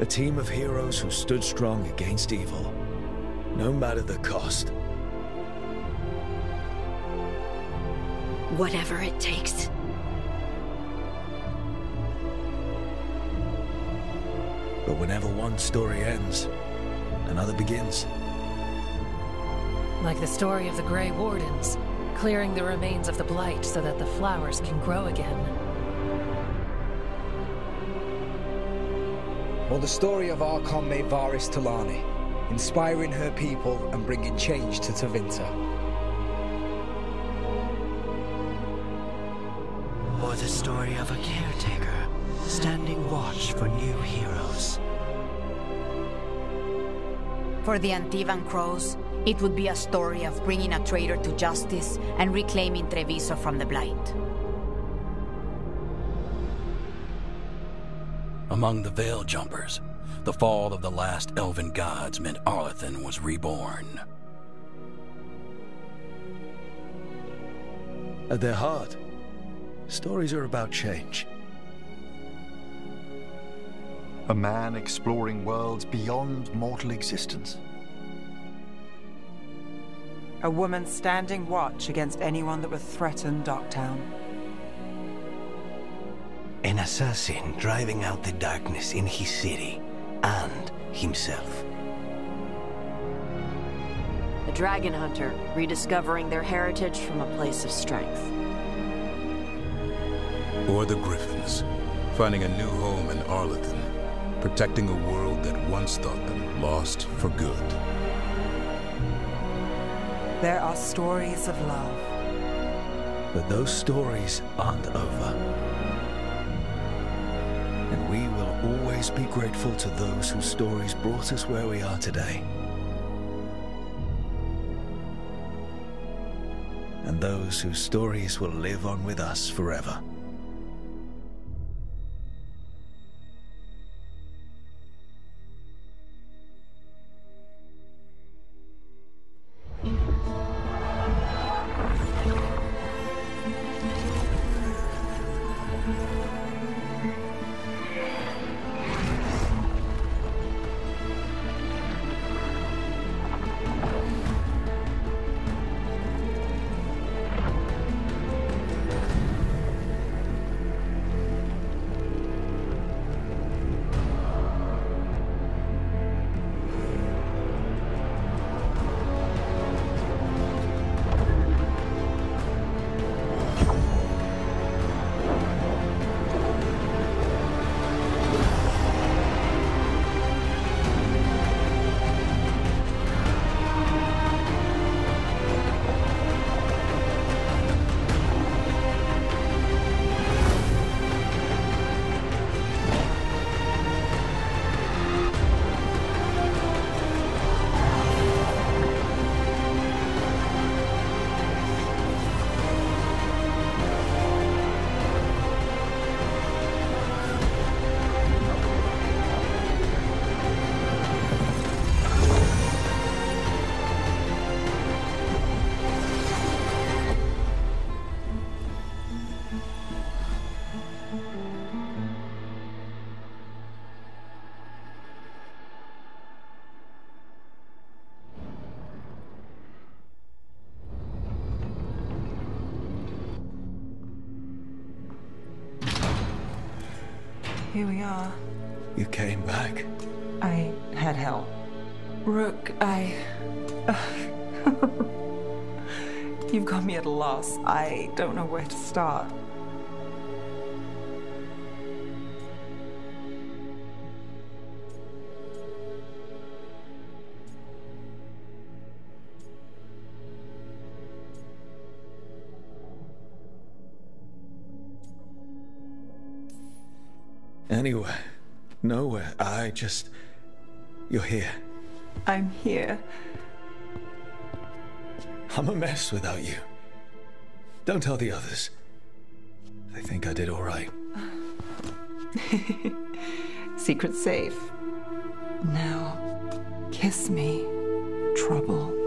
a team of heroes who stood strong against evil, no matter the cost. Whatever it takes. But whenever one story ends, another begins. Like the story of the Grey Wardens, clearing the remains of the Blight so that the flowers can grow again. Or the story of Archon Maevaris Talani, inspiring her people and bringing change to Tevinter. Or the story of a caretaker, standing watch for new heroes. For the Antivan Crows, it would be a story of bringing a traitor to justice and reclaiming Treviso from the Blight. Among the Veil Jumpers, the fall of the last elven gods meant Arlethan was reborn. At their heart, stories are about change. A man exploring worlds beyond mortal existence. A woman standing watch against anyone that would threaten Docktown. An assassin driving out the darkness in his city and himself. A dragon hunter rediscovering their heritage from a place of strength. Or the Griffins, finding a new home in Arlethan, protecting a world that once thought them lost for good. There are stories of love. But those stories aren't over. And we will always be grateful to those whose stories brought us where we are today. And those whose stories will live on with us forever. Here we are. You came back. I had help. Rook, You've got me at a loss. I don't know where to start. Anywhere. Nowhere. You're here. I'm here. I'm a mess without you. Don't tell the others. They think I did all right. Secret safe. Now, kiss me, Trouble.